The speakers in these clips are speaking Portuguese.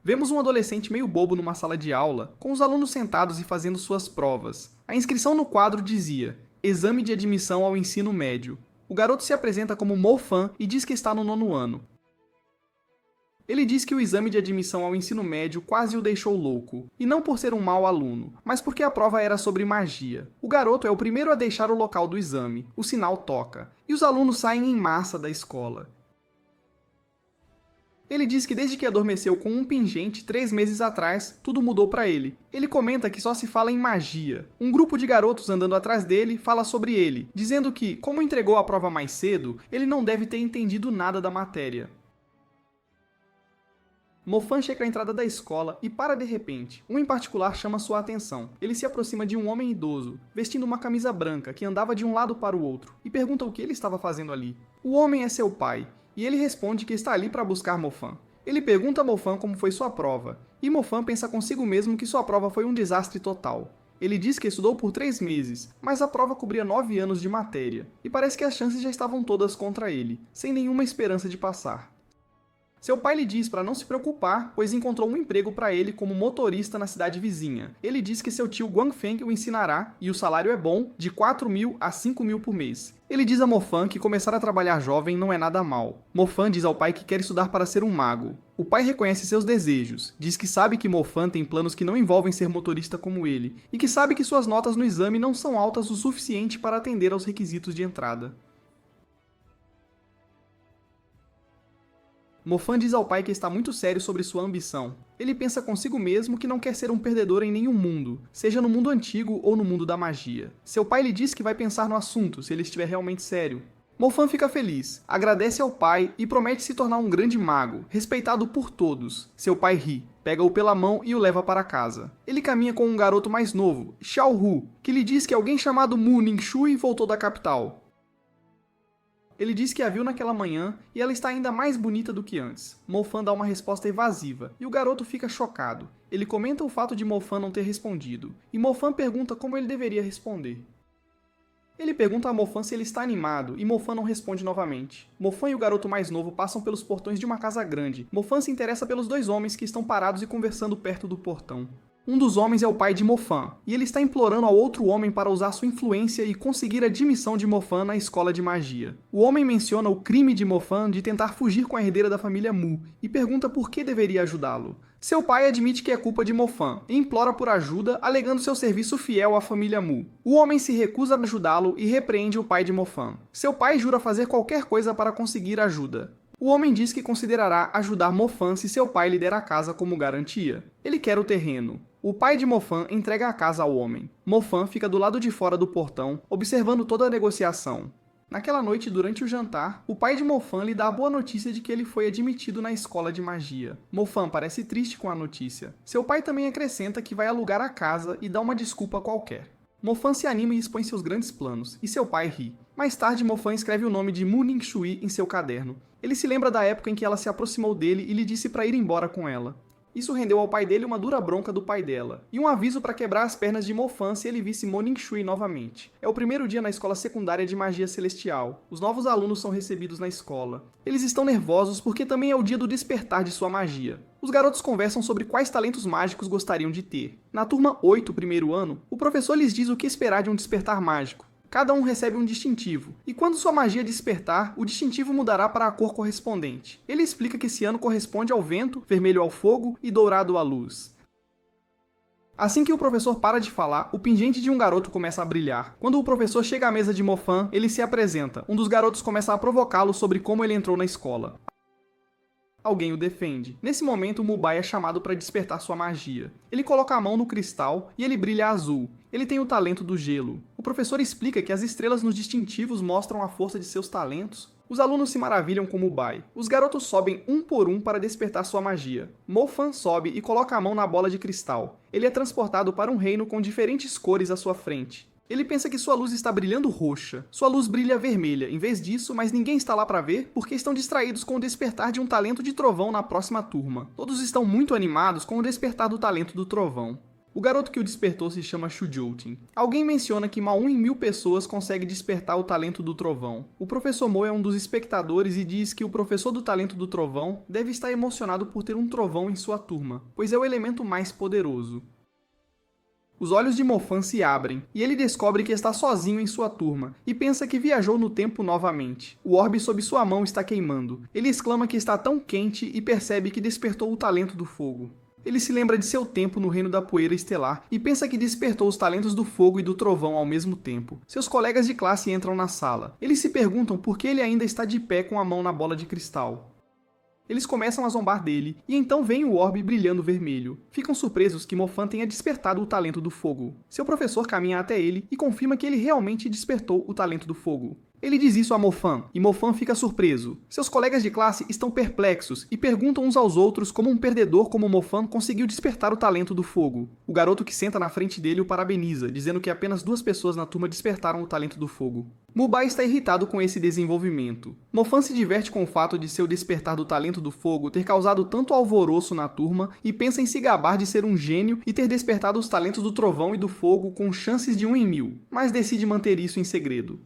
Vemos um adolescente meio bobo numa sala de aula, com os alunos sentados e fazendo suas provas. A inscrição no quadro dizia: Exame de admissão ao ensino médio. O garoto se apresenta como Mo-fan e diz que está no 9º ano. Ele diz que o exame de admissão ao ensino médio quase o deixou louco, e não por ser um mau aluno, mas porque a prova era sobre magia. O garoto é o primeiro a deixar o local do exame, o sinal toca, e os alunos saem em massa da escola. Ele diz que desde que adormeceu com um pingente 3 meses atrás, tudo mudou para ele. Ele comenta que só se fala em magia. Um grupo de garotos andando atrás dele fala sobre ele, dizendo que, como entregou a prova mais cedo, ele não deve ter entendido nada da matéria. Mo-fan chega à entrada da escola e para de repente. Um em particular chama sua atenção. Ele se aproxima de um homem idoso, vestindo uma camisa branca que andava de um lado para o outro, e pergunta o que ele estava fazendo ali. O homem é seu pai, e ele responde que está ali para buscar Mo-fan. Ele pergunta a Mo-fan como foi sua prova, e Mo-fan pensa consigo mesmo que sua prova foi um desastre total. Ele diz que estudou por 3 meses, mas a prova cobria 9 anos de matéria, e parece que as chances já estavam todas contra ele, sem nenhuma esperança de passar. Seu pai lhe diz para não se preocupar, pois encontrou um emprego para ele como motorista na cidade vizinha. Ele diz que seu tio Guangfeng o ensinará, e o salário é bom, de 4.000 a 5.000 por mês. Ele diz a Mo-fan que começar a trabalhar jovem não é nada mal. Mo-fan diz ao pai que quer estudar para ser um mago. O pai reconhece seus desejos, diz que sabe que Mo-fan tem planos que não envolvem ser motorista como ele, e que sabe que suas notas no exame não são altas o suficiente para atender aos requisitos de entrada. Mo-fan diz ao pai que está muito sério sobre sua ambição. Ele pensa consigo mesmo que não quer ser um perdedor em nenhum mundo, seja no mundo antigo ou no mundo da magia. Seu pai lhe diz que vai pensar no assunto, se ele estiver realmente sério. Mo-fan fica feliz, agradece ao pai e promete se tornar um grande mago, respeitado por todos. Seu pai ri, pega-o pela mão e o leva para casa. Ele caminha com um garoto mais novo, Xiaohu, que lhe diz que alguém chamado Mu Ningxue voltou da capital. Ele diz que a viu naquela manhã e ela está ainda mais bonita do que antes. Mo-fan dá uma resposta evasiva e o garoto fica chocado. Ele comenta o fato de Mo-fan não ter respondido, e Mo-fan pergunta como ele deveria responder. Ele pergunta a Mo-fan se ele está animado, e Mo-fan não responde novamente. Mo-fan e o garoto mais novo passam pelos portões de uma casa grande. Mo-fan se interessa pelos 2 homens que estão parados e conversando perto do portão. Um dos homens é o pai de Mo-fan, e ele está implorando ao outro homem para usar sua influência e conseguir a admissão de Mo-fan na escola de magia. O homem menciona o crime de Mo-fan de tentar fugir com a herdeira da família Mu, e pergunta por que deveria ajudá-lo. Seu pai admite que é culpa de Mo-fan, e implora por ajuda, alegando seu serviço fiel à família Mu. O homem se recusa a ajudá-lo e repreende o pai de Mo-fan. Seu pai jura fazer qualquer coisa para conseguir ajuda. O homem diz que considerará ajudar Mo-fan se seu pai lhe der a casa como garantia. Ele quer o terreno. O pai de Mo-fan entrega a casa ao homem. Mo-fan fica do lado de fora do portão, observando toda a negociação. Naquela noite, durante o jantar, o pai de Mo-fan lhe dá a boa notícia de que ele foi admitido na escola de magia. Mo-fan parece triste com a notícia. Seu pai também acrescenta que vai alugar a casa e dá uma desculpa qualquer. Mo-fan se anima e expõe seus grandes planos, e seu pai ri. Mais tarde, Mo-fan escreve o nome de Mu Ningxue em seu caderno. Ele se lembra da época em que ela se aproximou dele e lhe disse para ir embora com ela. Isso rendeu ao pai dele uma dura bronca do pai dela, e um aviso para quebrar as pernas de Mo-fan se ele visse Mu Ningxue novamente. É o primeiro dia na escola secundária de magia celestial. Os novos alunos são recebidos na escola. Eles estão nervosos porque também é o dia do despertar de sua magia. Os garotos conversam sobre quais talentos mágicos gostariam de ter. Na turma 8, primeiro ano, o professor lhes diz o que esperar de um despertar mágico. Cada um recebe um distintivo, e quando sua magia despertar, o distintivo mudará para a cor correspondente. Ele explica que esse ano corresponde ao vento, vermelho ao fogo e dourado à luz. Assim que o professor para de falar, o pingente de um garoto começa a brilhar. Quando o professor chega à mesa de Mo-fan, ele se apresenta. Um dos garotos começa a provocá-lo sobre como ele entrou na escola. Alguém o defende. Nesse momento, o Mu-bai é chamado para despertar sua magia. Ele coloca a mão no cristal e ele brilha azul. Ele tem o talento do gelo. O professor explica que as estrelas nos distintivos mostram a força de seus talentos. Os alunos se maravilham com Mu-bai. Os garotos sobem um por um para despertar sua magia. Mo-fan sobe e coloca a mão na bola de cristal. Ele é transportado para um reino com diferentes cores à sua frente. Ele pensa que sua luz está brilhando roxa. Sua luz brilha vermelha, em vez disso, mas ninguém está lá para ver porque estão distraídos com o despertar de um talento de trovão na próxima turma. Todos estão muito animados com o despertar do talento do trovão. O garoto que o despertou se chama Shujoutin. Alguém menciona que mal 1 em 1000 pessoas consegue despertar o talento do trovão. O professor Mo é um dos espectadores e diz que o professor do talento do trovão deve estar emocionado por ter um trovão em sua turma, pois é o elemento mais poderoso. Os olhos de Mofan se abrem, e ele descobre que está sozinho em sua turma, e pensa que viajou no tempo novamente. O orbe sob sua mão está queimando. Ele exclama que está tão quente e percebe que despertou o talento do fogo. Ele se lembra de seu tempo no reino da poeira estelar e pensa que despertou os talentos do fogo e do trovão ao mesmo tempo. Seus colegas de classe entram na sala. Eles se perguntam por que ele ainda está de pé com a mão na bola de cristal. Eles começam a zombar dele, e então vem o orbe brilhando vermelho. Ficam surpresos que Mofan tenha despertado o talento do fogo. Seu professor caminha até ele e confirma que ele realmente despertou o talento do fogo. Ele diz isso a Mofan, e Mofan fica surpreso. Seus colegas de classe estão perplexos e perguntam uns aos outros como um perdedor como Mofan conseguiu despertar o talento do fogo. O garoto que senta na frente dele o parabeniza, dizendo que apenas 2 pessoas na turma despertaram o talento do fogo. Mubai está irritado com esse desenvolvimento. Mofan se diverte com o fato de seu despertar do talento do fogo ter causado tanto alvoroço na turma e pensa em se gabar de ser um gênio e ter despertado os talentos do trovão e do fogo com chances de 1 em 1000, mas decide manter isso em segredo.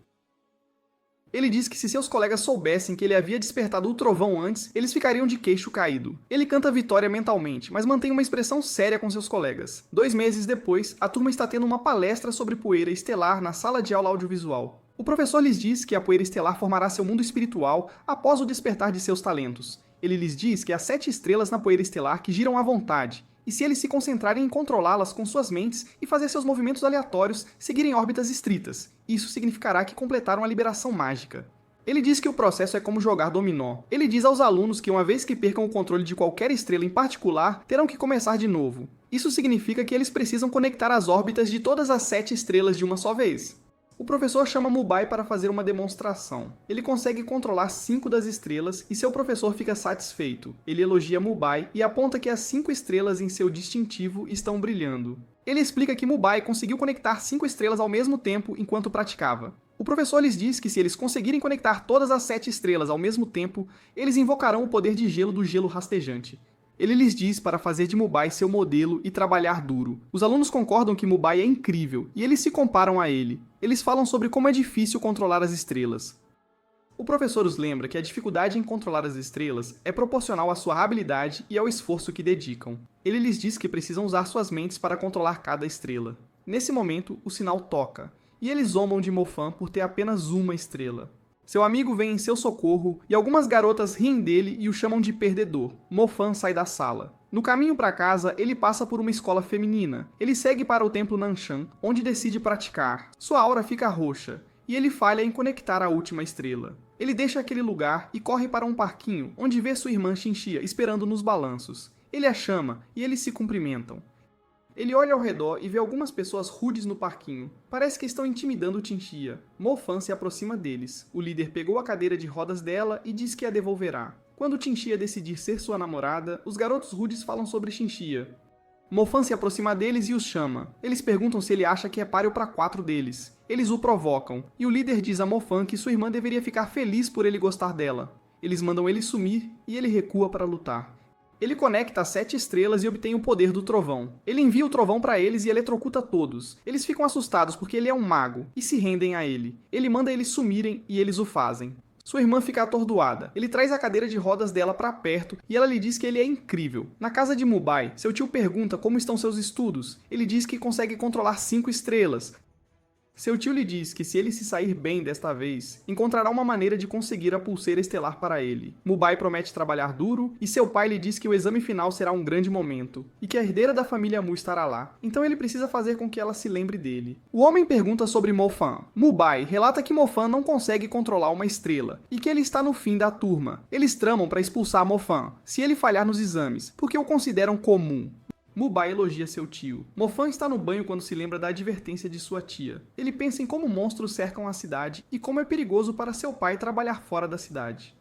Ele diz que se seus colegas soubessem que ele havia despertado o trovão antes, eles ficariam de queixo caído. Ele canta vitória mentalmente, mas mantém uma expressão séria com seus colegas. 2 meses depois, a turma está tendo uma palestra sobre poeira estelar na sala de aula audiovisual. O professor lhes diz que a poeira estelar formará seu mundo espiritual após o despertar de seus talentos. Ele lhes diz que há 7 estrelas na poeira estelar que giram à vontade, e se eles se concentrarem em controlá-las com suas mentes e fazer seus movimentos aleatórios seguirem órbitas estritas, isso significará que completaram a liberação mágica. Ele diz que o processo é como jogar dominó. Ele diz aos alunos que uma vez que percam o controle de qualquer estrela em particular, terão que começar de novo. Isso significa que eles precisam conectar as órbitas de todas as 7 estrelas de uma só vez. O professor chama Mubai para fazer uma demonstração. Ele consegue controlar 5 das estrelas e seu professor fica satisfeito. Ele elogia Mubai e aponta que as 5 estrelas em seu distintivo estão brilhando. Ele explica que Mubai conseguiu conectar 5 estrelas ao mesmo tempo enquanto praticava. O professor lhes diz que se eles conseguirem conectar todas as 7 estrelas ao mesmo tempo, eles invocarão o poder de gelo do gelo rastejante. Ele lhes diz para fazer de Mubai seu modelo e trabalhar duro. Os alunos concordam que Mubai é incrível, e eles se comparam a ele. Eles falam sobre como é difícil controlar as estrelas. O professor os lembra que a dificuldade em controlar as estrelas é proporcional à sua habilidade e ao esforço que dedicam. Ele lhes diz que precisam usar suas mentes para controlar cada estrela. Nesse momento, o sinal toca, e eles zombam de Mofan por ter apenas uma estrela. Seu amigo vem em seu socorro e algumas garotas riem dele e o chamam de perdedor. Mofan sai da sala. No caminho para casa, ele passa por uma escola feminina. Ele segue para o templo Nanshan, onde decide praticar. Sua aura fica roxa, e ele falha em conectar a última estrela. Ele deixa aquele lugar e corre para um parquinho, onde vê sua irmã Xinxia esperando nos balanços. Ele a chama e eles se cumprimentam. Ele olha ao redor e vê algumas pessoas rudes no parquinho. Parece que estão intimidando Xinxia. Mofan se aproxima deles. O líder pegou a cadeira de rodas dela e diz que a devolverá. Quando Xinxia decidir ser sua namorada, os garotos rudes falam sobre Xinxia. Mofan se aproxima deles e os chama. Eles perguntam se ele acha que é páreo para 4 deles. Eles o provocam, e o líder diz a Mofan que sua irmã deveria ficar feliz por ele gostar dela. Eles mandam ele sumir e ele recua para lutar. Ele conecta as 7 estrelas e obtém o poder do trovão. Ele envia o trovão para eles e eletrocuta todos. Eles ficam assustados porque ele é um mago e se rendem a ele. Ele manda eles sumirem e eles o fazem. Sua irmã fica atordoada. Ele traz a cadeira de rodas dela para perto e ela lhe diz que ele é incrível. Na casa de Mubai, seu tio pergunta como estão seus estudos. Ele diz que consegue controlar 5 estrelas. Seu tio lhe diz que se ele se sair bem desta vez, encontrará uma maneira de conseguir a pulseira estelar para ele. Mubai promete trabalhar duro e seu pai lhe diz que o exame final será um grande momento e que a herdeira da família Mu estará lá, então ele precisa fazer com que ela se lembre dele. O homem pergunta sobre Mofan. Mubai relata que Mofan não consegue controlar uma estrela e que ele está no fim da turma. Eles tramam para expulsar Mofan, se ele falhar nos exames, porque o consideram comum. Mubai elogia seu tio. Mofan está no banho quando se lembra da advertência de sua tia. Ele pensa em como monstros cercam a cidade e como é perigoso para seu pai trabalhar fora da cidade.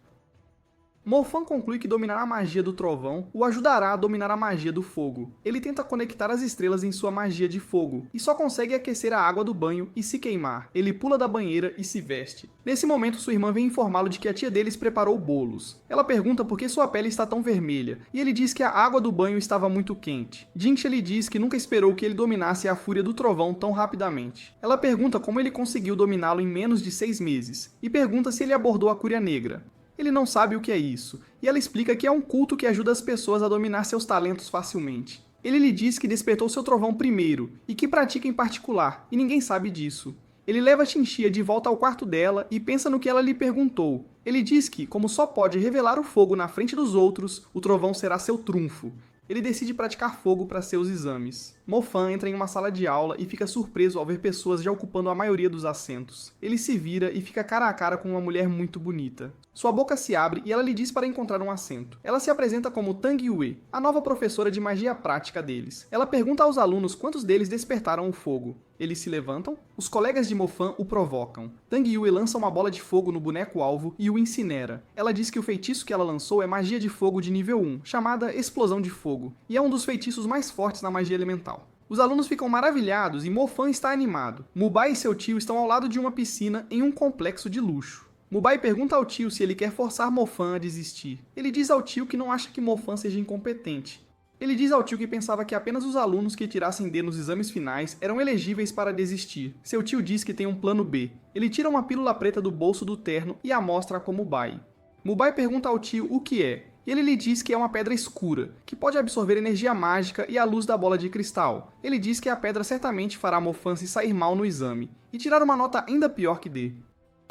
Mo Fan conclui que dominar a magia do trovão o ajudará a dominar a magia do fogo. Ele tenta conectar as estrelas em sua magia de fogo, e só consegue aquecer a água do banho e se queimar. Ele pula da banheira e se veste. Nesse momento, sua irmã vem informá-lo de que a tia deles preparou bolos. Ela pergunta por que sua pele está tão vermelha, e ele diz que a água do banho estava muito quente. Jinx lhe diz que nunca esperou que ele dominasse a fúria do trovão tão rapidamente. Ela pergunta como ele conseguiu dominá-lo em menos de 6 meses, e pergunta se ele abordou a Cúria Negra. Ele não sabe o que é isso, e ela explica que é um culto que ajuda as pessoas a dominar seus talentos facilmente. Ele lhe diz que despertou seu trovão primeiro, e que pratica em particular, e ninguém sabe disso. Ele leva Xinxia de volta ao quarto dela e pensa no que ela lhe perguntou. Ele diz que, como só pode revelar o fogo na frente dos outros, o trovão será seu trunfo. Ele decide praticar fogo para seus exames. Mo Fan entra em uma sala de aula e fica surpreso ao ver pessoas já ocupando a maioria dos assentos. Ele se vira e fica cara a cara com uma mulher muito bonita. Sua boca se abre e ela lhe diz para encontrar um assento. Ela se apresenta como Tang Yue, a nova professora de magia prática deles. Ela pergunta aos alunos quantos deles despertaram o fogo. Eles se levantam, os colegas de Mo Fan o provocam. Tang Yue lança uma bola de fogo no boneco-alvo e o incinera. Ela diz que o feitiço que ela lançou é magia de fogo de nível 1, chamada Explosão de Fogo, e é um dos feitiços mais fortes na magia elemental. Os alunos ficam maravilhados e Mo Fan está animado. Mubai e seu tio estão ao lado de uma piscina em um complexo de luxo. Mubai pergunta ao tio se ele quer forçar Mo Fan a desistir. Ele diz ao tio que não acha que Mo Fan seja incompetente. Ele diz ao tio que pensava que apenas os alunos que tirassem D nos exames finais eram elegíveis para desistir. Seu tio diz que tem um plano B. Ele tira uma pílula preta do bolso do terno e a mostra a Mubai. Mubai pergunta ao tio o que é, e ele lhe diz que é uma pedra escura, que pode absorver energia mágica e a luz da bola de cristal. Ele diz que a pedra certamente fará Mo Fan se sair mal no exame, e tirar uma nota ainda pior que D.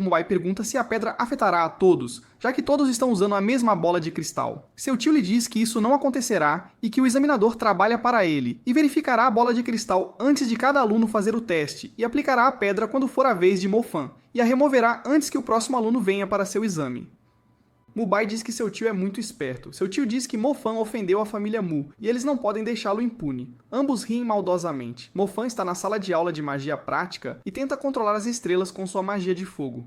Mubai pergunta se a pedra afetará a todos, já que todos estão usando a mesma bola de cristal. Seu tio lhe diz que isso não acontecerá e que o examinador trabalha para ele, e verificará a bola de cristal antes de cada aluno fazer o teste, e aplicará a pedra quando for a vez de Mo Fan, e a removerá antes que o próximo aluno venha para seu exame. Mubai diz que seu tio é muito esperto. Seu tio diz que Mo Fan ofendeu a família Mu, e eles não podem deixá-lo impune. Ambos riem maldosamente. Mo Fan está na sala de aula de magia prática e tenta controlar as estrelas com sua magia de fogo.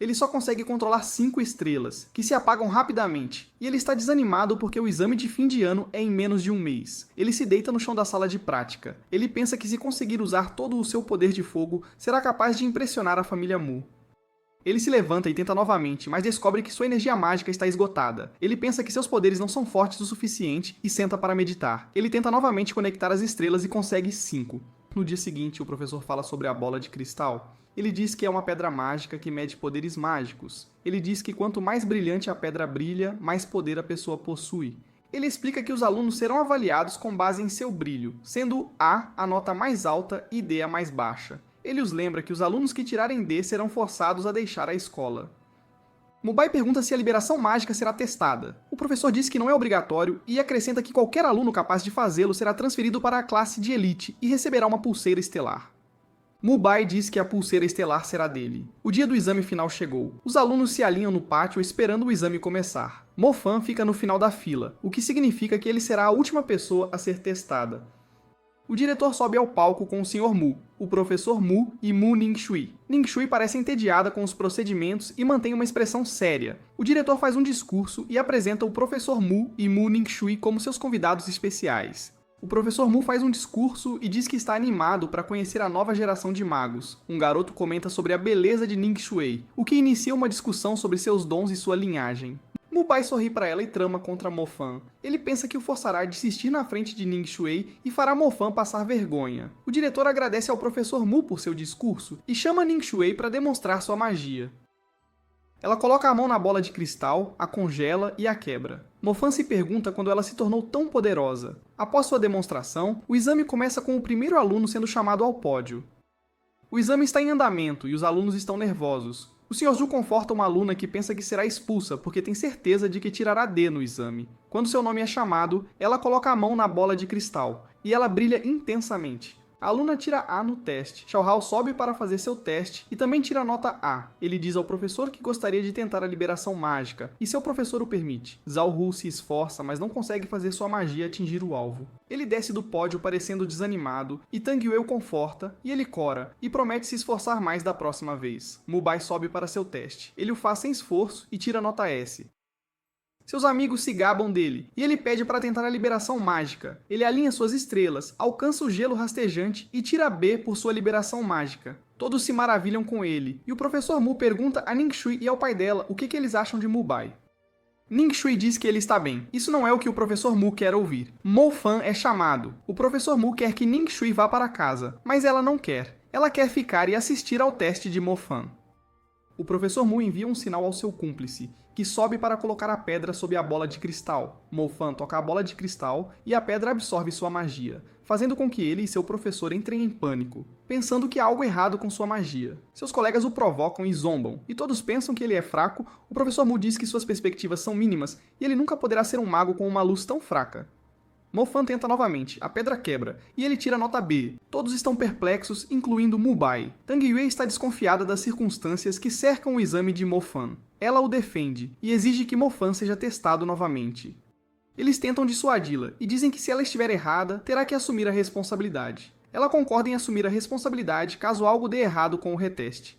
Ele só consegue controlar 5 estrelas, que se apagam rapidamente, e ele está desanimado porque o exame de fim de ano é em menos de um mês. Ele se deita no chão da sala de prática. Ele pensa que se conseguir usar todo o seu poder de fogo, será capaz de impressionar a família Mu. Ele se levanta e tenta novamente, mas descobre que sua energia mágica está esgotada. Ele pensa que seus poderes não são fortes o suficiente e senta para meditar. Ele tenta novamente conectar as estrelas e consegue 5. No dia seguinte, o professor fala sobre a bola de cristal. Ele diz que é uma pedra mágica que mede poderes mágicos. Ele diz que quanto mais brilhante a pedra brilha, mais poder a pessoa possui. Ele explica que os alunos serão avaliados com base em seu brilho, sendo A nota mais alta e D a mais baixa. Ele os lembra que os alunos que tirarem D serão forçados a deixar a escola. Mubai pergunta se a liberação mágica será testada. O professor diz que não é obrigatório e acrescenta que qualquer aluno capaz de fazê-lo será transferido para a classe de elite e receberá uma pulseira estelar. Mubai diz que a pulseira estelar será dele. O dia do exame final chegou. Os alunos se alinham no pátio esperando o exame começar. Mo Fan fica no final da fila, o que significa que ele será a última pessoa a ser testada. O diretor sobe ao palco com o Sr. Mu, o professor Mu e Mu Ningxui. Ningxui parece entediada com os procedimentos e mantém uma expressão séria. O diretor faz um discurso e apresenta o professor Mu e Mu Ningxui como seus convidados especiais. O professor Mu faz um discurso e diz que está animado para conhecer a nova geração de magos. Um garoto comenta sobre a beleza de Ningxuei, o que inicia uma discussão sobre seus dons e sua linhagem. Mubai sorri para ela e trama contra Mo Fan. Ele pensa que o forçará a desistir na frente de Ningxuei e fará Mo Fan passar vergonha. O diretor agradece ao professor Mu por seu discurso e chama Ningxuei para demonstrar sua magia. Ela coloca a mão na bola de cristal, a congela e a quebra. Mo Fan se pergunta quando ela se tornou tão poderosa. Após sua demonstração, o exame começa com o primeiro aluno sendo chamado ao pódio. O exame está em andamento e os alunos estão nervosos. O Sr. Zhu conforta uma aluna que pensa que será expulsa porque tem certeza de que tirará D no exame. Quando seu nome é chamado, ela coloca a mão na bola de cristal, e ela brilha intensamente. A aluna tira A no teste. Xiao Hao sobe para fazer seu teste e também tira nota A. Ele diz ao professor que gostaria de tentar a liberação mágica, e seu professor o permite. Zhao Hu se esforça, mas não consegue fazer sua magia atingir o alvo. Ele desce do pódio parecendo desanimado, e Tang Yue o conforta, e ele cora, e promete se esforçar mais da próxima vez. Mubai sobe para seu teste. Ele o faz sem esforço e tira nota S. Seus amigos se gabam dele, e ele pede para tentar a liberação mágica. Ele alinha suas estrelas, alcança o gelo rastejante e tira B por sua liberação mágica. Todos se maravilham com ele, e o Professor Mu pergunta a Ning-Shui e ao pai dela o que eles acham de Mubai. Ning-Shui diz que ele está bem. Isso não é o que o Professor Mu quer ouvir. Mo Fan é chamado. O Professor Mu quer que Ning-Shui vá para casa, mas ela não quer. Ela quer ficar e assistir ao teste de Mo Fan. O Professor Mu envia um sinal ao seu cúmplice, que sobe para colocar a pedra sob a bola de cristal. Mo Fan toca a bola de cristal e a pedra absorve sua magia, fazendo com que ele e seu professor entrem em pânico, pensando que há algo errado com sua magia. Seus colegas o provocam e zombam, e todos pensam que ele é fraco. O Professor Mu diz que suas perspectivas são mínimas e ele nunca poderá ser um mago com uma luz tão fraca. Mo Fan tenta novamente, a pedra quebra, e ele tira nota B. Todos estão perplexos, incluindo Mubai. Tang Yue está desconfiada das circunstâncias que cercam o exame de Mo Fan. Ela o defende, e exige que Mo Fan seja testado novamente. Eles tentam dissuadi-la, e dizem que se ela estiver errada, terá que assumir a responsabilidade. Ela concorda em assumir a responsabilidade caso algo dê errado com o reteste.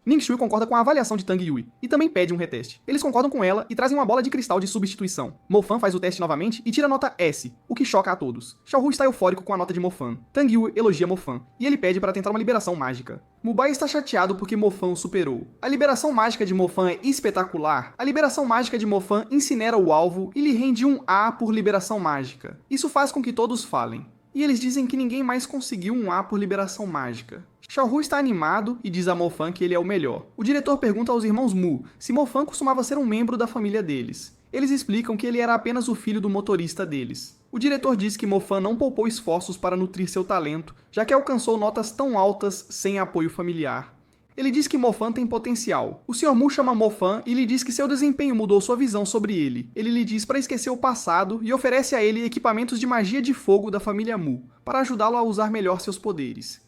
Ning-Shui concorda com a avaliação de Tang Yue, e também pede um reteste. Eles concordam com ela e trazem uma bola de cristal de substituição. Mo Fan faz o teste novamente e tira nota S, o que choca a todos. Xiaohu está eufórico com a nota de Mo Fan. Tang Yue elogia Mo Fan, e ele pede para tentar uma liberação mágica. Mubai está chateado porque Mo Fan o superou. A liberação mágica de Mo Fan é espetacular. A liberação mágica de Mo Fan incinera o alvo e lhe rende um A por liberação mágica. Isso faz com que todos falem. E eles dizem que ninguém mais conseguiu um A por liberação mágica. Xiaohu está animado e diz a Mo Fan que ele é o melhor. O diretor pergunta aos irmãos Mu se Mo Fan costumava ser um membro da família deles. Eles explicam que ele era apenas o filho do motorista deles. O diretor diz que Mo Fan não poupou esforços para nutrir seu talento, já que alcançou notas tão altas sem apoio familiar. Ele diz que Mo Fan tem potencial. O Sr. Mu chama Mo Fan e lhe diz que seu desempenho mudou sua visão sobre ele. Ele lhe diz para esquecer o passado e oferece a ele equipamentos de magia de fogo da família Mu, para ajudá-lo a usar melhor seus poderes.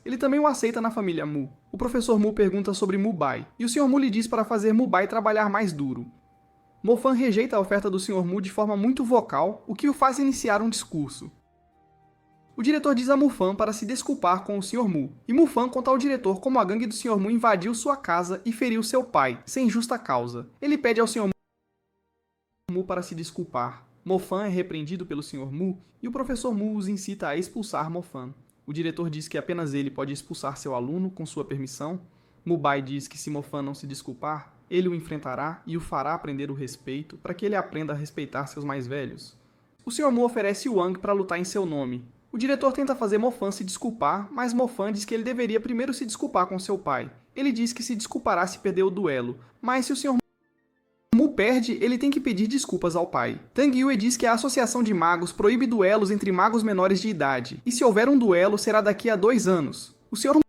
Ele também o aceita na família Mu. O Professor Mu pergunta sobre Mubai, e o Sr. Mu lhe diz para fazer Mubai trabalhar mais duro. Mo Fan rejeita a oferta do Sr. Mu de forma muito vocal, o que o faz iniciar um discurso. O diretor diz a Mu Fan para se desculpar com o Sr. Mu, e Mu Fan conta ao diretor como a gangue do Sr. Mu invadiu sua casa e feriu seu pai, sem justa causa. Ele pede ao Sr. Mu para se desculpar. Mo Fan é repreendido pelo Sr. Mu, e o Professor Mu os incita a expulsar Mo Fan. O diretor diz que apenas ele pode expulsar seu aluno com sua permissão. Mubai diz que se Mo Fan não se desculpar, ele o enfrentará e o fará aprender o respeito para que ele aprenda a respeitar seus mais velhos. O Sr. Mu oferece Wang para lutar em seu nome. O diretor tenta fazer Mo Fan se desculpar, mas Mo Fan diz que ele deveria primeiro se desculpar com seu pai. Ele diz que se desculpará se perder o duelo, mas se o Sr. Mu perde, ele tem que pedir desculpas ao pai. Tang Yue diz que a Associação de Magos proíbe duelos entre magos menores de idade, e se houver um duelo, será daqui a 2 anos. O Sr.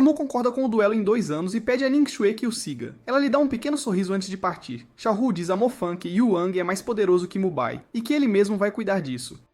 Mu concorda com o duelo em 2 anos e pede a Ning-Shui que o siga. Ela lhe dá um pequeno sorriso antes de partir. Xiaohu diz a Mo Fan que Yuang é mais poderoso que Mubai, e que ele mesmo vai cuidar disso.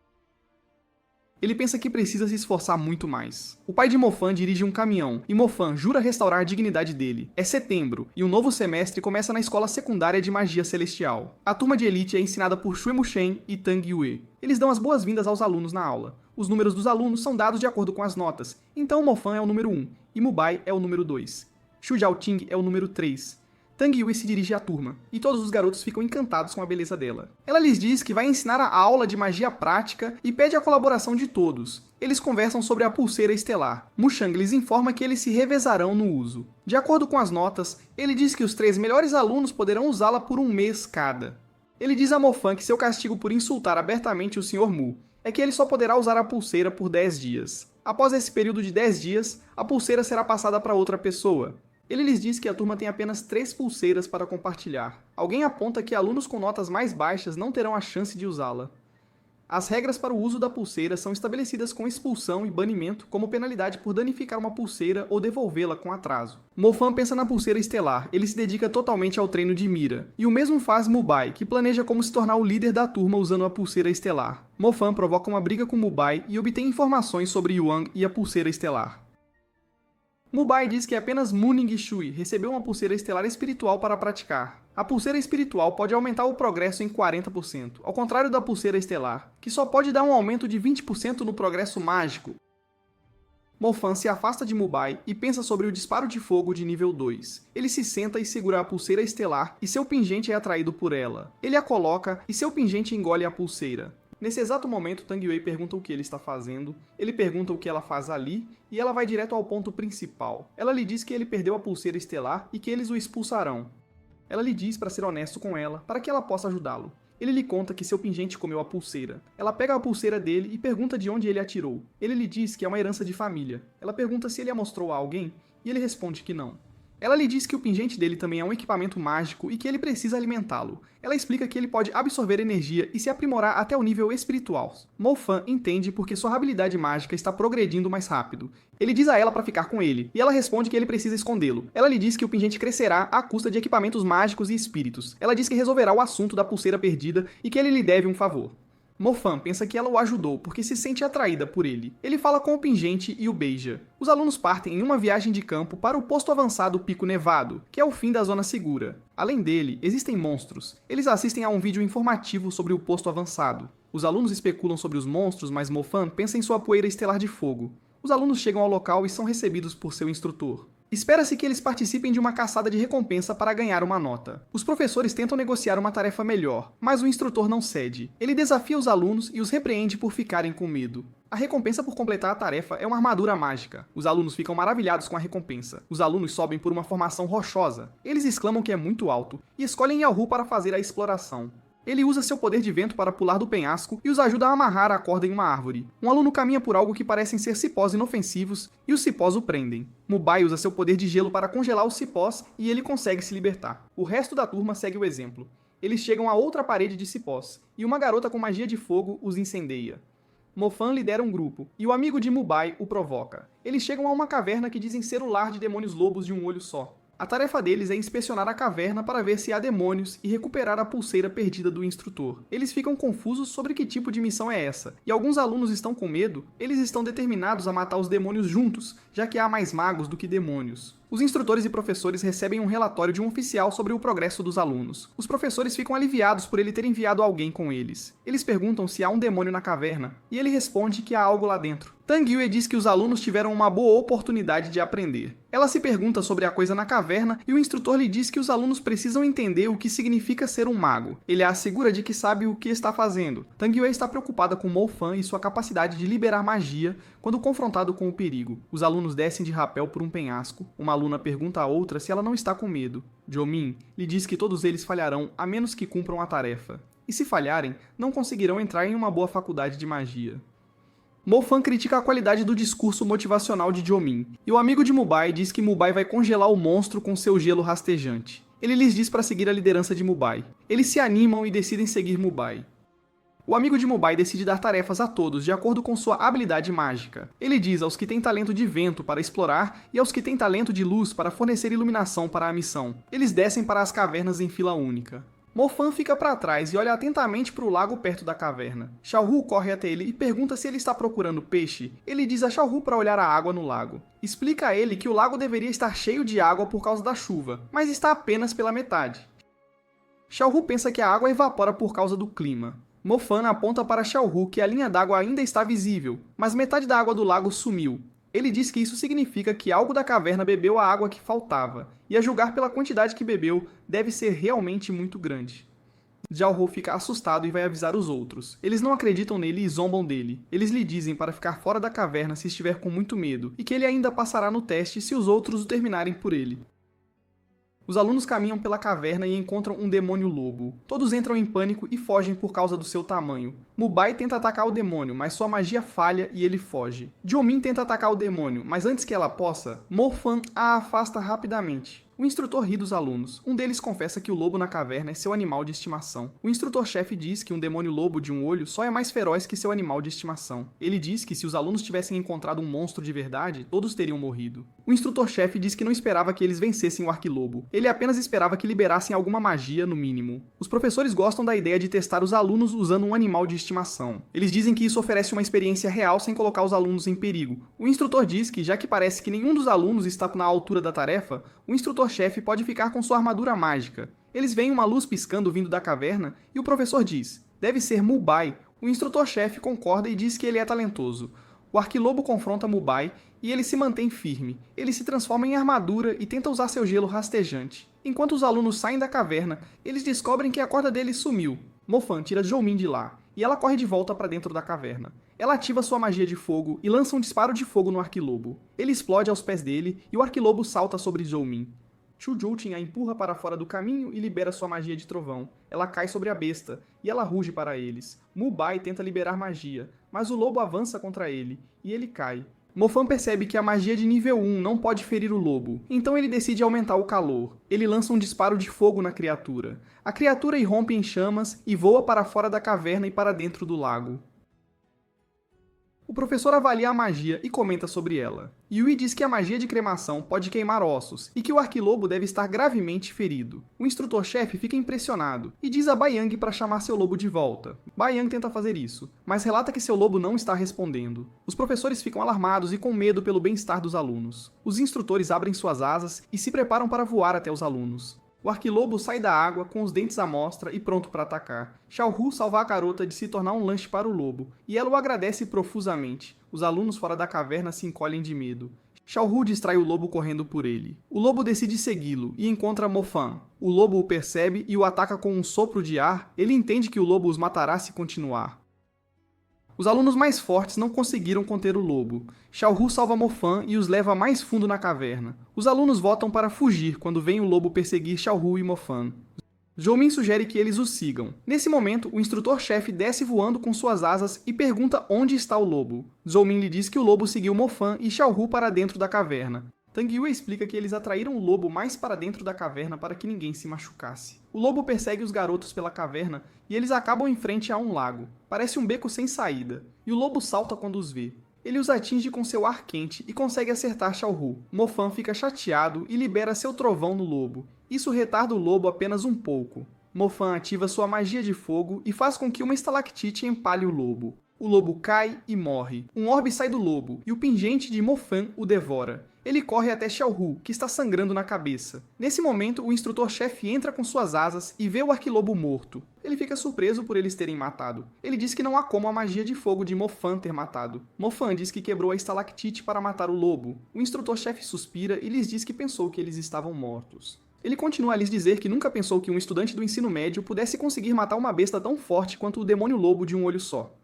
Ele pensa que precisa se esforçar muito mais. O pai de Mo Fan dirige um caminhão, e Mo Fan jura restaurar a dignidade dele. É setembro, e um novo semestre começa na escola secundária de magia celestial. A turma de elite é ensinada por Shui Mushen e Tang Yue. Eles dão as boas-vindas aos alunos na aula. Os números dos alunos são dados de acordo com as notas, então Mo Fan é o número 1, e Mubai é o número 2. Xu Jiaoting é o número 3. Tang Yue se dirige à turma, e todos os garotos ficam encantados com a beleza dela. Ela lhes diz que vai ensinar a aula de magia prática e pede a colaboração de todos. Eles conversam sobre a pulseira estelar. Mushang lhes informa que eles se revezarão no uso. De acordo com as notas, ele diz que os 3 melhores alunos poderão usá-la por 1 mês cada. Ele diz a Mo Fan que seu castigo por insultar abertamente o Sr. Mu é que ele só poderá usar a pulseira por 10 dias. Após esse período de 10 dias, a pulseira será passada para outra pessoa. Ele lhes diz que a turma tem apenas 3 pulseiras para compartilhar. Alguém aponta que alunos com notas mais baixas não terão a chance de usá-la. As regras para o uso da pulseira são estabelecidas com expulsão e banimento como penalidade por danificar uma pulseira ou devolvê-la com atraso. Mo Fan pensa na pulseira estelar, ele se dedica totalmente ao treino de mira. E o mesmo faz Mubai, que planeja como se tornar o líder da turma usando a pulseira estelar. Mo Fan provoca uma briga com Mubai e obtém informações sobre Yuang e a pulseira estelar. Mubai diz que apenas Mu Ning-Shui recebeu uma pulseira estelar espiritual para praticar. A pulseira espiritual pode aumentar o progresso em 40%, ao contrário da pulseira estelar, que só pode dar um aumento de 20% no progresso mágico. Mo-Fan se afasta de Mubai e pensa sobre o disparo de fogo de nível 2. Ele se senta e segura a pulseira estelar e seu pingente é atraído por ela. Ele a coloca e seu pingente engole a pulseira. Nesse exato momento, Tang Wei pergunta o que ele está fazendo, ele pergunta o que ela faz ali, e ela vai direto ao ponto principal. Ela lhe diz que ele perdeu a pulseira estelar e que eles o expulsarão. Ela lhe diz para ser honesto com ela, para que ela possa ajudá-lo. Ele lhe conta que seu pingente comeu a pulseira. Ela pega a pulseira dele e pergunta de onde ele a tirou. Ele lhe diz que é uma herança de família. Ela pergunta se ele a mostrou a alguém, e ele responde que não. Ela lhe diz que o pingente dele também é um equipamento mágico e que ele precisa alimentá-lo. Ela explica que ele pode absorver energia e se aprimorar até o nível espiritual. Mo-Fan entende porque sua habilidade mágica está progredindo mais rápido. Ele diz a ela para ficar com ele, e ela responde que ele precisa escondê-lo. Ela lhe diz que o pingente crescerá à custa de equipamentos mágicos e espíritos. Ela diz que resolverá o assunto da pulseira perdida e que ele lhe deve um favor. Mo-Fan pensa que ela o ajudou porque se sente atraída por ele. Ele fala com o pingente e o beija. Os alunos partem em uma viagem de campo para o posto avançado Pico Nevado, que é o fim da zona segura. Além dele, existem monstros. Eles assistem a um vídeo informativo sobre o posto avançado. Os alunos especulam sobre os monstros, mas Mo-Fan pensa em sua poeira estelar de fogo. Os alunos chegam ao local e são recebidos por seu instrutor. Espera-se que eles participem de uma caçada de recompensa para ganhar uma nota. Os professores tentam negociar uma tarefa melhor, mas o instrutor não cede. Ele desafia os alunos e os repreende por ficarem com medo. A recompensa por completar a tarefa é uma armadura mágica. Os alunos ficam maravilhados com a recompensa. Os alunos sobem por uma formação rochosa. Eles exclamam que é muito alto e escolhem Yao-Hu para fazer a exploração. Ele usa seu poder de vento para pular do penhasco e os ajuda a amarrar a corda em uma árvore. Um aluno caminha por algo que parecem ser cipós inofensivos e os cipós o prendem. Mubai usa seu poder de gelo para congelar os cipós e ele consegue se libertar. O resto da turma segue o exemplo. Eles chegam a outra parede de cipós e uma garota com magia de fogo os incendeia. Mo-Fan lidera um grupo e o amigo de Mubai o provoca. Eles chegam a uma caverna que dizem ser o lar de demônios lobos de um olho só. A tarefa deles é inspecionar a caverna para ver se há demônios e recuperar a pulseira perdida do instrutor. Eles ficam confusos sobre que tipo de missão é essa, e alguns alunos estão com medo. Eles estão determinados a matar os demônios juntos, já que há mais magos do que demônios. Os instrutores e professores recebem um relatório de um oficial sobre o progresso dos alunos. Os professores ficam aliviados por ele ter enviado alguém com eles. Eles perguntam se há um demônio na caverna, e ele responde que há algo lá dentro. Tang Wei diz que os alunos tiveram uma boa oportunidade de aprender. Ela se pergunta sobre a coisa na caverna e o instrutor lhe diz que os alunos precisam entender o que significa ser um mago. Ele a assegura de que sabe o que está fazendo. Tang Wei está preocupada com Mo-Fan e sua capacidade de liberar magia quando confrontado com o perigo. Os alunos descem de rapel por um penhasco. Uma aluna pergunta a outra se ela não está com medo. Jomin lhe diz que todos eles falharão a menos que cumpram a tarefa. E se falharem, não conseguirão entrar em uma boa faculdade de magia. Mo-Fan critica a qualidade do discurso motivacional de Jomin, e o amigo de Mubai diz que Mubai vai congelar o monstro com seu gelo rastejante. Ele lhes diz para seguir a liderança de Mubai. Eles se animam e decidem seguir Mubai. O amigo de Mubai decide dar tarefas a todos de acordo com sua habilidade mágica. Ele diz aos que têm talento de vento para explorar e aos que têm talento de luz para fornecer iluminação para a missão. Eles descem para as cavernas em fila única. Mo-Fan fica para trás e olha atentamente para o lago perto da caverna. Xiaohu corre até ele e pergunta se ele está procurando peixe. Ele diz a Xiaohu para olhar a água no lago. Explica a ele que o lago deveria estar cheio de água por causa da chuva, mas está apenas pela metade. Xiaohu pensa que a água evapora por causa do clima. Mo-Fan aponta para Xiaohu que a linha d'água ainda está visível, mas metade da água do lago sumiu. Ele diz que isso significa que algo da caverna bebeu a água que faltava, e a julgar pela quantidade que bebeu, deve ser realmente muito grande. Xiaohu fica assustado e vai avisar os outros. Eles não acreditam nele e zombam dele. Eles lhe dizem para ficar fora da caverna se estiver com muito medo, e que ele ainda passará no teste se os outros o terminarem por ele. Os alunos caminham pela caverna e encontram um demônio lobo. Todos entram em pânico e fogem por causa do seu tamanho. Mubai tenta atacar o demônio, mas sua magia falha e ele foge. Jomin tenta atacar o demônio, mas antes que ela possa, Mo-Fan a afasta rapidamente. O instrutor ri dos alunos. Um deles confessa que o lobo na caverna é seu animal de estimação. O instrutor-chefe diz que um demônio lobo de um olho só é mais feroz que seu animal de estimação. Ele diz que se os alunos tivessem encontrado um monstro de verdade, todos teriam morrido. O instrutor-chefe diz que não esperava que eles vencessem o arquilobo. Ele apenas esperava que liberassem alguma magia, no mínimo. Os professores gostam da ideia de testar os alunos usando um animal de estimação. Eles dizem que isso oferece uma experiência real sem colocar os alunos em perigo. O instrutor diz que, já que parece que nenhum dos alunos está na altura da tarefa, o instrutor-chefe pode ficar com sua armadura mágica. Eles veem uma luz piscando vindo da caverna e o professor diz: deve ser Mubai. O instrutor-chefe concorda e diz que ele é talentoso. O arquilobo confronta Mubai e ele se mantém firme. Ele se transforma em armadura e tenta usar seu gelo rastejante. Enquanto os alunos saem da caverna, eles descobrem que a corda deles sumiu. Mofan tira Zhoumin de lá, e ela corre de volta para dentro da caverna. Ela ativa sua magia de fogo e lança um disparo de fogo no arquilobo. Ele explode aos pés dele e o arquilobo salta sobre Zhoumin. Chu Joltin a empurra para fora do caminho e libera sua magia de trovão. Ela cai sobre a besta, e ela ruge para eles. Mubai tenta liberar magia, mas o lobo avança contra ele, e ele cai. Mofan percebe que a magia de nível 1 não pode ferir o lobo, então ele decide aumentar o calor. Ele lança um disparo de fogo na criatura. A criatura irrompe em chamas e voa para fora da caverna e para dentro do lago. O professor avalia a magia e comenta sobre ela. Yui diz que a magia de cremação pode queimar ossos e que o arquilobo deve estar gravemente ferido. O instrutor-chefe fica impressionado e diz a Baiyang para chamar seu lobo de volta. Baiyang tenta fazer isso, mas relata que seu lobo não está respondendo. Os professores ficam alarmados e com medo pelo bem-estar dos alunos. Os instrutores abrem suas asas e se preparam para voar até os alunos. O arquilobo sai da água com os dentes à mostra e pronto para atacar. Xiaohu salva a garota de se tornar um lanche para o lobo, e ela o agradece profusamente. Os alunos fora da caverna se encolhem de medo. Xiaohu distrai o lobo correndo por ele. O lobo decide segui-lo e encontra Mofan. O lobo o percebe e o ataca com um sopro de ar. Ele entende que o lobo os matará se continuar. Os alunos mais fortes não conseguiram conter o lobo. Xiaohu salva Mofan e os leva mais fundo na caverna. Os alunos votam para fugir quando vem o lobo perseguir Xiaohu e Mofan. Zhoumin sugere que eles o sigam. Nesse momento, o instrutor-chefe desce voando com suas asas e pergunta onde está o lobo. Zhoumin lhe diz que o lobo seguiu Mofan e Xiaohu para dentro da caverna. Tang Yue explica que eles atraíram o lobo mais para dentro da caverna para que ninguém se machucasse. O lobo persegue os garotos pela caverna e eles acabam em frente a um lago. Parece um beco sem saída, e o lobo salta quando os vê. Ele os atinge com seu ar quente e consegue acertar Xiaohu. Mofan fica chateado e libera seu trovão no lobo. Isso retarda o lobo apenas um pouco. Mofan ativa sua magia de fogo e faz com que uma estalactite empalhe o lobo. O lobo cai e morre. Um orbe sai do lobo e o pingente de Mofan o devora. Ele corre até Xiaohu, que está sangrando na cabeça. Nesse momento, o instrutor-chefe entra com suas asas e vê o arquilobo morto. Ele fica surpreso por eles terem matado. Ele diz que não há como a magia de fogo de Mofan ter matado. Mofan diz que quebrou a estalactite para matar o lobo. O instrutor-chefe suspira e lhes diz que pensou que eles estavam mortos. Ele continua a lhes dizer que nunca pensou que um estudante do ensino médio pudesse conseguir matar uma besta tão forte quanto o demônio-lobo de um olho só.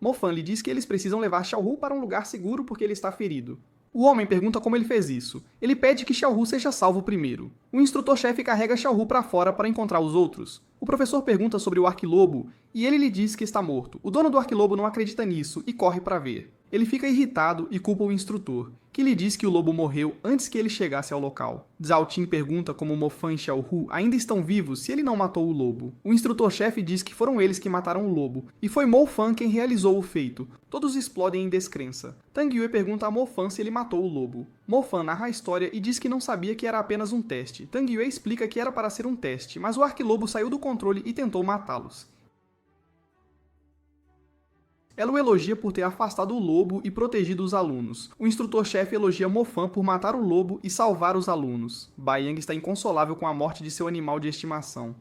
Mofan lhe diz que eles precisam levar Xiaohu para um lugar seguro porque ele está ferido. O homem pergunta como ele fez isso. Ele pede que Xiaohu seja salvo primeiro. O instrutor-chefe carrega Xiaohu para fora para encontrar os outros. O professor pergunta sobre o arquilobo e ele lhe diz que está morto. O dono do arquilobo não acredita nisso e corre para ver. Ele fica irritado e culpa o instrutor, que lhe diz que o lobo morreu antes que ele chegasse ao local. Zhao Tin pergunta como Mofan e Xiaohu ainda estão vivos se ele não matou o lobo. O instrutor-chefe diz que foram eles que mataram o lobo, e foi Mofan quem realizou o feito. Todos explodem em descrença. Tang Yue pergunta a Mofan se ele matou o lobo. Mofan narra a história e diz que não sabia que era apenas um teste. Tang Yue explica que era para ser um teste, mas o arquilobo saiu do controle e tentou matá-los. Ela o elogia por ter afastado o lobo e protegido os alunos. O instrutor-chefe elogia Mofan por matar o lobo e salvar os alunos. Baiyang está inconsolável com a morte de seu animal de estimação.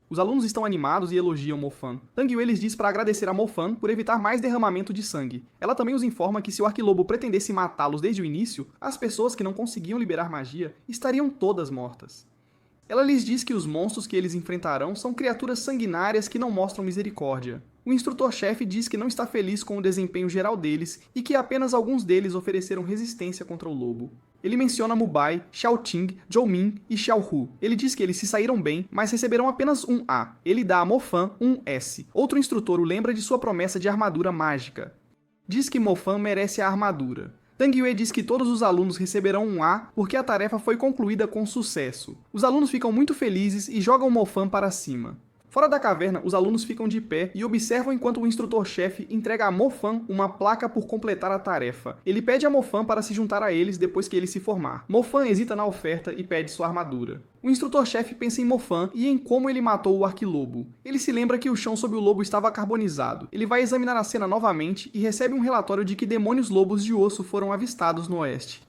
Os alunos estão animados e elogiam Mofan. Tang Yue lhes diz para agradecer a Mofan por evitar mais derramamento de sangue. Ela também os informa que se o arquilobo pretendesse matá-los desde o início, as pessoas que não conseguiam liberar magia estariam todas mortas. Ela lhes diz que os monstros que eles enfrentarão são criaturas sanguinárias que não mostram misericórdia. O instrutor-chefe diz que não está feliz com o desempenho geral deles e que apenas alguns deles ofereceram resistência contra o lobo. Ele menciona Mubai, Xiaoting, Zhoumin e Xiaohu. Ele diz que eles se saíram bem, mas receberão apenas um A. Ele dá a Mofan um S. Outro instrutor o lembra de sua promessa de armadura mágica. Diz que Mofan merece a armadura. Tang Yue diz que todos os alunos receberão um A porque a tarefa foi concluída com sucesso. Os alunos ficam muito felizes e jogam Mofan para cima. Fora da caverna, os alunos ficam de pé e observam enquanto o instrutor-chefe entrega a Mofan uma placa por completar a tarefa. Ele pede a Mofan para se juntar a eles depois que ele se formar. Mofan hesita na oferta e pede sua armadura. O instrutor-chefe pensa em Mofan e em como ele matou o arquilobo. Ele se lembra que o chão sob o lobo estava carbonizado. Ele vai examinar a cena novamente e recebe um relatório de que demônios lobos de osso foram avistados no oeste.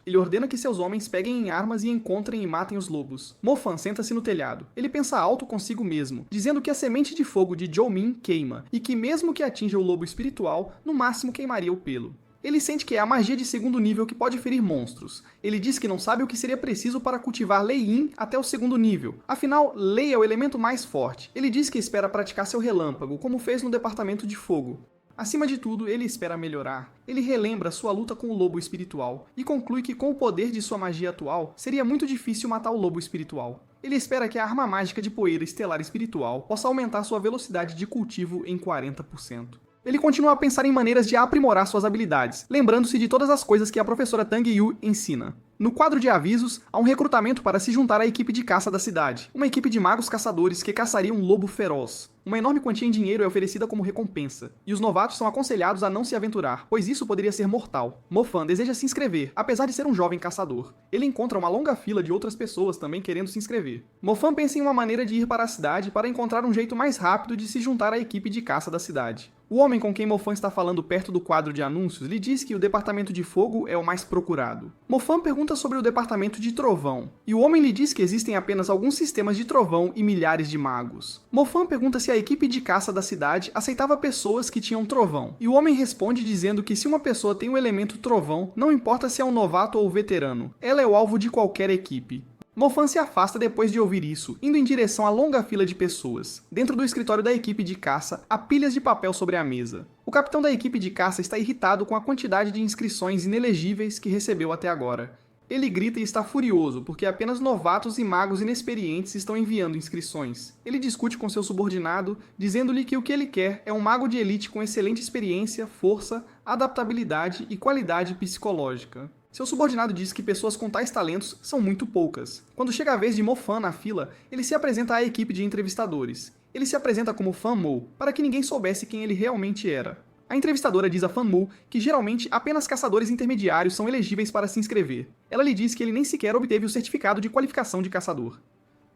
Ele ordena que seus homens peguem em armas e encontrem e matem os lobos. Mo-Fan senta-se no telhado. Ele pensa alto consigo mesmo, dizendo que a semente de fogo de Joe-Min queima, e que mesmo que atinja o lobo espiritual, no máximo queimaria o pelo. Ele sente que é a magia de segundo nível que pode ferir monstros. Ele diz que não sabe o que seria preciso para cultivar Lei-Yin até o segundo nível. Afinal, Lei é o elemento mais forte. Ele diz que espera praticar seu relâmpago, como fez no departamento de fogo. Acima de tudo, ele espera melhorar. Ele relembra sua luta com o lobo espiritual e conclui que com o poder de sua magia atual, seria muito difícil matar o lobo espiritual. Ele espera que a arma mágica de poeira estelar espiritual possa aumentar sua velocidade de cultivo em 40%. Ele continua a pensar em maneiras de aprimorar suas habilidades, lembrando-se de todas as coisas que a professora Tang Yu ensina. No quadro de avisos, há um recrutamento para se juntar à equipe de caça da cidade, uma equipe de magos caçadores que caçariam um lobo feroz. Uma enorme quantia em dinheiro é oferecida como recompensa, e os novatos são aconselhados a não se aventurar, pois isso poderia ser mortal. Mo-Fan deseja se inscrever, apesar de ser um jovem caçador. Ele encontra uma longa fila de outras pessoas também querendo se inscrever. Mo-Fan pensa em uma maneira de ir para a cidade para encontrar um jeito mais rápido de se juntar à equipe de caça da cidade. O homem com quem Mo-Fan está falando perto do quadro de anúncios lhe diz que o departamento de fogo é o mais procurado. Mo-Fan pergunta sobre o departamento de trovão, e o homem lhe diz que existem apenas alguns sistemas de trovão e milhares de magos. Mo-Fan pergunta se a equipe de caça da cidade aceitava pessoas que tinham trovão, e o homem responde dizendo que se uma pessoa tem o elemento trovão, não importa se é um novato ou veterano, ela é o alvo de qualquer equipe. Mo-Fan se afasta depois de ouvir isso, indo em direção à longa fila de pessoas. Dentro do escritório da equipe de caça, há pilhas de papel sobre a mesa. O capitão da equipe de caça está irritado com a quantidade de inscrições inelegíveis que recebeu até agora. Ele grita e está furioso, porque apenas novatos e magos inexperientes estão enviando inscrições. Ele discute com seu subordinado, dizendo-lhe que o que ele quer é um mago de elite com excelente experiência, força, adaptabilidade e qualidade psicológica. Seu subordinado diz que pessoas com tais talentos são muito poucas. Quando chega a vez de Mo-Fan na fila, ele se apresenta à equipe de entrevistadores. Ele se apresenta como Fan Mo, para que ninguém soubesse quem ele realmente era. A entrevistadora diz a Fan Mo que geralmente apenas caçadores intermediários são elegíveis para se inscrever. Ela lhe diz que ele nem sequer obteve o certificado de qualificação de caçador.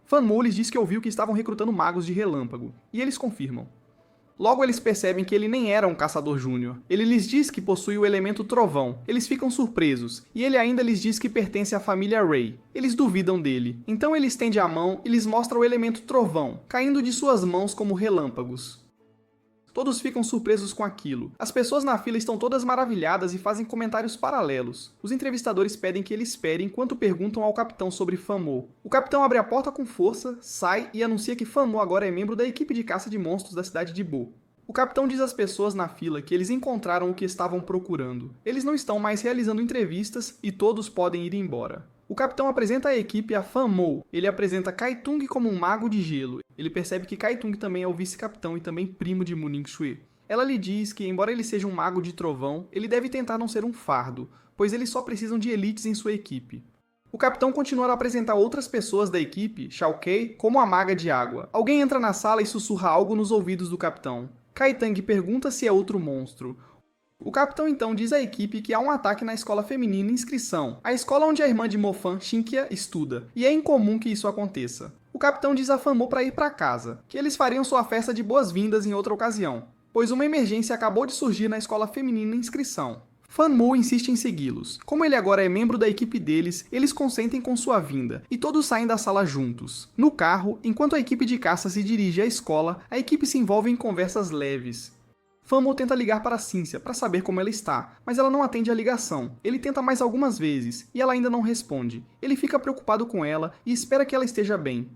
Fan Mo lhes diz que ouviu que estavam recrutando magos de relâmpago, e eles confirmam. Logo eles percebem que ele nem era um caçador júnior. Ele lhes diz que possui o elemento trovão. Eles ficam surpresos, e ele ainda lhes diz que pertence à família Ray. Eles duvidam dele. Então ele estende a mão e lhes mostra o elemento trovão, caindo de suas mãos como relâmpagos. Todos ficam surpresos com aquilo. As pessoas na fila estão todas maravilhadas e fazem comentários paralelos. Os entrevistadores pedem que ele espere enquanto perguntam ao capitão sobre Fan Mo. O capitão abre a porta com força, sai e anuncia que Fan Mo agora é membro da equipe de caça de monstros da cidade de Bo. O capitão diz às pessoas na fila que eles encontraram o que estavam procurando. Eles não estão mais realizando entrevistas e todos podem ir embora. O capitão apresenta a equipe a Fan Mo. Ele apresenta Kai-Tung como um mago de gelo. Ele percebe que Kai-Tung também é o vice-capitão e também primo de Mu Ning-Shui. Ela lhe diz que, embora ele seja um mago de trovão, ele deve tentar não ser um fardo, pois eles só precisam de elites em sua equipe. O capitão continua a apresentar outras pessoas da equipe, Shao Kei, como a maga de água. Alguém entra na sala e sussurra algo nos ouvidos do capitão. Kai-Tang pergunta se é outro monstro. O capitão então diz à equipe que há um ataque na escola feminina Inscrição, a escola onde a irmã de Mo-Fan, Xinqia, estuda, e é incomum que isso aconteça. O capitão diz a Fan Mo para ir para casa, que eles fariam sua festa de boas-vindas em outra ocasião, pois uma emergência acabou de surgir na escola feminina Inscrição. Fan Mo insiste em segui-los. Como ele agora é membro da equipe deles, eles consentem com sua vinda, e todos saem da sala juntos. No carro, enquanto a equipe de caça se dirige à escola, a equipe se envolve em conversas leves. Fan Mo tenta ligar para Cynthia para saber como ela está, mas ela não atende a ligação. Ele tenta mais algumas vezes, e ela ainda não responde. Ele fica preocupado com ela e espera que ela esteja bem.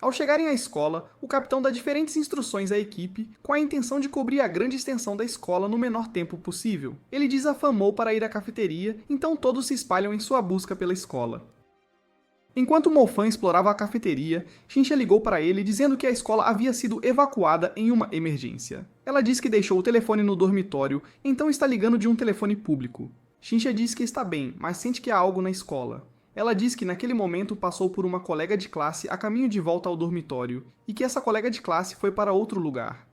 Ao chegarem à escola, o capitão dá diferentes instruções à equipe com a intenção de cobrir a grande extensão da escola no menor tempo possível. Ele diz a Fan Mo para ir à cafeteria, então todos se espalham em sua busca pela escola. Enquanto Mo-Fan explorava a cafeteria, Xinqia ligou para ele dizendo que a escola havia sido evacuada em uma emergência. Ela diz que deixou o telefone no dormitório, então está ligando de um telefone público. Xinqia diz que está bem, mas sente que há algo na escola. Ela diz que naquele momento passou por uma colega de classe a caminho de volta ao dormitório, e que essa colega de classe foi para outro lugar.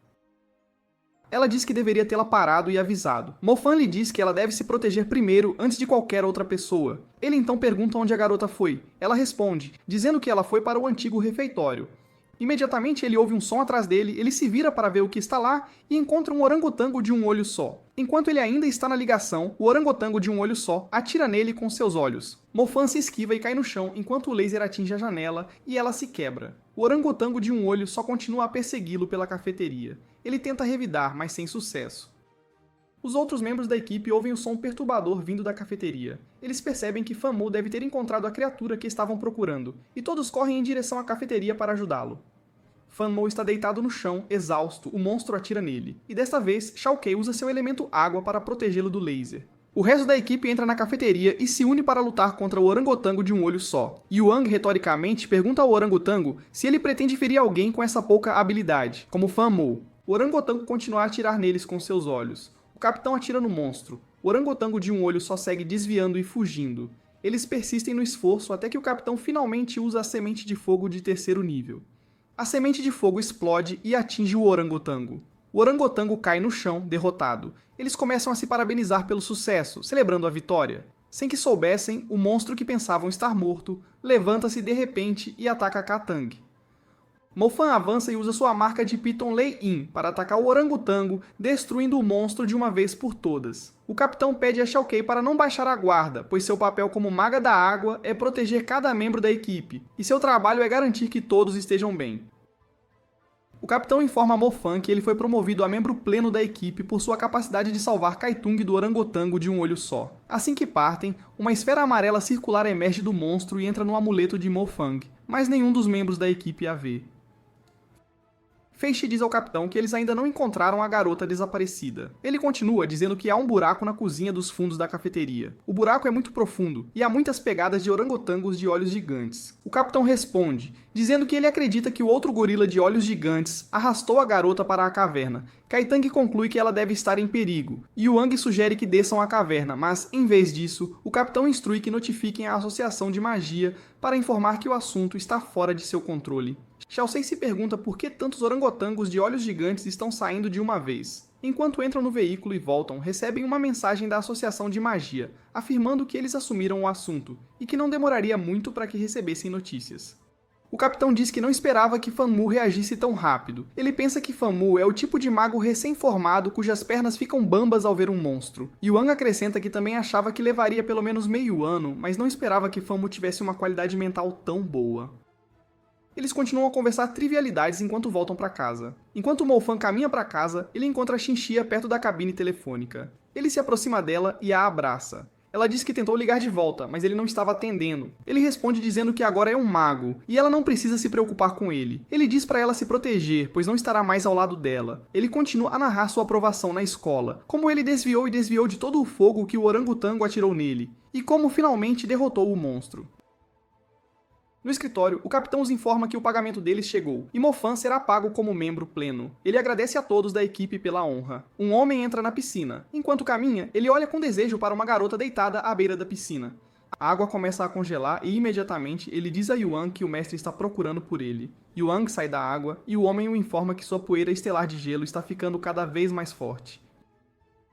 Ela diz que deveria tê-la parado e avisado. Mo-Fan lhe diz que ela deve se proteger primeiro antes de qualquer outra pessoa. Ele então pergunta onde a garota foi. Ela responde, dizendo que ela foi para o antigo refeitório. Imediatamente ele ouve um som atrás dele, ele se vira para ver o que está lá e encontra um orangotango de um olho só. Enquanto ele ainda está na ligação, o orangotango de um olho só atira nele com seus olhos. Mo-Fan se esquiva e cai no chão enquanto o laser atinge a janela e ela se quebra. O orangotango de um olho só continua a persegui-lo pela cafeteria. Ele tenta revidar, mas sem sucesso. Os outros membros da equipe ouvem o som perturbador vindo da cafeteria. Eles percebem que Fan-Mo deve ter encontrado a criatura que estavam procurando, e todos correm em direção à cafeteria para ajudá-lo. Fan-Mo está deitado no chão, exausto, o monstro atira nele, e desta vez, Shao-Kei usa seu elemento água para protegê-lo do laser. O resto da equipe entra na cafeteria e se une para lutar contra o orangotango de um olho só. Yuang, retoricamente, pergunta ao orangotango se ele pretende ferir alguém com essa pouca habilidade, como Fan-Mo. O orangotango continua a atirar neles com seus olhos. O capitão atira no monstro. O orangotango de um olho só segue desviando e fugindo. Eles persistem no esforço até que o capitão finalmente usa a semente de fogo de terceiro nível. A semente de fogo explode e atinge o orangotango. O orangotango cai no chão, derrotado. Eles começam a se parabenizar pelo sucesso, celebrando a vitória. Sem que soubessem, o monstro que pensavam estar morto levanta-se de repente e ataca Katang. Mo-Fan avança e usa sua marca de Piton Lei-In para atacar o orangotango, destruindo o monstro de uma vez por todas. O capitão pede a Shao-Kei para não baixar a guarda, pois seu papel como maga da água é proteger cada membro da equipe, e seu trabalho é garantir que todos estejam bem. O capitão informa a Mo-Fan que ele foi promovido a membro pleno da equipe por sua capacidade de salvar Kai-Tung do orangotango de um olho só. Assim que partem, uma esfera amarela circular emerge do monstro e entra no amuleto de Mo-Fang, mas nenhum dos membros da equipe a vê. Feixe diz ao capitão que eles ainda não encontraram a garota desaparecida. Ele continua dizendo que há um buraco na cozinha dos fundos da cafeteria. O buraco é muito profundo e há muitas pegadas de orangotangos de olhos gigantes. O capitão responde, dizendo que ele acredita que o outro gorila de olhos gigantes arrastou a garota para a caverna. Kai-Tang conclui que ela deve estar em perigo. Yuang sugere que desçam à caverna, mas, em vez disso, o capitão instrui que notifiquem a Associação de Magia para informar que o assunto está fora de seu controle. Xiaocei se pergunta por que tantos orangotangos de olhos gigantes estão saindo de uma vez. Enquanto entram no veículo e voltam, recebem uma mensagem da Associação de Magia, afirmando que eles assumiram o assunto, e que não demoraria muito para que recebessem notícias. O capitão diz que não esperava que Fan-Mo reagisse tão rápido. Ele pensa que Fan-Mo é o tipo de mago recém-formado cujas pernas ficam bambas ao ver um monstro. Yuang acrescenta que também achava que levaria pelo menos meio ano, mas não esperava que Fan-Mo tivesse uma qualidade mental tão boa. Eles continuam a conversar trivialidades enquanto voltam para casa. Enquanto Mo-Fan caminha para casa, ele encontra Xinxia perto da cabine telefônica. Ele se aproxima dela e a abraça. Ela diz que tentou ligar de volta, mas ele não estava atendendo. Ele responde dizendo que agora é um mago, e ela não precisa se preocupar com ele. Ele diz para ela se proteger, pois não estará mais ao lado dela. Ele continua a narrar sua aprovação na escola, como ele desviou de todo o fogo que o orangotango atirou nele, e como finalmente derrotou o monstro. No escritório, o capitão os informa que o pagamento deles chegou, e Mo-Fan será pago como membro pleno. Ele agradece a todos da equipe pela honra. Um homem entra na piscina. Enquanto caminha, ele olha com desejo para uma garota deitada à beira da piscina. A água começa a congelar e imediatamente ele diz a Yuang que o mestre está procurando por ele. Yuang sai da água e o homem o informa que sua poeira estelar de gelo está ficando cada vez mais forte.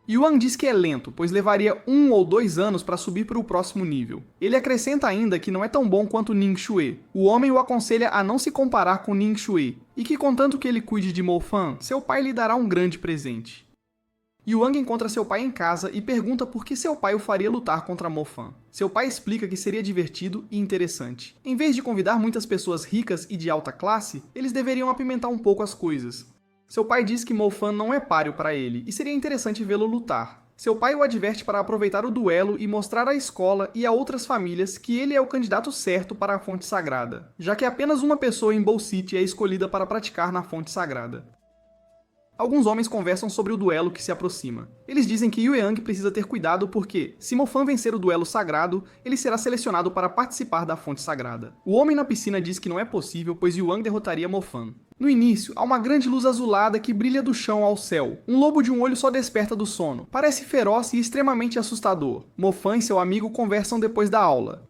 Yuang diz que é lento, pois levaria 1 ou 2 anos para subir para o próximo nível. Ele acrescenta ainda que não é tão bom quanto Ning Shui. O homem o aconselha a não se comparar com Ning Shui, e que contanto que ele cuide de Mo-Fan, seu pai lhe dará um grande presente. Yuang encontra seu pai em casa e pergunta por que seu pai o faria lutar contra Mo-Fan. Seu pai explica que seria divertido e interessante. Em vez de convidar muitas pessoas ricas e de alta classe, eles deveriam apimentar um pouco as coisas. Seu pai diz que Mo-Fan não é páreo para ele, e seria interessante vê-lo lutar. Seu pai o adverte para aproveitar o duelo e mostrar à escola e a outras famílias que ele é o candidato certo para a fonte sagrada, já que apenas uma pessoa em Bow City é escolhida para praticar na fonte sagrada. Alguns homens conversam sobre o duelo que se aproxima. Eles dizem que Yuang precisa ter cuidado porque, se Mo-Fan vencer o duelo sagrado, ele será selecionado para participar da fonte sagrada. O homem na piscina diz que não é possível, pois Yuang derrotaria Mo-Fan. No início, há uma grande luz azulada que brilha do chão ao céu. Um lobo de um olho só desperta do sono. Parece feroz e extremamente assustador. Mo-Fan e seu amigo conversam depois da aula.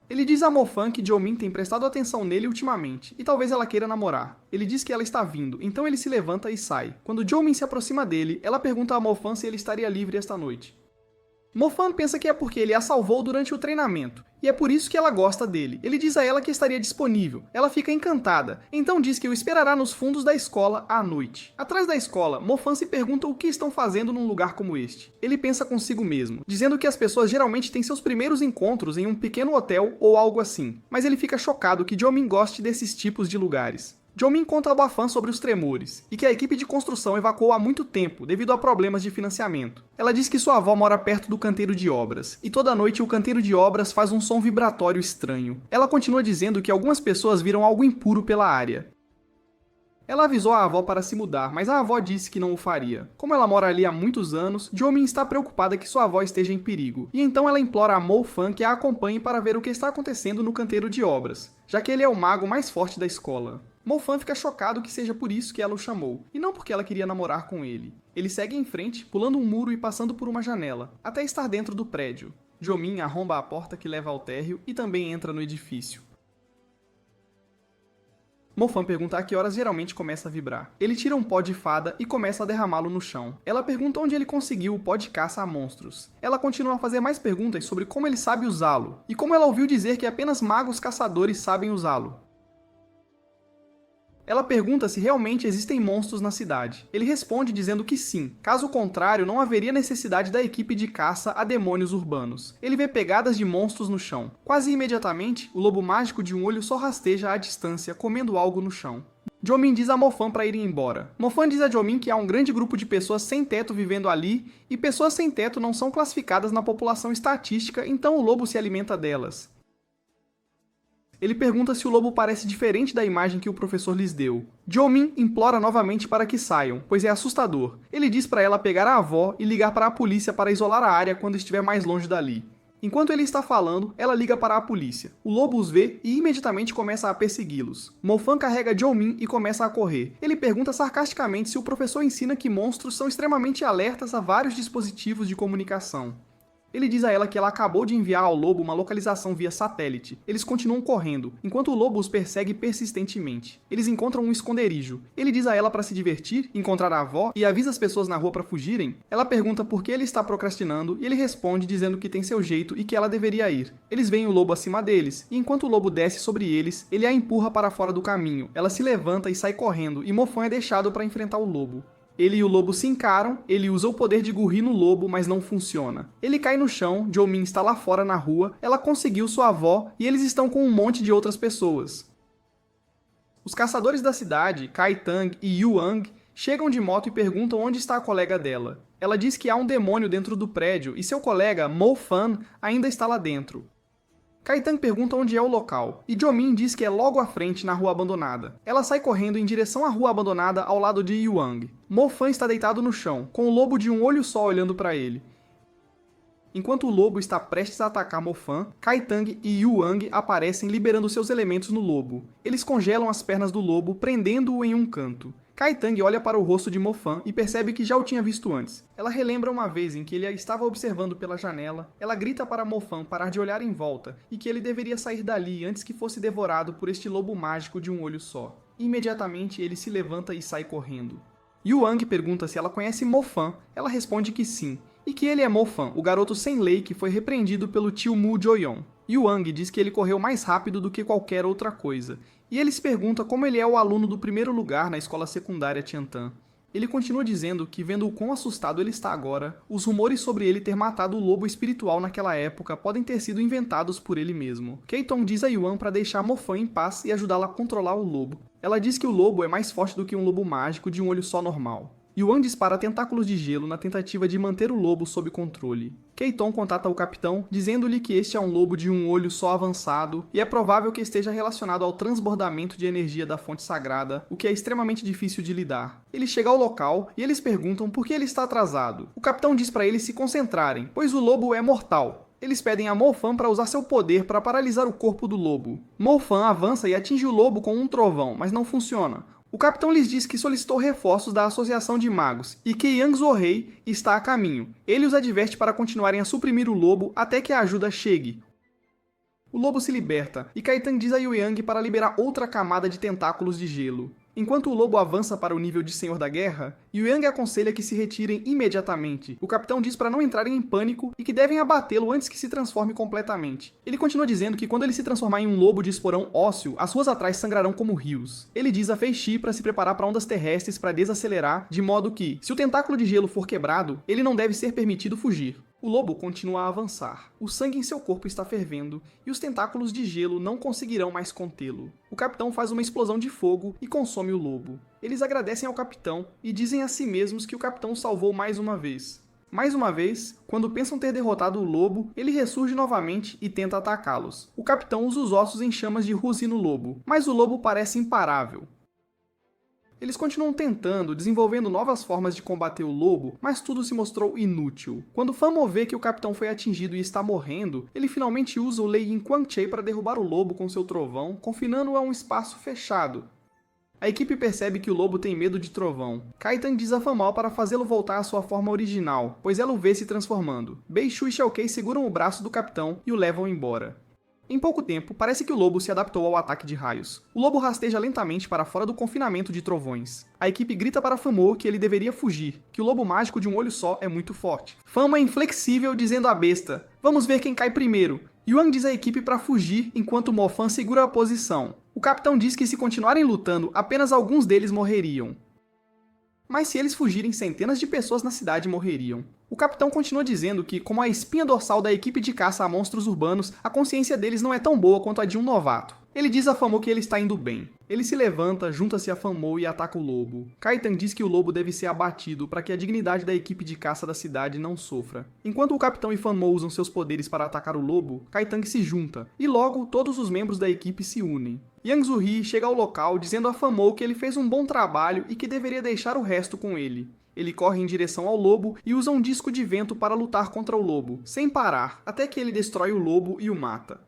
Ele diz a Mo-Fan que Jo-Min tem prestado atenção nele ultimamente, e talvez ela queira namorar. Ele diz que ela está vindo, então ele se levanta e sai. Quando Jo-Min se aproxima dele, ela pergunta a Mo-Fan se ele estaria livre esta noite. Mo-fan pensa que é porque ele a salvou durante o treinamento, e é por isso que ela gosta dele. Ele diz a ela que estaria disponível. Ela fica encantada, então diz que o esperará nos fundos da escola à noite. Atrás da escola, Mo-fan se pergunta o que estão fazendo num lugar como este. Ele pensa consigo mesmo, dizendo que as pessoas geralmente têm seus primeiros encontros em um pequeno hotel ou algo assim, mas ele fica chocado que Jo-min goste desses tipos de lugares. Jo-min conta ao Bafan sobre os tremores, e que a equipe de construção evacuou há muito tempo devido a problemas de financiamento. Ela diz que sua avó mora perto do canteiro de obras, e toda noite o canteiro de obras faz um som vibratório estranho. Ela continua dizendo que algumas pessoas viram algo impuro pela área. Ela avisou a avó para se mudar, mas a avó disse que não o faria. Como ela mora ali há muitos anos, Jo-min está preocupada que sua avó esteja em perigo, e então ela implora a Mo-fan que a acompanhe para ver o que está acontecendo no canteiro de obras, já que ele é o mago mais forte da escola. Mo-fan fica chocado que seja por isso que ela o chamou, e não porque ela queria namorar com ele. Ele segue em frente, pulando um muro e passando por uma janela, até estar dentro do prédio. Jo-min arromba a porta que leva ao térreo e também entra no edifício. Mo-fan pergunta a que horas geralmente começa a vibrar. Ele tira um pó de fada e começa a derramá-lo no chão. Ela pergunta onde ele conseguiu o pó de caça a monstros. Ela continua a fazer mais perguntas sobre como ele sabe usá-lo, e como ela ouviu dizer que apenas magos caçadores sabem usá-lo. Ela pergunta se realmente existem monstros na cidade. Ele responde dizendo que sim, caso contrário não haveria necessidade da equipe de caça a demônios urbanos. Ele vê pegadas de monstros no chão. Quase imediatamente, o lobo mágico de um olho só rasteja à distância, comendo algo no chão. Jo-min diz a Mo-fan para ir embora. Mo-fan diz a Jo-min que há um grande grupo de pessoas sem teto vivendo ali, e pessoas sem teto não são classificadas na população estatística, então o lobo se alimenta delas. Ele pergunta se o lobo parece diferente da imagem que o professor lhes deu. Jo-min implora novamente para que saiam, pois é assustador. Ele diz para ela pegar a avó e ligar para a polícia para isolar a área quando estiver mais longe dali. Enquanto ele está falando, ela liga para a polícia. O lobo os vê e imediatamente começa a persegui-los. Mo-fan carrega Jo-min e começa a correr. Ele pergunta sarcasticamente se o professor ensina que monstros são extremamente alertas a vários dispositivos de comunicação. Ele diz a ela que ela acabou de enviar ao lobo uma localização via satélite. Eles continuam correndo, enquanto o lobo os persegue persistentemente. Eles encontram um esconderijo. Ele diz a ela para se divertir, encontrar a avó e avisa as pessoas na rua para fugirem. Ela pergunta por que ele está procrastinando e ele responde dizendo que tem seu jeito e que ela deveria ir. Eles veem o lobo acima deles, e enquanto o lobo desce sobre eles, ele a empurra para fora do caminho. Ela se levanta e sai correndo, e Mo-fan é deixado para enfrentar o lobo. Ele e o lobo se encaram, ele usa o poder de Gurri no lobo, mas não funciona. Ele cai no chão, Jo-min está lá fora na rua, ela conseguiu sua avó e eles estão com um monte de outras pessoas. Os caçadores da cidade, Kai-tang e Yu-ang, chegam de moto e perguntam onde está a colega dela. Ela diz que há um demônio dentro do prédio e seu colega, Mo-fan, ainda está lá dentro. Kai-tang pergunta onde é o local, e Jo-min diz que é logo à frente na rua abandonada. Ela sai correndo em direção à rua abandonada ao lado de Yu-ang. Mo-fan está deitado no chão, com o lobo de um olho só olhando para ele. Enquanto o lobo está prestes a atacar Mo-fan, Kai-tang e Yu-ang aparecem liberando seus elementos no lobo. Eles congelam as pernas do lobo, prendendo-o em um canto. Kai-tang olha para o rosto de Mo-fan e percebe que já o tinha visto antes. Ela relembra uma vez em que ele a estava observando pela janela, ela grita para Mo-fan parar de olhar em volta e que ele deveria sair dali antes que fosse devorado por este lobo mágico de um olho só. Imediatamente ele se levanta e sai correndo. Yu-ang pergunta se ela conhece Mo-fan, ela responde que sim, e que ele é Mo-fan, o garoto sem lei que foi repreendido pelo tio Mu Jo-yeon. Yu-ang diz que ele correu mais rápido do que qualquer outra coisa, e ele se pergunta como ele é o aluno do primeiro lugar na escola secundária Tiantan. Ele continua dizendo que, vendo o quão assustado ele está agora, os rumores sobre ele ter matado o lobo espiritual naquela época podem ter sido inventados por ele mesmo. Kei-tong diz a Yuan para deixar Mo-fan em paz e ajudá-la a controlar o lobo. Ela diz que o lobo é mais forte do que um lobo mágico de um olho só normal. Yuan dispara tentáculos de gelo na tentativa de manter o lobo sob controle. Kei-tong contata o capitão, dizendo-lhe que este é um lobo de um olho só avançado e é provável que esteja relacionado ao transbordamento de energia da fonte sagrada, o que é extremamente difícil de lidar. Ele chega ao local e eles perguntam por que ele está atrasado. O capitão diz para eles se concentrarem, pois o lobo é mortal. Eles pedem a Mo-fan para usar seu poder para paralisar o corpo do lobo. Mo-fan avança e atinge o lobo com um trovão, mas não funciona. O capitão lhes diz que solicitou reforços da Associação de Magos e que Yang Zorrei está a caminho. Ele os adverte para continuarem a suprimir o lobo até que a ajuda chegue. O lobo se liberta, e Kaitan diz a Yueyang para liberar outra camada de tentáculos de gelo. Enquanto o lobo avança para o nível de Senhor da Guerra, Yueyang aconselha que se retirem imediatamente. O capitão diz para não entrarem em pânico e que devem abatê-lo antes que se transforme completamente. Ele continua dizendo que quando ele se transformar em um lobo de esporão ósseo, as ruas atrás sangrarão como rios. Ele diz a Fei Shi para se preparar para ondas terrestres para desacelerar, de modo que, se o tentáculo de gelo for quebrado, ele não deve ser permitido fugir. O lobo continua a avançar. O sangue em seu corpo está fervendo e os tentáculos de gelo não conseguirão mais contê-lo. O capitão faz uma explosão de fogo e consome o lobo. Eles agradecem ao capitão e dizem a si mesmos que o capitão os salvou mais uma vez. Mais uma vez, quando pensam ter derrotado o lobo, ele ressurge novamente e tenta atacá-los. O capitão usa os ossos em chamas de Ruzi no lobo, mas o lobo parece imparável. Eles continuam tentando, desenvolvendo novas formas de combater o lobo, mas tudo se mostrou inútil. Quando Famo vê que o capitão foi atingido e está morrendo, ele finalmente usa o Lei Yin Quan Che para derrubar o lobo com seu trovão, confinando-o a um espaço fechado. A equipe percebe que o lobo tem medo de trovão. Kaitan diz a Famal para fazê-lo voltar à sua forma original, pois ela o vê se transformando. Beishu e Xiaokei seguram o braço do capitão e o levam embora. Em pouco tempo, parece que o lobo se adaptou ao ataque de raios. O lobo rasteja lentamente para fora do confinamento de trovões. A equipe grita para Famo que ele deveria fugir, que o lobo mágico de um olho só é muito forte. Famo é inflexível, dizendo à besta: "Vamos ver quem cai primeiro." Yuan diz à equipe para fugir, enquanto Mofan segura a posição. O capitão diz que se continuarem lutando, apenas alguns deles morreriam. Mas se eles fugirem, centenas de pessoas na cidade morreriam. O capitão continua dizendo que, como a espinha dorsal da equipe de caça a monstros urbanos, a consciência deles não é tão boa quanto a de um novato. Ele diz a Famo que ele está indo bem. Ele se levanta, junta-se a Famo e ataca o lobo. Kaitan diz que o lobo deve ser abatido para que a dignidade da equipe de caça da cidade não sofra. Enquanto o capitão e Famo usam seus poderes para atacar o lobo, Kaitan se junta, e logo todos os membros da equipe se unem. Yang Zuhi chega ao local dizendo a Famo que ele fez um bom trabalho e que deveria deixar o resto com ele. Ele corre em direção ao lobo e usa um disco de vento para lutar contra o lobo, sem parar, até que ele destrói o lobo e o mata.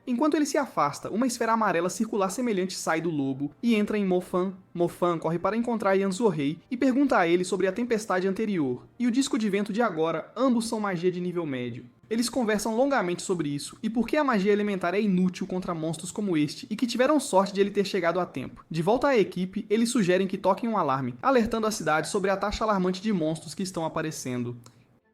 Enquanto ele se afasta, uma esfera amarela circular semelhante sai do lobo e entra em Mofan. Mofan corre para encontrar Yan Zuhei e pergunta a ele sobre a tempestade anterior, e o disco de vento de agora, ambos são magia de nível médio. Eles conversam longamente sobre isso, e por que a magia elementar é inútil contra monstros como este, e que tiveram sorte de ele ter chegado a tempo. De volta à equipe, eles sugerem que toquem um alarme, alertando a cidade sobre a taxa alarmante de monstros que estão aparecendo.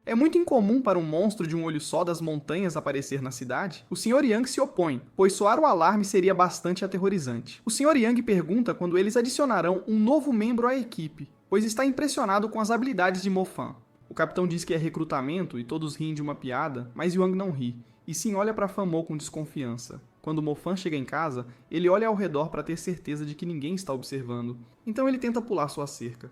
É muito incomum para um monstro de um olho só das montanhas aparecer na cidade. O Sr. Yang se opõe, pois soar o alarme seria bastante aterrorizante. O Sr. Yang pergunta quando eles adicionarão um novo membro à equipe, pois está impressionado com as habilidades de Mofan. O capitão diz que é recrutamento e todos riem de uma piada, mas Yang não ri, e sim olha para Famo com desconfiança. Quando Mofan chega em casa, ele olha ao redor para ter certeza de que ninguém está observando, então ele tenta pular sua cerca.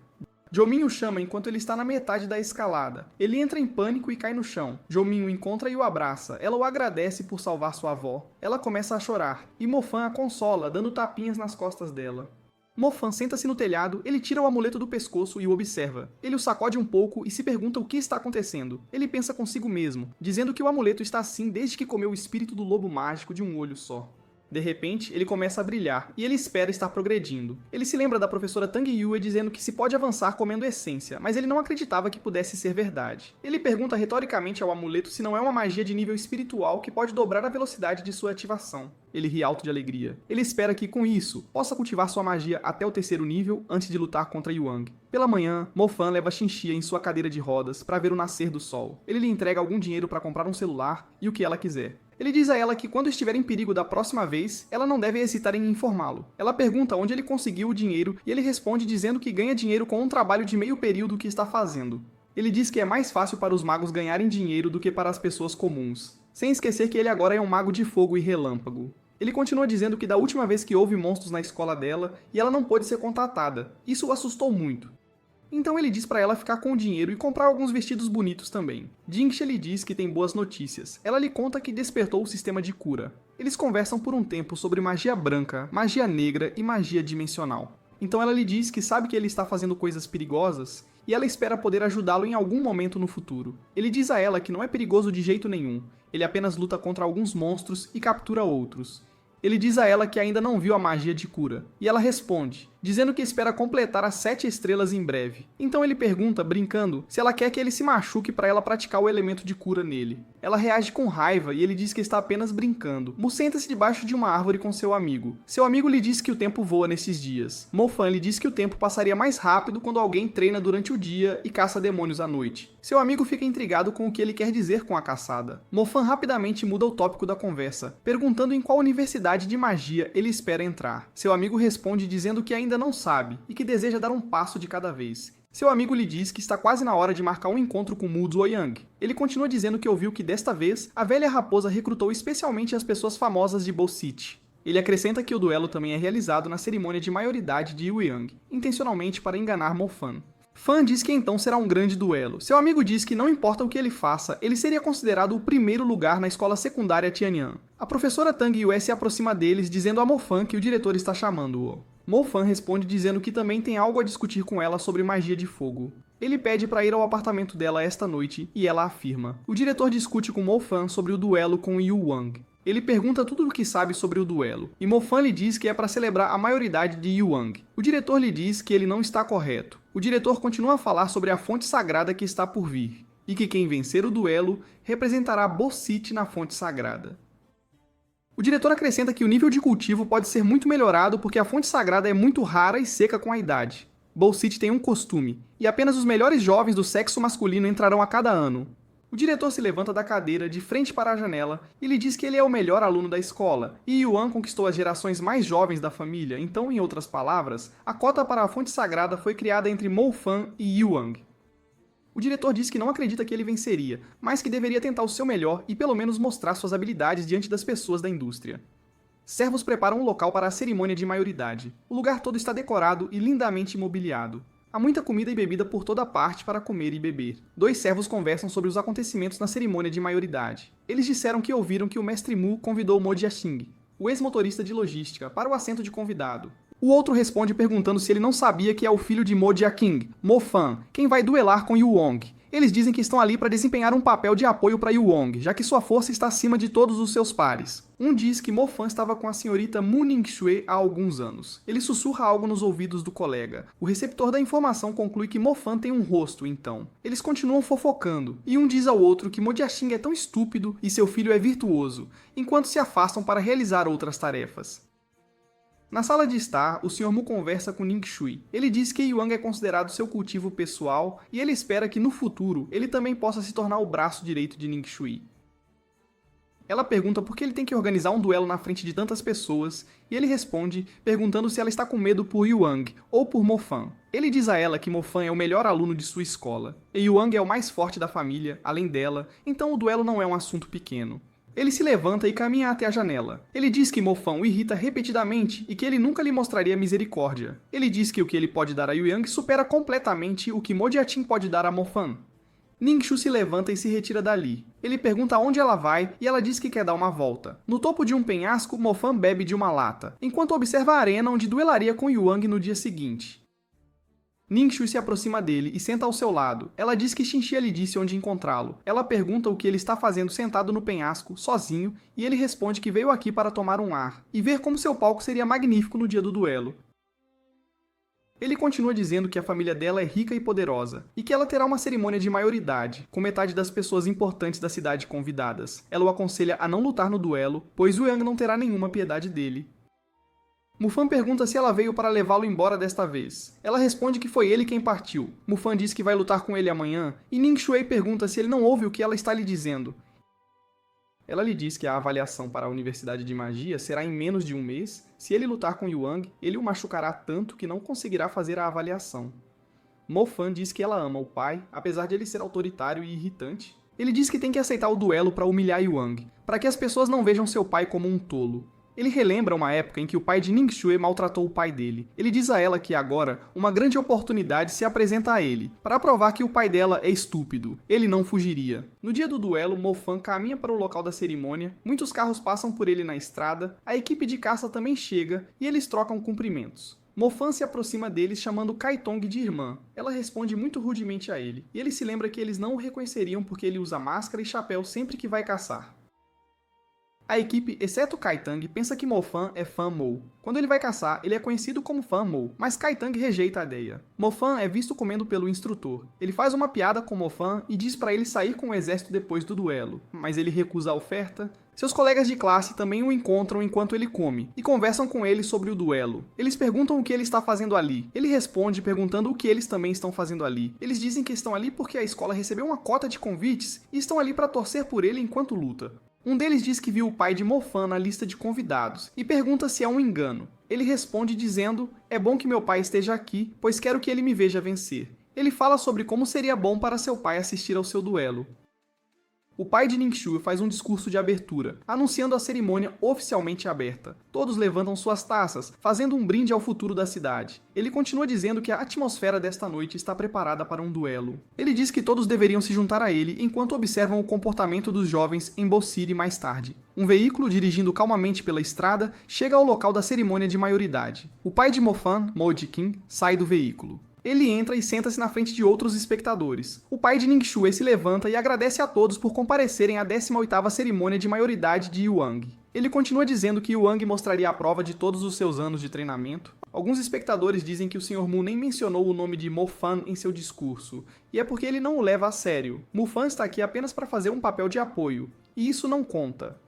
Jomin o chama enquanto ele está na metade da escalada. Ele entra em pânico e cai no chão. Jomin o encontra e o abraça. Ela o agradece por salvar sua avó. Ela começa a chorar, e Mofan a consola, dando tapinhas nas costas dela. Mofan senta-se no telhado, ele tira o amuleto do pescoço e o observa. Ele o sacode um pouco e se pergunta o que está acontecendo. Ele pensa consigo mesmo, dizendo que o amuleto está assim desde que comeu o espírito do lobo mágico de um olho só. De repente, ele começa a brilhar, e ele espera estar progredindo. Ele se lembra da professora Tang Yue dizendo que se pode avançar comendo essência, mas ele não acreditava que pudesse ser verdade. Ele pergunta retoricamente ao amuleto se não é uma magia de nível espiritual que pode dobrar a velocidade de sua ativação. Ele ri alto de alegria. Ele espera que, com isso, possa cultivar sua magia até o 3º nível antes de lutar contra Yuang. Pela manhã, Mofan leva Xinxia em sua cadeira de rodas para ver o nascer do sol. Ele lhe entrega algum dinheiro para comprar um celular e o que ela quiser. Ele diz a ela que quando estiver em perigo da próxima vez, ela não deve hesitar em informá-lo. Ela pergunta onde ele conseguiu o dinheiro e ele responde dizendo que ganha dinheiro com um trabalho de meio período que está fazendo. Ele diz que é mais fácil para os magos ganharem dinheiro do que para as pessoas comuns. Sem esquecer que ele agora é um mago de fogo e relâmpago. Ele continua dizendo que da última vez que houve monstros na escola dela, e ela não pôde ser contatada. Isso o assustou muito. Então ele diz para ela ficar com o dinheiro e comprar alguns vestidos bonitos também. Jinxia lhe diz que tem boas notícias. Ela lhe conta que despertou o sistema de cura. Eles conversam por um tempo sobre magia branca, magia negra e magia dimensional. Então ela lhe diz que sabe que ele está fazendo coisas perigosas e ela espera poder ajudá-lo em algum momento no futuro. Ele diz a ela que não é perigoso de jeito nenhum. Ele apenas luta contra alguns monstros e captura outros. Ele diz a ela que ainda não viu a magia de cura, e ela responde, dizendo que espera completar as 7 estrelas em breve. Então ele pergunta, brincando, se ela quer que ele se machuque para ela praticar o elemento de cura nele. Ela reage com raiva e ele diz que está apenas brincando. Mu senta-se debaixo de uma árvore com seu amigo. Seu amigo lhe diz que o tempo voa nesses dias. Mo-Fan lhe diz que o tempo passaria mais rápido quando alguém treina durante o dia e caça demônios à noite. Seu amigo fica intrigado com o que ele quer dizer com a caçada. Mo-Fan rapidamente muda o tópico da conversa, perguntando em qual universidade de magia ele espera entrar. Seu amigo responde dizendo que ainda não sabe e que deseja dar um passo de cada vez. Seu amigo lhe diz que está quase na hora de marcar um encontro com Mu Zuoyang. Ele continua dizendo que ouviu que desta vez a velha raposa recrutou especialmente as pessoas famosas de Bow City. Ele acrescenta que o duelo também é realizado na cerimônia de maioridade de Yueyang, intencionalmente para enganar Mo-Fan. Fan diz que então será um grande duelo. Seu amigo diz que não importa o que ele faça, ele seria considerado o primeiro lugar na escola secundária Tianyan. A professora Tang Yue se aproxima deles, dizendo a Mo-Fan que o diretor está chamando-o. Mo-Fan responde dizendo que também tem algo a discutir com ela sobre magia de fogo. Ele pede para ir ao apartamento dela esta noite e ela afirma. O diretor discute com Mo-Fan sobre o duelo com Yu Wang. Ele pergunta tudo o que sabe sobre o duelo, e Mo-Fan lhe diz que é para celebrar a maioridade de Yu Wang. O diretor lhe diz que ele não está correto. O diretor continua a falar sobre a fonte sagrada que está por vir, e que quem vencer o duelo representará Bow City na fonte sagrada. O diretor acrescenta que o nível de cultivo pode ser muito melhorado porque a fonte sagrada é muito rara e seca com a idade. Bow City tem um costume, e apenas os melhores jovens do sexo masculino entrarão a cada ano. O diretor se levanta da cadeira de frente para a janela e lhe diz que ele é o melhor aluno da escola, e Yuan conquistou as gerações mais jovens da família, então, em outras palavras, a cota para a fonte sagrada foi criada entre Mo-Fan e Yuang. O diretor diz que não acredita que ele venceria, mas que deveria tentar o seu melhor e pelo menos mostrar suas habilidades diante das pessoas da indústria. Servos preparam um local para a cerimônia de maioridade. O lugar todo está decorado e lindamente imobiliado. Há muita comida e bebida por toda parte para comer e beber. 2 servos conversam sobre os acontecimentos na cerimônia de maioridade. Eles disseram que ouviram que o mestre Mu convidou Mo Jiaxing, o ex-motorista de logística, para o assento de convidado. O outro responde perguntando se ele não sabia que é o filho de Mo Jiaqing, Mo-Fan, quem vai duelar com Yu Wang. Eles dizem que estão ali para desempenhar um papel de apoio para Yu Wang, já que sua força está acima de todos os seus pares. Um diz que Mo-Fan estava com a senhorita Mu Ningxue há alguns anos. Ele sussurra algo nos ouvidos do colega. O receptor da informação conclui que Mo-Fan tem um rosto, então. Eles continuam fofocando, e um diz ao outro que Mo Jiaxing é tão estúpido e seu filho é virtuoso, enquanto se afastam para realizar outras tarefas. Na sala de estar, o Sr. Mu conversa com Ningxue. Ele diz que Yuang é considerado seu cultivo pessoal e ele espera que no futuro ele também possa se tornar o braço direito de Ningxue. Ela pergunta por que ele tem que organizar um duelo na frente de tantas pessoas, e ele responde perguntando se ela está com medo por Yuang ou por Mo-Fan. Ele diz a ela que Mo-Fan é o melhor aluno de sua escola, e Yuang é o mais forte da família, além dela, então o duelo não é um assunto pequeno. Ele se levanta e caminha até a janela. Ele diz que Mo-Fan o irrita repetidamente e que ele nunca lhe mostraria misericórdia. Ele diz que o que ele pode dar a Yuang supera completamente o que Mo Jiaqing pode dar a Mo-Fan. Ningxue se levanta e se retira dali. Ele pergunta aonde ela vai e ela diz que quer dar uma volta. No topo de um penhasco, Mo-Fan bebe de uma lata, enquanto observa a arena onde duelaria com Yuang no dia seguinte. Ningxue se aproxima dele e senta ao seu lado. Ela diz que Xinxia lhe disse onde encontrá-lo. Ela pergunta o que ele está fazendo sentado no penhasco, sozinho, e ele responde que veio aqui para tomar um ar e ver como seu palco seria magnífico no dia do duelo. Ele continua dizendo que a família dela é rica e poderosa, e que ela terá uma cerimônia de maioridade, com metade das pessoas importantes da cidade convidadas. Ela o aconselha a não lutar no duelo, pois Yuang não terá nenhuma piedade dele. Mu-Fan pergunta se ela veio para levá-lo embora desta vez. Ela responde que foi ele quem partiu. Mu-Fan diz que vai lutar com ele amanhã, e Ningxue pergunta se ele não ouve o que ela está lhe dizendo. Ela lhe diz que a avaliação para a Universidade de Magia será em menos de um mês. Se ele lutar com Yuang, ele o machucará tanto que não conseguirá fazer a avaliação. Mo-Fan diz que ela ama o pai, apesar de ele ser autoritário e irritante. Ele diz que tem que aceitar o duelo para humilhar Yuang, para que as pessoas não vejam seu pai como um tolo. Ele relembra uma época em que o pai de Ningxue maltratou o pai dele. Ele diz a ela que agora uma grande oportunidade se apresenta a ele, para provar que o pai dela é estúpido. Ele não fugiria. No dia do duelo, Mo-Fan caminha para o local da cerimônia, muitos carros passam por ele na estrada, a equipe de caça também chega e eles trocam cumprimentos. Mo-Fan se aproxima deles chamando Kai-Tong de irmã. Ela responde muito rudemente a ele, e ele se lembra que eles não o reconheceriam porque ele usa máscara e chapéu sempre que vai caçar. A equipe, exceto Kaitang, pensa que Mofan é Fan Mo. Quando ele vai caçar, ele é conhecido como Fan Mo, mas Kaitang rejeita a ideia. Mofan é visto comendo pelo instrutor. Ele faz uma piada com Mofan e diz para ele sair com o exército depois do duelo, mas ele recusa a oferta. Seus colegas de classe também o encontram enquanto ele come, e conversam com ele sobre o duelo. Eles perguntam o que ele está fazendo ali. Ele responde perguntando o que eles também estão fazendo ali. Eles dizem que estão ali porque a escola recebeu uma cota de convites e estão ali para torcer por ele enquanto luta. Um deles diz que viu o pai de Mofan na lista de convidados, e pergunta se é um engano. Ele responde dizendo, é bom que meu pai esteja aqui, pois quero que ele me veja vencer. Ele fala sobre como seria bom para seu pai assistir ao seu duelo. O pai de Ningxue faz um discurso de abertura, anunciando a cerimônia oficialmente aberta. Todos levantam suas taças, fazendo um brinde ao futuro da cidade. Ele continua dizendo que a atmosfera desta noite está preparada para um duelo. Ele diz que todos deveriam se juntar a ele enquanto observam o comportamento dos jovens em Bo City mais tarde. Um veículo dirigindo calmamente pela estrada chega ao local da cerimônia de maioridade. O pai de Mofan, Mo Jiqing, sai do veículo. Ele entra e senta-se na frente de outros espectadores. O pai de Ningxue se levanta e agradece a todos por comparecerem à 18ª cerimônia de maioridade de Yuang. Ele continua dizendo que Yuang mostraria a prova de todos os seus anos de treinamento. Alguns espectadores dizem que o Sr. Mu nem mencionou o nome de Mofan em seu discurso, e é porque ele não o leva a sério. Mofan está aqui apenas para fazer um papel de apoio, e isso não conta.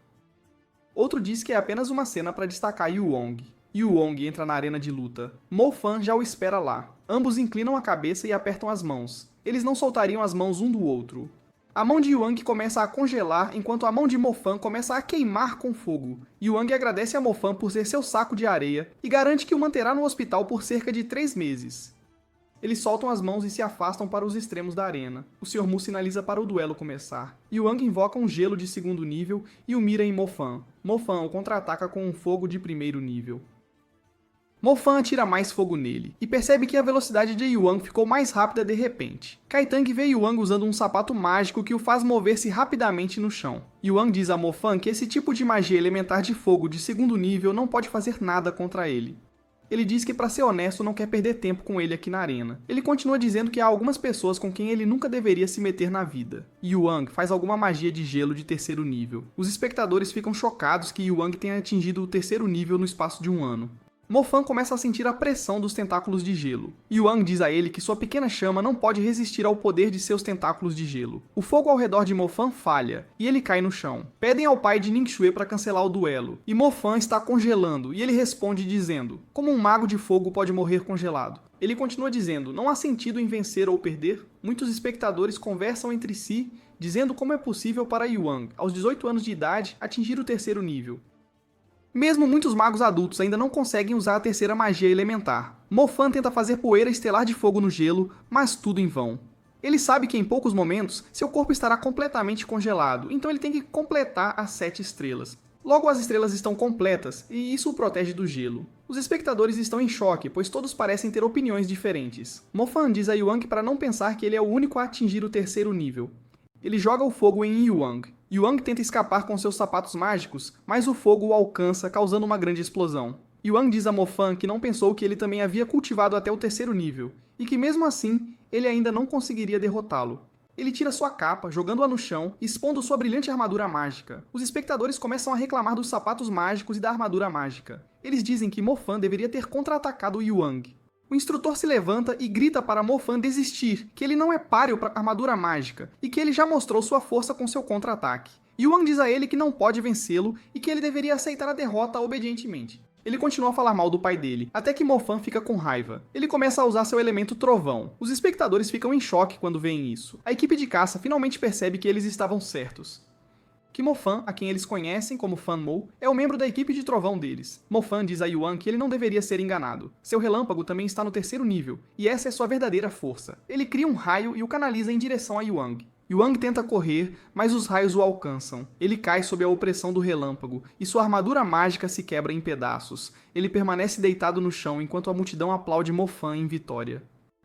Outro diz que é apenas uma cena para destacar Yuang. Yuang entra na arena de luta. Mofan já o espera lá. Ambos inclinam a cabeça e apertam as mãos. Eles não soltariam as mãos um do outro. A mão de Yuang começa a congelar, enquanto a mão de Mofan começa a queimar com fogo. Yuang agradece a Mofan por ser seu saco de areia e garante que o manterá no hospital por cerca de 3 meses. Eles soltam as mãos e se afastam para os extremos da arena. O Sr. Mu sinaliza para o duelo começar. Yuang invoca um gelo de 2º nível e o mira em Mofan. Mofan o contra-ataca com um fogo de 1º nível. Mofan atira mais fogo nele, e percebe que a velocidade de Yuang ficou mais rápida de repente. Kaitang vê Yuang usando um sapato mágico que o faz mover-se rapidamente no chão. Yuang diz a Mofan que esse tipo de magia elementar de fogo de 2º nível não pode fazer nada contra ele. Ele diz que, para ser honesto, não quer perder tempo com ele aqui na arena. Ele continua dizendo que há algumas pessoas com quem ele nunca deveria se meter na vida. Yuang faz alguma magia de gelo de 3º nível. Os espectadores ficam chocados que Yuang tenha atingido o 3º nível no espaço de um ano. Mofan começa a sentir a pressão dos tentáculos de gelo. Yuang diz a ele que sua pequena chama não pode resistir ao poder de seus tentáculos de gelo. O fogo ao redor de Mofan falha, e ele cai no chão. Pedem ao pai de Ningxue para cancelar o duelo, e Mofan está congelando, e ele responde dizendo, como um mago de fogo pode morrer congelado? Ele continua dizendo, não há sentido em vencer ou perder? Muitos espectadores conversam entre si, dizendo como é possível para Yuang, aos 18 anos de idade, atingir o 3º nível. Mesmo muitos magos adultos ainda não conseguem usar a 3ª magia elementar. Mofan tenta fazer poeira estelar de fogo no gelo, mas tudo em vão. Ele sabe que em poucos momentos seu corpo estará completamente congelado, então ele tem que completar as 7 estrelas. Logo as estrelas estão completas, e isso o protege do gelo. Os espectadores estão em choque, pois todos parecem ter opiniões diferentes. Mofan diz a Yuang para não pensar que ele é o único a atingir o 3º nível. Ele joga o fogo em Yuang. Yuang tenta escapar com seus sapatos mágicos, mas o fogo o alcança, causando uma grande explosão. Yuang diz a Mofan que não pensou que ele também havia cultivado até o 3º nível, e que mesmo assim, ele ainda não conseguiria derrotá-lo. Ele tira sua capa, jogando-a no chão, expondo sua brilhante armadura mágica. Os espectadores começam a reclamar dos sapatos mágicos e da armadura mágica. Eles dizem que Mofan deveria ter contra-atacado Yuang. O instrutor se levanta e grita para Mofan desistir, que ele não é páreo para armadura mágica, e que ele já mostrou sua força com seu contra-ataque. Yuang diz a ele que não pode vencê-lo e que ele deveria aceitar a derrota obedientemente. Ele continua a falar mal do pai dele, até que Mofan fica com raiva. Ele começa a usar seu elemento trovão. Os espectadores ficam em choque quando veem isso. A equipe de caça finalmente percebe que eles estavam certos. Que Mofan, a quem eles conhecem como Fan Mo, é o membro da equipe de trovão deles. Mofan diz a Yuang que ele não deveria ser enganado. Seu relâmpago também está no 3º nível, e essa é sua verdadeira força. Ele cria um raio e o canaliza em direção a Yuang. Yuang tenta correr, mas os raios o alcançam. Ele cai sob a opressão do relâmpago, e sua armadura mágica se quebra em pedaços. Ele permanece deitado no chão enquanto a multidão aplaude Mofan em vitória.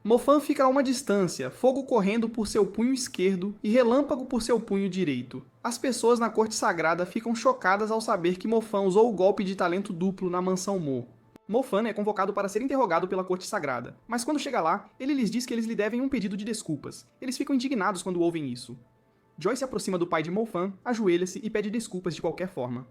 Mofan fica a uma distância, fogo correndo por seu punho esquerdo e relâmpago por seu punho direito. As pessoas na corte sagrada ficam chocadas ao saber que Mofan usou o golpe de talento duplo na mansão Mo. Mofan é convocado para ser interrogado pela corte sagrada, mas quando chega lá, ele lhes diz que eles lhe devem um pedido de desculpas. Eles ficam indignados quando ouvem isso. Joy se aproxima do pai de Mofan, ajoelha-se e pede desculpas de qualquer forma.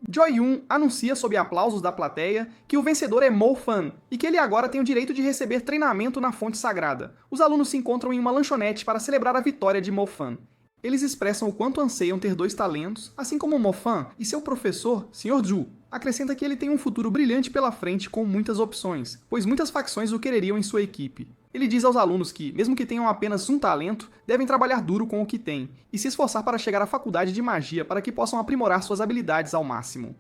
Jo-yoon anuncia sob aplausos da plateia que o vencedor é Mo-fan e que ele agora tem o direito de receber treinamento na fonte sagrada. Os alunos se encontram em uma lanchonete para celebrar a vitória de Mo-fan. Eles expressam o quanto anseiam ter 2 talentos, assim como Mo-fan e seu professor, Sr. Ju. Acrescenta que ele tem um futuro brilhante pela frente com muitas opções, pois muitas facções o quereriam em sua equipe. Ele diz aos alunos que, mesmo que tenham apenas um talento, devem trabalhar duro com o que têm e se esforçar para chegar à faculdade de magia para que possam aprimorar suas habilidades ao máximo.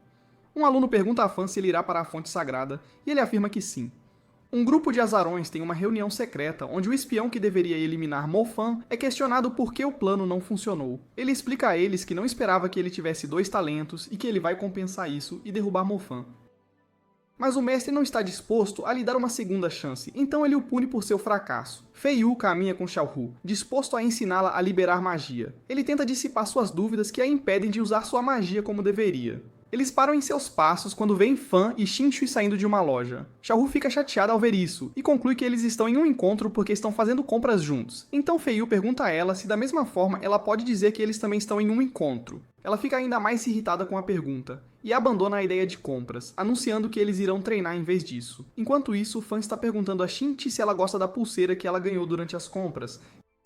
Um aluno pergunta a Fan se ele irá para a fonte sagrada e ele afirma que sim. Um grupo de azarões tem uma reunião secreta onde o espião que deveria eliminar Mo-fan é questionado por que o plano não funcionou. Ele explica a eles que não esperava que ele tivesse 2 talentos e que ele vai compensar isso e derrubar Mo-fan. Mas o mestre não está disposto a lhe dar uma segunda chance, então ele o pune por seu fracasso. Fei-yu caminha com Xiaohu, disposto a ensiná-la a liberar magia. Ele tenta dissipar suas dúvidas que a impedem de usar sua magia como deveria. Eles param em seus passos quando veem Fan e Xinshui saindo de uma loja. Xiaohu fica chateada ao ver isso, e conclui que eles estão em um encontro porque estão fazendo compras juntos. Então Fei-yu pergunta a ela se da mesma forma ela pode dizer que eles também estão em um encontro. Ela fica ainda mais irritada com a pergunta, e abandona a ideia de compras, anunciando que eles irão treinar em vez disso. Enquanto isso, Fan está perguntando a Shinji se ela gosta da pulseira que ela ganhou durante as compras.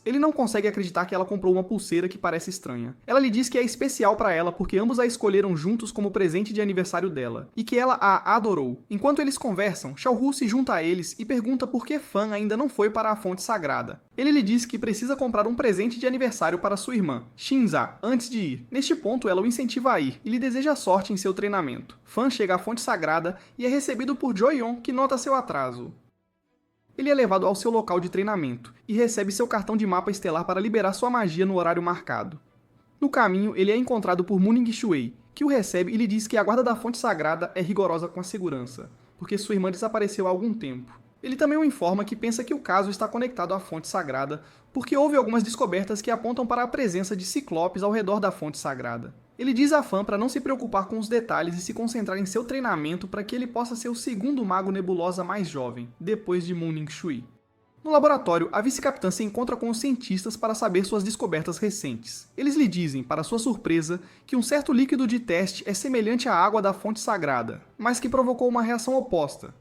Ele não consegue acreditar que ela comprou uma pulseira que parece estranha. Ela lhe diz que é especial para ela porque ambos a escolheram juntos como presente de aniversário dela, e que ela a adorou. Enquanto eles conversam, Xiaohu se junta a eles e pergunta por que Fan ainda não foi para a fonte sagrada. Ele lhe diz que precisa comprar um presente de aniversário para sua irmã, Shinza, antes de ir. Neste ponto, ela o incentiva a ir e lhe deseja sorte em seu treinamento. Fan chega à fonte sagrada e é recebido por Jo-yeon, que nota seu atraso. Ele é levado ao seu local de treinamento e recebe seu cartão de mapa estelar para liberar sua magia no horário marcado. No caminho, ele é encontrado por Muning Shuei, que o recebe e lhe diz que a guarda da fonte sagrada é rigorosa com a segurança, porque sua irmã desapareceu há algum tempo. Ele também o informa que pensa que o caso está conectado à fonte sagrada, porque houve algumas descobertas que apontam para a presença de ciclopes ao redor da fonte sagrada. Ele diz a Fan para não se preocupar com os detalhes e se concentrar em seu treinamento para que ele possa ser o segundo mago nebulosa mais jovem, depois de Muning Shui. No laboratório, a vice-capitã se encontra com os cientistas para saber suas descobertas recentes. Eles lhe dizem, para sua surpresa, que um certo líquido de teste é semelhante à água da fonte sagrada, mas que provocou uma reação oposta.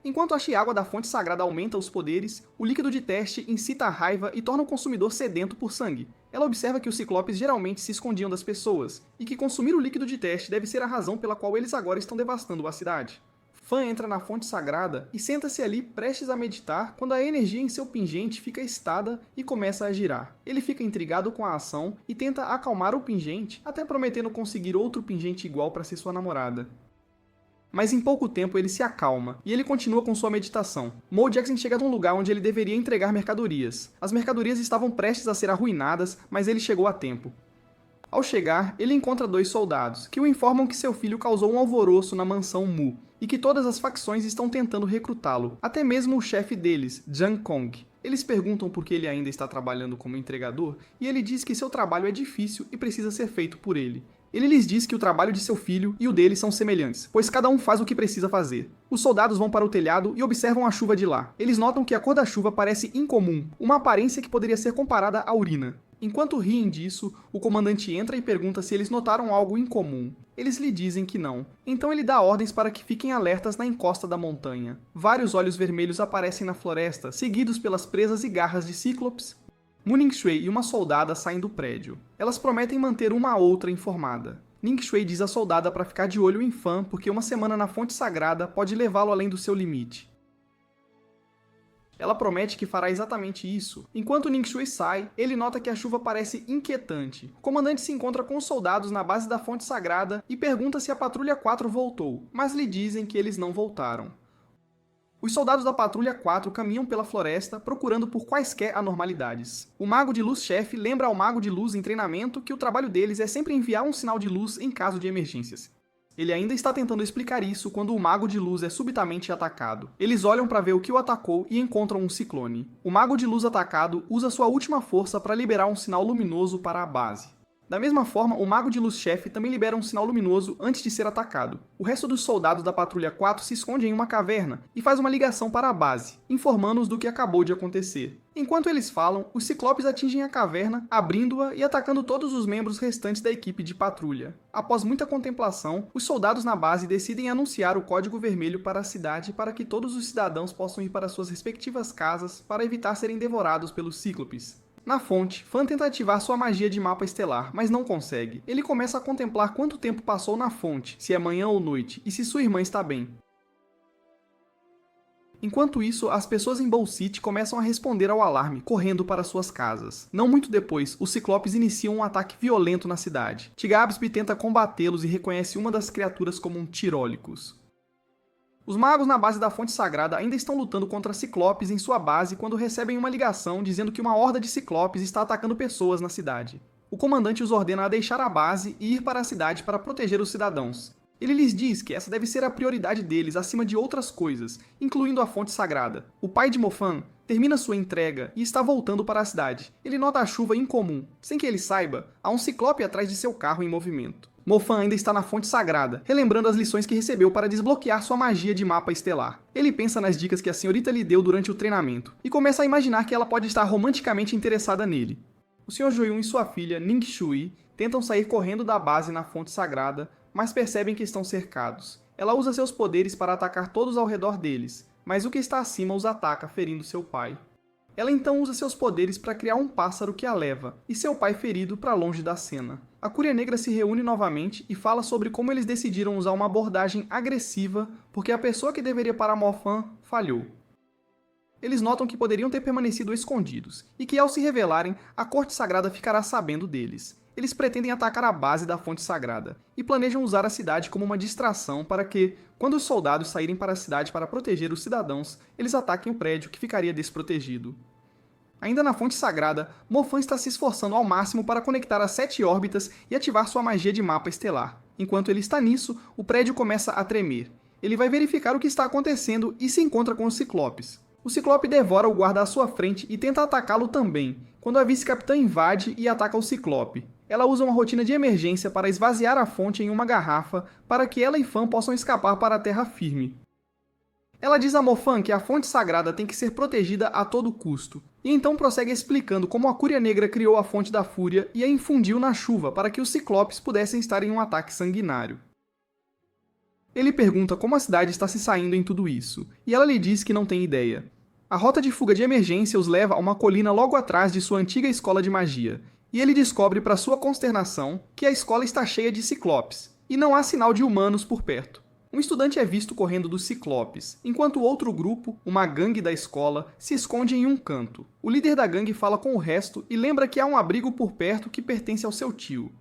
Enquanto a Chiágua da fonte sagrada aumenta os poderes, o líquido de teste incita a raiva e torna o consumidor sedento por sangue. Ela observa que os ciclopes geralmente se escondiam das pessoas, e que consumir o líquido de teste deve ser a razão pela qual eles agora estão devastando a cidade. Fan entra na fonte sagrada e senta-se ali prestes a meditar quando a energia em seu pingente fica estada e começa a girar. Ele fica intrigado com a ação e tenta acalmar o pingente, até prometendo conseguir outro pingente igual para ser sua namorada. Mas em pouco tempo ele se acalma, e ele continua com sua meditação. Mo Jackson chega num lugar onde ele deveria entregar mercadorias. As mercadorias estavam prestes a ser arruinadas, mas ele chegou a tempo. Ao chegar, ele encontra 2 soldados, que o informam que seu filho causou um alvoroço na mansão Mu, e que todas as facções estão tentando recrutá-lo, até mesmo o chefe deles, Jang Kong. Eles perguntam por que ele ainda está trabalhando como entregador, e ele diz que seu trabalho é difícil e precisa ser feito por ele. Ele lhes diz que o trabalho de seu filho e o dele são semelhantes, pois cada um faz o que precisa fazer. Os soldados vão para o telhado e observam a chuva de lá. Eles notam que a cor da chuva parece incomum, uma aparência que poderia ser comparada à urina. Enquanto riem disso, o comandante entra e pergunta se eles notaram algo incomum. Eles lhe dizem que não. Então ele dá ordens para que fiquem alertas na encosta da montanha. Vários olhos vermelhos aparecem na floresta, seguidos pelas presas e garras de cíclopes. Muning Shui e uma soldada saem do prédio. Elas prometem manter uma a outra informada. Ning Shui diz à soldada para ficar de olho em Fan porque uma semana na fonte sagrada pode levá-lo além do seu limite. Ela promete que fará exatamente isso. Enquanto Ning Shui sai, ele nota que a chuva parece inquietante. O comandante se encontra com os soldados na base da fonte sagrada e pergunta se a Patrulha 4 voltou, mas lhe dizem que eles não voltaram. Os soldados da Patrulha 4 caminham pela floresta procurando por quaisquer anormalidades. O Mago de Luz-chefe lembra ao Mago de Luz em treinamento que o trabalho deles é sempre enviar um sinal de luz em caso de emergências. Ele ainda está tentando explicar isso quando o Mago de Luz é subitamente atacado. Eles olham para ver o que o atacou e encontram um ciclone. O Mago de Luz atacado usa sua última força para liberar um sinal luminoso para a base. Da mesma forma, o Mago de Luz-chefe também libera um sinal luminoso antes de ser atacado. O resto dos soldados da Patrulha 4 se esconde em uma caverna e faz uma ligação para a base, informando-os do que acabou de acontecer. Enquanto eles falam, os Ciclopes atingem a caverna, abrindo-a e atacando todos os membros restantes da equipe de patrulha. Após muita contemplação, os soldados na base decidem anunciar o Código Vermelho para a cidade para que todos os cidadãos possam ir para suas respectivas casas para evitar serem devorados pelos Cíclopes. Na fonte, Fan tenta ativar sua magia de mapa estelar, mas não consegue. Ele começa a contemplar quanto tempo passou na fonte, se é manhã ou noite, e se sua irmã está bem. Enquanto isso, as pessoas em Bow City começam a responder ao alarme, correndo para suas casas. Não muito depois, os Ciclopes iniciam um ataque violento na cidade. Tigabsby tenta combatê-los e reconhece uma das criaturas como um Tirólicos. Os magos na base da Fonte Sagrada ainda estão lutando contra Ciclopes em sua base quando recebem uma ligação dizendo que uma horda de Ciclopes está atacando pessoas na cidade. O comandante os ordena a deixar a base e ir para a cidade para proteger os cidadãos. Ele lhes diz que essa deve ser a prioridade deles acima de outras coisas, incluindo a Fonte Sagrada. O pai de Mofan termina sua entrega e está voltando para a cidade. Ele nota a chuva incomum. Sem que ele saiba, há um Ciclope atrás de seu carro em movimento. Mofan ainda está na Fonte Sagrada, relembrando as lições que recebeu para desbloquear sua magia de mapa estelar. Ele pensa nas dicas que a senhorita lhe deu durante o treinamento, e começa a imaginar que ela pode estar romanticamente interessada nele. O Sr. Joyun e sua filha, Ning Shui, tentam sair correndo da base na Fonte Sagrada, mas percebem que estão cercados. Ela usa seus poderes para atacar todos ao redor deles, mas o que está acima os ataca, ferindo seu pai. Ela então usa seus poderes para criar um pássaro que a leva, e seu pai ferido para longe da cena. A Cúria Negra se reúne novamente e fala sobre como eles decidiram usar uma abordagem agressiva porque a pessoa que deveria parar Mofan falhou. Eles notam que poderiam ter permanecido escondidos, e que ao se revelarem, a Corte Sagrada ficará sabendo deles. Eles pretendem atacar a base da Fonte Sagrada, e planejam usar a cidade como uma distração para que, quando os soldados saírem para a cidade para proteger os cidadãos, eles ataquem o prédio que ficaria desprotegido. Ainda na Fonte Sagrada, Mofan está se esforçando ao máximo para conectar as 7 órbitas e ativar sua magia de mapa estelar. Enquanto ele está nisso, o prédio começa a tremer. Ele vai verificar o que está acontecendo e se encontra com os Ciclopes. O Ciclope devora o guarda à sua frente e tenta atacá-lo também, quando a vice-capitã invade e ataca o Ciclope. Ela usa uma rotina de emergência para esvaziar a fonte em uma garrafa para que ela e Fan possam escapar para a terra firme. Ela diz a Mofan que a Fonte Sagrada tem que ser protegida a todo custo, e então prossegue explicando como a Cúria Negra criou a Fonte da Fúria e a infundiu na chuva para que os Ciclopes pudessem estar em um ataque sanguinário. Ele pergunta como a cidade está se saindo em tudo isso, e ela lhe diz que não tem ideia. A rota de fuga de emergência os leva a uma colina logo atrás de sua antiga escola de magia, e ele descobre para sua consternação que a escola está cheia de Ciclopes, e não há sinal de humanos por perto. Um estudante é visto correndo dos Ciclopes, enquanto outro grupo, uma gangue da escola, se esconde em um canto. O líder da gangue fala com o resto e lembra que há um abrigo por perto que pertence ao seu tio.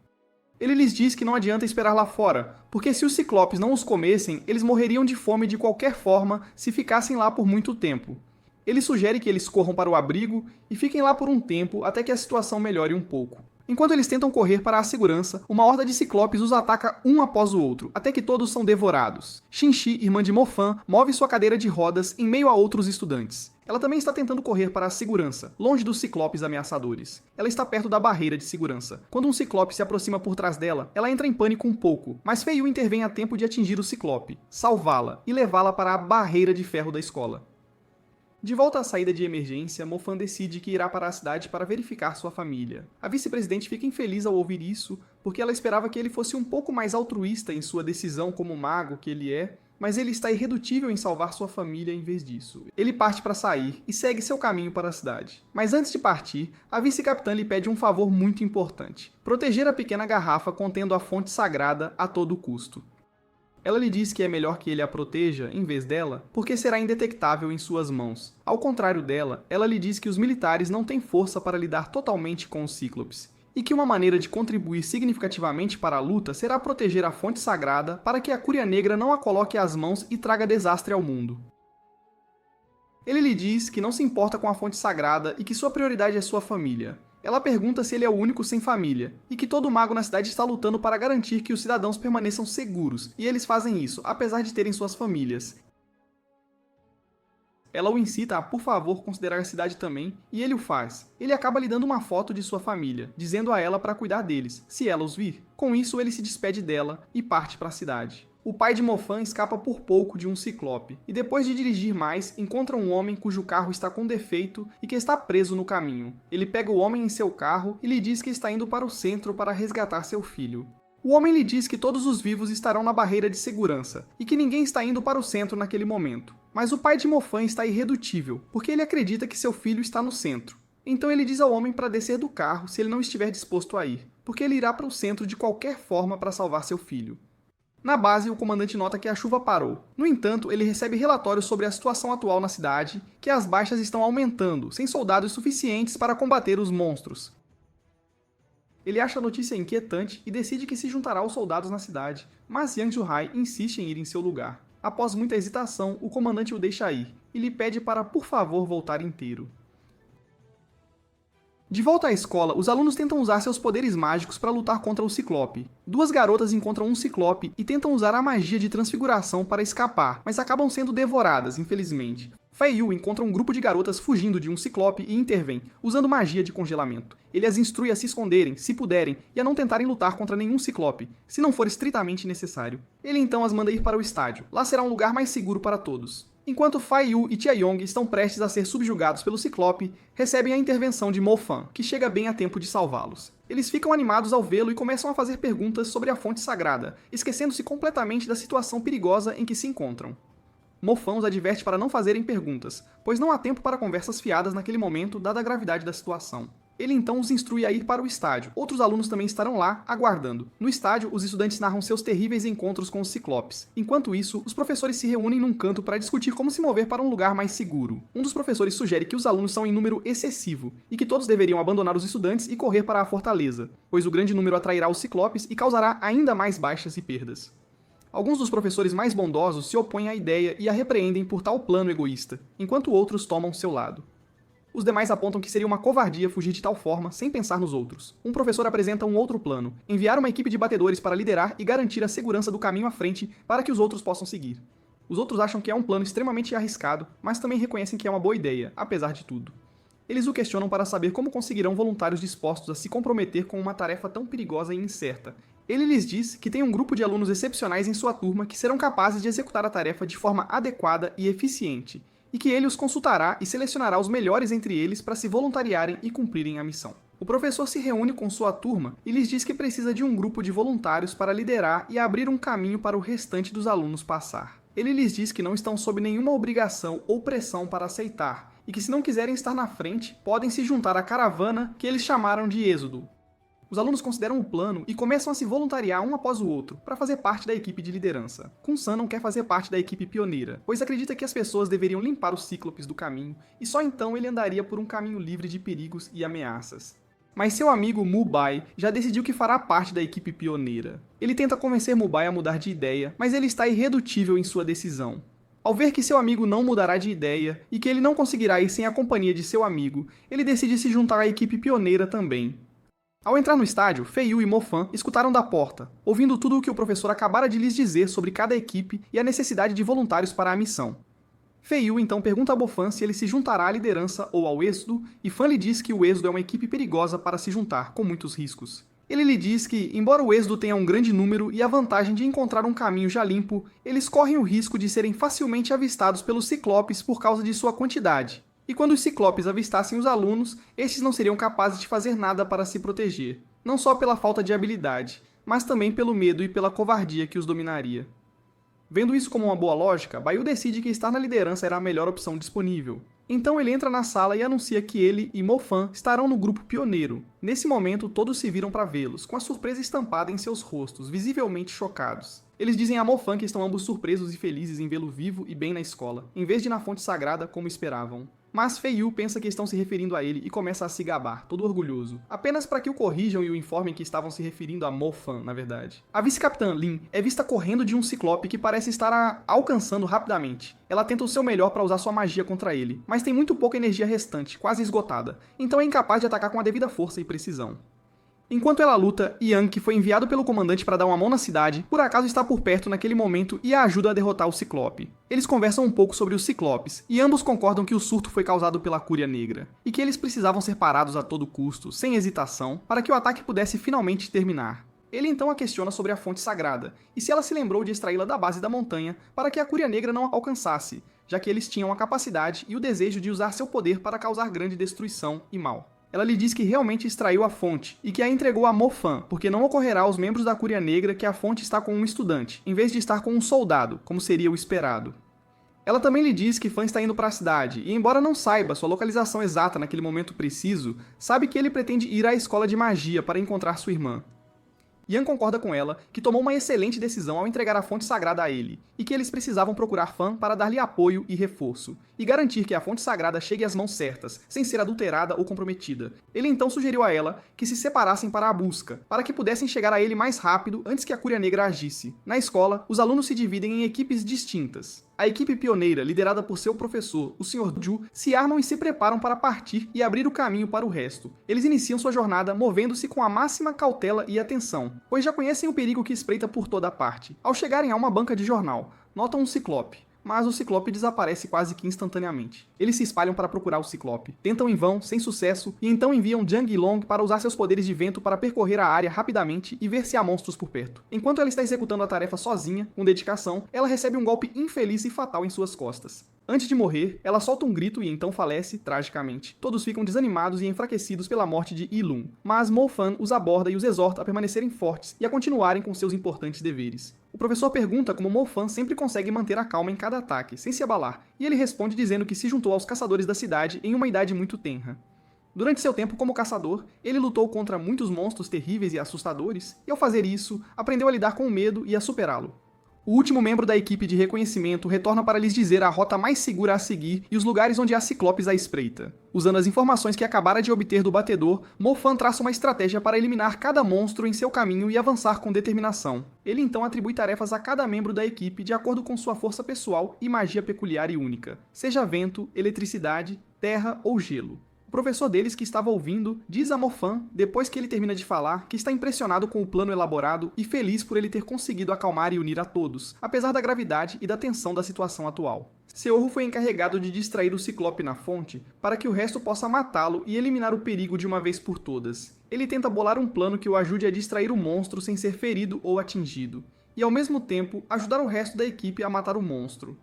Ele lhes diz que não adianta esperar lá fora, porque se os Ciclopes não os comessem, eles morreriam de fome de qualquer forma se ficassem lá por muito tempo. Ele sugere que eles corram para o abrigo e fiquem lá por um tempo até que a situação melhore um pouco. Enquanto eles tentam correr para a segurança, uma horda de Ciclopes os ataca um após o outro, até que todos são devorados. Shinchi, irmã de Mofan, move sua cadeira de rodas em meio a outros estudantes. Ela também está tentando correr para a segurança, longe dos Ciclopes ameaçadores. Ela está perto da barreira de segurança. Quando um Ciclope se aproxima por trás dela, ela entra em pânico um pouco, mas Feiyu intervém a tempo de atingir o Ciclope, salvá-la e levá-la para a barreira de ferro da escola. De volta à saída de emergência, Mofan decide que irá para a cidade para verificar sua família. A vice-presidente fica infeliz ao ouvir isso, porque ela esperava que ele fosse um pouco mais altruísta em sua decisão como mago que ele é, mas ele está irredutível em salvar sua família em vez disso. Ele parte para sair e segue seu caminho para a cidade. Mas antes de partir, a vice-capitã lhe pede um favor muito importante: proteger a pequena garrafa contendo a fonte sagrada a todo custo. Ela lhe diz que é melhor que ele a proteja, em vez dela, porque será indetectável em suas mãos. Ao contrário dela, ela lhe diz que os militares não têm força para lidar totalmente com os Cíclopes, e que uma maneira de contribuir significativamente para a luta será proteger a fonte sagrada para que a Cúria Negra não a coloque às mãos e traga desastre ao mundo. Ele lhe diz que não se importa com a fonte sagrada e que sua prioridade é sua família. Ela pergunta se ele é o único sem família, e que todo mago na cidade está lutando para garantir que os cidadãos permaneçam seguros, e eles fazem isso, apesar de terem suas famílias. Ela o incita a, por favor, considerar a cidade também, e ele o faz. Ele acaba lhe dando uma foto de sua família, dizendo a ela para cuidar deles, se ela os vir. Com isso, ele se despede dela e parte para a cidade. O pai de Mofan escapa por pouco de um ciclope, e depois de dirigir mais, encontra um homem cujo carro está com defeito e que está preso no caminho. Ele pega o homem em seu carro e lhe diz que está indo para o centro para resgatar seu filho. O homem lhe diz que todos os vivos estarão na barreira de segurança, e que ninguém está indo para o centro naquele momento. Mas o pai de Mofan está irredutível, porque ele acredita que seu filho está no centro. Então ele diz ao homem para descer do carro se ele não estiver disposto a ir, porque ele irá para o centro de qualquer forma para salvar seu filho. Na base, o comandante nota que a chuva parou. No entanto, ele recebe relatórios sobre a situação atual na cidade, que as baixas estão aumentando, sem soldados suficientes para combater os monstros. Ele acha a notícia inquietante e decide que se juntará aos soldados na cidade, mas Yang Juhai insiste em ir em seu lugar. Após muita hesitação, o comandante o deixa ir, e lhe pede para, por favor, voltar inteiro. De volta à escola, os alunos tentam usar seus poderes mágicos para lutar contra o Ciclope. Duas garotas encontram um Ciclope e tentam usar a magia de transfiguração para escapar, mas acabam sendo devoradas, infelizmente. Fei Yu encontra um grupo de garotas fugindo de um Ciclope e intervém, usando magia de congelamento. Ele as instrui a se esconderem, se puderem, e a não tentarem lutar contra nenhum Ciclope, se não for estritamente necessário. Ele então as manda ir para o estádio. Lá será um lugar mais seguro para todos. Enquanto Fei Yu e Tia Yong estão prestes a ser subjugados pelo Ciclope, recebem a intervenção de Mofan, que chega bem a tempo de salvá-los. Eles ficam animados ao vê-lo e começam a fazer perguntas sobre a fonte sagrada, esquecendo-se completamente da situação perigosa em que se encontram. Mofan os adverte para não fazerem perguntas, pois não há tempo para conversas fiadas naquele momento, dada a gravidade da situação. Ele então os instrui a ir para o estádio. Outros alunos também estarão lá, aguardando. No estádio, os estudantes narram seus terríveis encontros com os Ciclopes. Enquanto isso, os professores se reúnem num canto para discutir como se mover para um lugar mais seguro. Um dos professores sugere que os alunos são em número excessivo, e que todos deveriam abandonar os estudantes e correr para a fortaleza, pois o grande número atrairá os Ciclopes e causará ainda mais baixas e perdas. Alguns dos professores mais bondosos se opõem à ideia e a repreendem por tal plano egoísta, enquanto outros tomam seu lado. Os demais apontam que seria uma covardia fugir de tal forma, sem pensar nos outros. Um professor apresenta um outro plano: enviar uma equipe de batedores para liderar e garantir a segurança do caminho à frente para que os outros possam seguir. Os outros acham que é um plano extremamente arriscado, mas também reconhecem que é uma boa ideia, apesar de tudo. Eles o questionam para saber como conseguirão voluntários dispostos a se comprometer com uma tarefa tão perigosa e incerta. Ele lhes diz que tem um grupo de alunos excepcionais em sua turma que serão capazes de executar a tarefa de forma adequada e eficiente, e que ele os consultará e selecionará os melhores entre eles para se voluntariarem e cumprirem a missão. O professor se reúne com sua turma e lhes diz que precisa de um grupo de voluntários para liderar e abrir um caminho para o restante dos alunos passar. Ele lhes diz que não estão sob nenhuma obrigação ou pressão para aceitar, e que se não quiserem estar na frente, podem se juntar à caravana que eles chamaram de Êxodo. Os alunos consideram o plano e começam a se voluntariar um após o outro, para fazer parte da equipe de liderança. Kun-san não quer fazer parte da equipe pioneira, pois acredita que as pessoas deveriam limpar os cíclopes do caminho, e só então ele andaria por um caminho livre de perigos e ameaças. Mas seu amigo Mubai já decidiu que fará parte da equipe pioneira. Ele tenta convencer Mubai a mudar de ideia, mas ele está irredutível em sua decisão. Ao ver que seu amigo não mudará de ideia, e que ele não conseguirá ir sem a companhia de seu amigo, ele decide se juntar à equipe pioneira também. Ao entrar no estádio, Fei Yu e Mofan escutaram da porta, ouvindo tudo o que o professor acabara de lhes dizer sobre cada equipe e a necessidade de voluntários para a missão. Fei Yu então pergunta a Mofan se ele se juntará à liderança ou ao Êxodo, e Fan lhe diz que o Êxodo é uma equipe perigosa para se juntar, com muitos riscos. Ele lhe diz que, embora o Êxodo tenha um grande número e a vantagem de encontrar um caminho já limpo, eles correm o risco de serem facilmente avistados pelos Ciclopes por causa de sua quantidade. E quando os Ciclopes avistassem os alunos, estes não seriam capazes de fazer nada para se proteger, não só pela falta de habilidade, mas também pelo medo e pela covardia que os dominaria. Vendo isso como uma boa lógica, Baiu decide que estar na liderança era a melhor opção disponível. Então ele entra na sala e anuncia que ele e Mofan estarão no grupo pioneiro. Nesse momento, todos se viram para vê-los, com a surpresa estampada em seus rostos, visivelmente chocados. Eles dizem a Mofan que estão ambos surpresos e felizes em vê-lo vivo e bem na escola, em vez de na fonte sagrada como esperavam. Mas Fei Yu pensa que estão se referindo a ele e começa a se gabar, todo orgulhoso, apenas para que o corrijam e o informem que estavam se referindo a Mofan, na verdade. A vice-capitã Lin é vista correndo de um ciclope que parece estar alcançando rapidamente. Ela tenta o seu melhor para usar sua magia contra ele, mas tem muito pouca energia restante, quase esgotada, então é incapaz de atacar com a devida força e precisão. Enquanto ela luta, Yang, que foi enviado pelo comandante para dar uma mão na cidade, por acaso está por perto naquele momento e a ajuda a derrotar o Ciclope. Eles conversam um pouco sobre os Ciclopes, e ambos concordam que o surto foi causado pela Cúria Negra, e que eles precisavam ser parados a todo custo, sem hesitação, para que o ataque pudesse finalmente terminar. Ele então a questiona sobre a fonte sagrada, e se ela se lembrou de extraí-la da base da montanha para que a Cúria Negra não a alcançasse, já que eles tinham a capacidade e o desejo de usar seu poder para causar grande destruição e mal. Ela lhe diz que realmente extraiu a fonte e que a entregou a Mofan, porque não ocorrerá aos membros da Cúria Negra que a fonte está com um estudante, em vez de estar com um soldado, como seria o esperado. Ela também lhe diz que Fan está indo para a cidade, e embora não saiba sua localização exata naquele momento preciso, sabe que ele pretende ir à escola de magia para encontrar sua irmã. Yan concorda com ela que tomou uma excelente decisão ao entregar a fonte sagrada a ele, e que eles precisavam procurar Fan para dar-lhe apoio e reforço, e garantir que a fonte sagrada chegue às mãos certas, sem ser adulterada ou comprometida. Ele então sugeriu a ela que se separassem para a busca, para que pudessem chegar a ele mais rápido antes que a Cúria Negra agisse. Na escola, os alunos se dividem em equipes distintas. A equipe pioneira, liderada por seu professor, o Sr. Ju, se armam e se preparam para partir e abrir o caminho para o resto. Eles iniciam sua jornada movendo-se com a máxima cautela e atenção, pois já conhecem o perigo que espreita por toda parte. Ao chegarem a uma banca de jornal, notam um ciclope, mas o Ciclope desaparece quase que instantaneamente. Eles se espalham para procurar o Ciclope, tentam em vão, sem sucesso, e então enviam Jang Yilong para usar seus poderes de vento para percorrer a área rapidamente e ver se há monstros por perto. Enquanto ela está executando a tarefa sozinha, com dedicação, ela recebe um golpe infeliz e fatal em suas costas. Antes de morrer, ela solta um grito e então falece, tragicamente. Todos ficam desanimados e enfraquecidos pela morte de Yilun, mas Mofan os aborda e os exorta a permanecerem fortes e a continuarem com seus importantes deveres. O professor pergunta como Mofan sempre consegue manter a calma em cada ataque, sem se abalar, e ele responde dizendo que se juntou aos caçadores da cidade em uma idade muito tenra. Durante seu tempo como caçador, ele lutou contra muitos monstros terríveis e assustadores, e ao fazer isso, aprendeu a lidar com o medo e a superá-lo. O último membro da equipe de reconhecimento retorna para lhes dizer a rota mais segura a seguir e os lugares onde há ciclopes à espreita. Usando as informações que acabara de obter do batedor, Mofan traça uma estratégia para eliminar cada monstro em seu caminho e avançar com determinação. Ele então atribui tarefas a cada membro da equipe de acordo com sua força pessoal e magia peculiar e única, seja vento, eletricidade, terra ou gelo. O professor deles que estava ouvindo diz a Mofan, depois que ele termina de falar, que está impressionado com o plano elaborado e feliz por ele ter conseguido acalmar e unir a todos, apesar da gravidade e da tensão da situação atual. Seorro foi encarregado de distrair o Ciclope na fonte para que o resto possa matá-lo e eliminar o perigo de uma vez por todas. Ele tenta bolar um plano que o ajude a distrair o monstro sem ser ferido ou atingido, e ao mesmo tempo ajudar o resto da equipe a matar o monstro.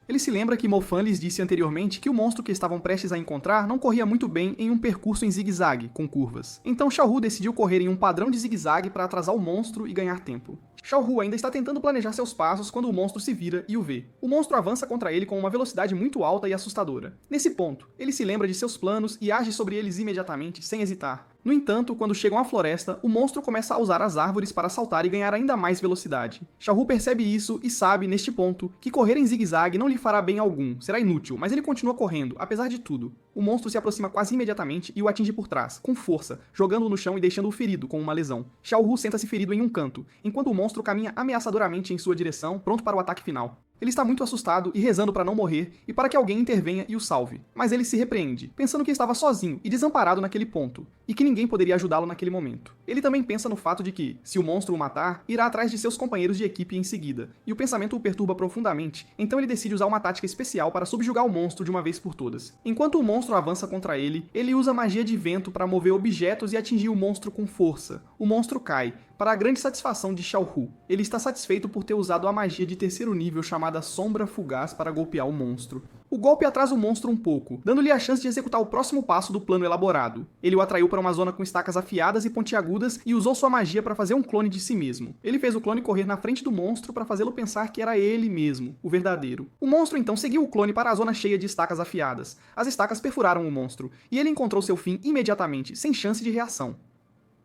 Ele se lembra que Mofan lhes disse anteriormente que o monstro que estavam prestes a encontrar não corria muito bem em um percurso em zigue-zague, com curvas. Então Xiaohu decidiu correr em um padrão de zigue-zague para atrasar o monstro e ganhar tempo. Xiaohu ainda está tentando planejar seus passos quando o monstro se vira e o vê. O monstro avança contra ele com uma velocidade muito alta e assustadora. Nesse ponto, ele se lembra de seus planos e age sobre eles imediatamente, sem hesitar. No entanto, quando chegam à floresta, o monstro começa a usar as árvores para saltar e ganhar ainda mais velocidade. Xiaohu percebe isso e sabe, neste ponto, que correr em zigue-zague não lhe fará bem algum, será inútil, mas ele continua correndo, apesar de tudo. O monstro se aproxima quase imediatamente e o atinge por trás, com força, jogando-o no chão e deixando-o ferido com uma lesão. Xiaohu senta-se ferido em um canto, enquanto o monstro caminha ameaçadoramente em sua direção, pronto para o ataque final. Ele está muito assustado e rezando para não morrer e para que alguém intervenha e o salve. Mas ele se repreende, pensando que estava sozinho e desamparado naquele ponto, e que ninguém poderia ajudá-lo naquele momento. Ele também pensa no fato de que, se o monstro o matar, irá atrás de seus companheiros de equipe em seguida, e o pensamento o perturba profundamente, então ele decide usar uma tática especial para subjugar o monstro de uma vez por todas. Enquanto o monstro avança contra ele, ele usa magia de vento para mover objetos e atingir o monstro com força. O monstro cai, para a grande satisfação de Xiaohu. Ele está satisfeito por ter usado a magia de terceiro nível chamada Sombra Fugaz para golpear o monstro. O golpe atrasa o monstro um pouco, dando-lhe a chance de executar o próximo passo do plano elaborado. Ele o atraiu para uma zona com estacas afiadas e pontiagudas e usou sua magia para fazer um clone de si mesmo. Ele fez o clone correr na frente do monstro para fazê-lo pensar que era ele mesmo, o verdadeiro. O monstro então seguiu o clone para a zona cheia de estacas afiadas. As estacas perfuraram o monstro, e ele encontrou seu fim imediatamente, sem chance de reação.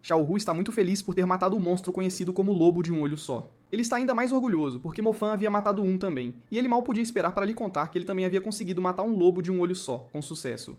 Xiaohu está muito feliz por ter matado o monstro conhecido como Lobo de um Olho Só. Ele está ainda mais orgulhoso, porque Mofan havia matado um também, e ele mal podia esperar para lhe contar que ele também havia conseguido matar um lobo de um olho só, com sucesso.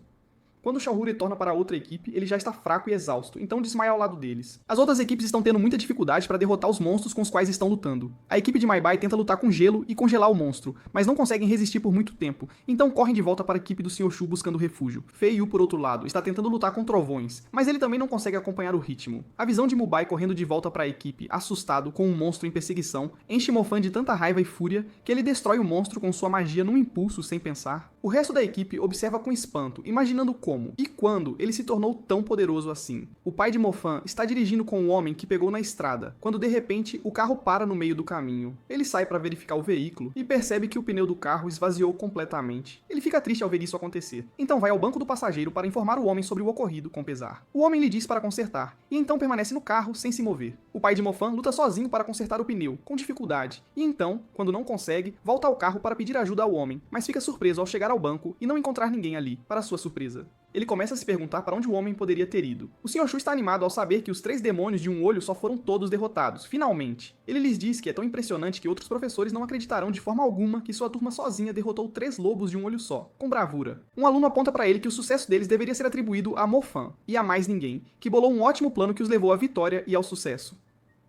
Quando Xiaohu retorna para a outra equipe, ele já está fraco e exausto, então desmaia ao lado deles. As outras equipes estão tendo muita dificuldade para derrotar os monstros com os quais estão lutando. A equipe de Mai-Bai tenta lutar com gelo e congelar o monstro, mas não conseguem resistir por muito tempo, então correm de volta para a equipe do Sr. Shu buscando refúgio. Fei Yu, por outro lado, está tentando lutar com trovões, mas ele também não consegue acompanhar o ritmo. A visão de Mubai correndo de volta para a equipe, assustado com um monstro em perseguição, enche Mofan de tanta raiva e fúria que ele destrói o monstro com sua magia num impulso sem pensar. O resto da equipe observa com espanto, imaginando como, como e quando ele se tornou tão poderoso assim. O pai de Mofan está dirigindo com um homem que pegou na estrada, quando de repente o carro para no meio do caminho. Ele sai para verificar o veículo e percebe que o pneu do carro esvaziou completamente. Ele fica triste ao ver isso acontecer, então vai ao banco do passageiro para informar o homem sobre o ocorrido com pesar. O homem lhe diz para consertar, e então permanece no carro sem se mover. O pai de Mofan luta sozinho para consertar o pneu, com dificuldade, e então, quando não consegue, volta ao carro para pedir ajuda ao homem, mas fica surpreso ao chegar ao banco e não encontrar ninguém ali, para sua surpresa. Ele começa a se perguntar para onde o homem poderia ter ido. O Sr. Shu está animado ao saber que os 3 demônios de um olho só foram todos derrotados, finalmente. Ele lhes diz que é tão impressionante que outros professores não acreditarão de forma alguma que sua turma sozinha derrotou 3 lobos de um olho só, com bravura. Um aluno aponta para ele que o sucesso deles deveria ser atribuído a Mofan, e a mais ninguém, que bolou um ótimo plano que os levou à vitória e ao sucesso.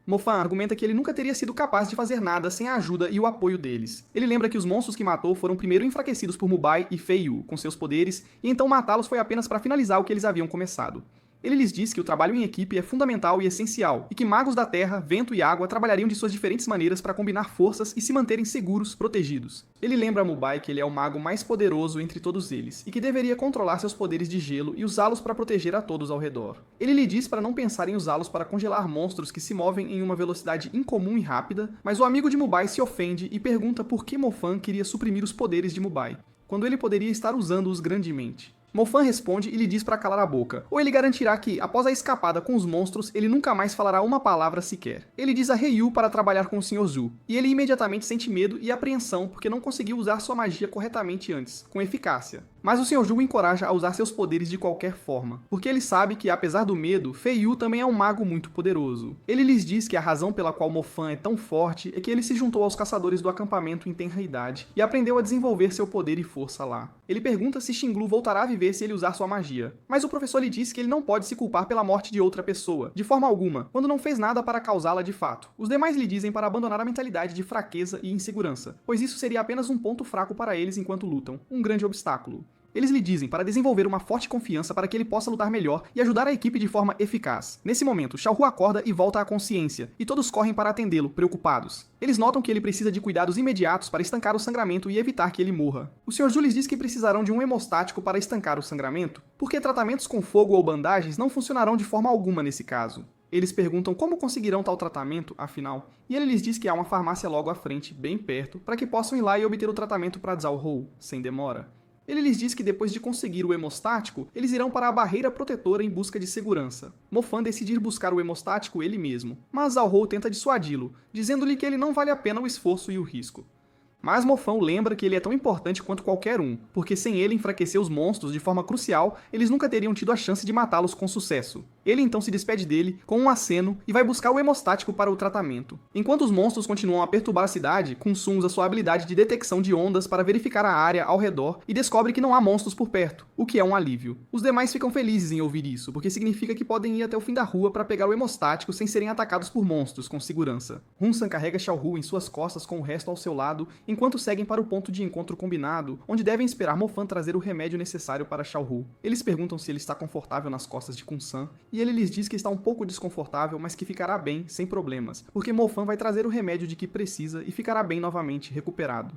Mofan argumenta que ele nunca teria sido capaz de fazer nada sem a ajuda e o apoio deles. Ele lembra que os monstros que matou foram primeiro enfraquecidos por Mubai e Fei Yu, com seus poderes, e então matá-los foi apenas para finalizar o que eles haviam começado. Ele lhes diz que o trabalho em equipe é fundamental e essencial, e que magos da terra, vento e água trabalhariam de suas diferentes maneiras para combinar forças e se manterem seguros, protegidos. Ele lembra a Mubai que ele é o mago mais poderoso entre todos eles, e que deveria controlar seus poderes de gelo e usá-los para proteger a todos ao redor. Ele lhe diz para não pensar em usá-los para congelar monstros que se movem em uma velocidade incomum e rápida, mas o amigo de Mubai se ofende e pergunta por que Mofan queria suprimir os poderes de Mubai, quando ele poderia estar usando-os grandemente. Mofan responde e lhe diz para calar a boca, ou ele garantirá que, após a escapada com os monstros, ele nunca mais falará uma palavra sequer. Ele diz a Rei Yu para trabalhar com o Sr. Zhu, e ele imediatamente sente medo e apreensão porque não conseguiu usar sua magia corretamente antes, com eficácia. Mas o Sr. Zhu o encoraja a usar seus poderes de qualquer forma, porque ele sabe que, apesar do medo, Fei Yu também é um mago muito poderoso. Ele lhes diz que a razão pela qual Mofan é tão forte é que ele se juntou aos caçadores do acampamento em tenra idade e aprendeu a desenvolver seu poder e força lá. Ele pergunta se Xinglu voltará a viver se ele usar sua magia, mas o professor lhe diz que ele não pode se culpar pela morte de outra pessoa, de forma alguma, quando não fez nada para causá-la de fato. Os demais lhe dizem para abandonar a mentalidade de fraqueza e insegurança, pois isso seria apenas um ponto fraco para eles enquanto lutam, um grande obstáculo. Eles lhe dizem para desenvolver uma forte confiança para que ele possa lutar melhor e ajudar a equipe de forma eficaz. Nesse momento, Xiaohu acorda e volta à consciência, e todos correm para atendê-lo, preocupados. Eles notam que ele precisa de cuidados imediatos para estancar o sangramento e evitar que ele morra. O Sr. Zhu lhes diz que precisarão de um hemostático para estancar o sangramento, porque tratamentos com fogo ou bandagens não funcionarão de forma alguma nesse caso. Eles perguntam como conseguirão tal tratamento, afinal, e ele lhes diz que há uma farmácia logo à frente, bem perto, para que possam ir lá e obter o tratamento para Zhao Hou, sem demora. Ele lhes diz que depois de conseguir o hemostático, eles irão para a barreira protetora em busca de segurança. Mofan decide ir buscar o hemostático ele mesmo, mas Zhao Hou tenta dissuadi-lo, dizendo-lhe que ele não vale a pena o esforço e o risco. Mas Mofan lembra que ele é tão importante quanto qualquer um, porque sem ele enfraquecer os monstros de forma crucial, eles nunca teriam tido a chance de matá-los com sucesso. Ele então se despede dele, com um aceno, e vai buscar o hemostático para o tratamento. Enquanto os monstros continuam a perturbar a cidade, Kun-Sun usa sua habilidade de detecção de ondas para verificar a área ao redor e descobre que não há monstros por perto, o que é um alívio. Os demais ficam felizes em ouvir isso, porque significa que podem ir até o fim da rua para pegar o hemostático sem serem atacados por monstros com segurança. Hun-San carrega Xiaohu em suas costas com o resto ao seu lado, enquanto seguem para o ponto de encontro combinado, onde devem esperar Mofan trazer o remédio necessário para Xiaohu. Eles perguntam se ele está confortável nas costas de Kun-San, e ele lhes diz que está um pouco desconfortável, mas que ficará bem, sem problemas, porque Mofan vai trazer o remédio de que precisa e ficará bem novamente, recuperado.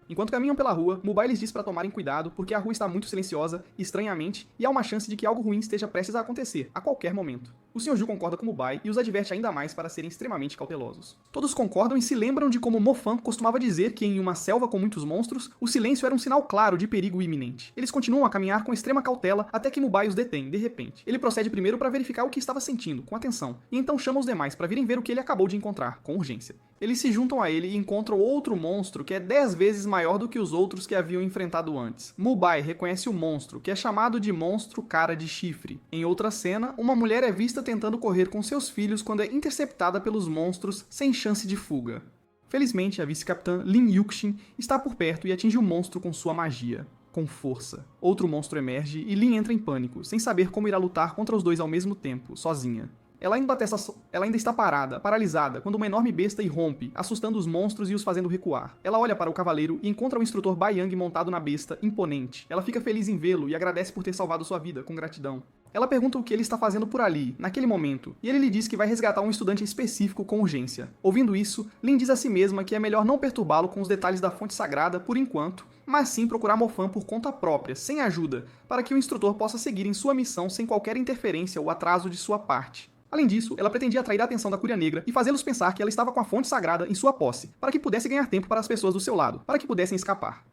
Enquanto caminham pela rua, Mubai lhes diz para tomarem cuidado porque a rua está muito silenciosa, estranhamente, e há uma chance de que algo ruim esteja prestes a acontecer, a qualquer momento. O Sr. Zhu concorda com Mubai e os adverte ainda mais para serem extremamente cautelosos. Todos concordam e se lembram de como Mofan costumava dizer que em uma selva com muitos monstros, o silêncio era um sinal claro de perigo iminente. Eles continuam a caminhar com extrema cautela até que Mubai os detém, de repente. Ele procede primeiro para verificar o que estava sentindo, com atenção, e então chama os demais para virem ver o que ele acabou de encontrar, com urgência. Eles se juntam a ele e encontram outro monstro que é 10 vezes maior do que os outros que haviam enfrentado antes. Mubai reconhece o monstro, que é chamado de monstro cara de chifre. Em outra cena, uma mulher é vista tentando correr com seus filhos quando é interceptada pelos monstros sem chance de fuga. Felizmente, a vice-capitã Lin Yuxin está por perto e atinge o monstro com sua magia. Com força. Outro monstro emerge e Lin entra em pânico, sem saber como irá lutar contra os dois ao mesmo tempo, sozinha. Ela ainda está parada, paralisada, quando uma enorme besta irrompe, assustando os monstros e os fazendo recuar. Ela olha para o cavaleiro e encontra o instrutor Bai Yang montado na besta, imponente. Ela fica feliz em vê-lo e agradece por ter salvado sua vida, com gratidão. Ela pergunta o que ele está fazendo por ali, naquele momento, e ele lhe diz que vai resgatar um estudante específico com urgência. Ouvindo isso, Lin diz a si mesma que é melhor não perturbá-lo com os detalhes da fonte sagrada por enquanto, mas sim procurar Mo-Fan por conta própria, sem ajuda, para que o instrutor possa seguir em sua missão sem qualquer interferência ou atraso de sua parte. Além disso, ela pretendia atrair a atenção da Cúria Negra e fazê-los pensar que ela estava com a fonte sagrada em sua posse, para que pudesse ganhar tempo para as pessoas do seu lado, para que pudessem escapar.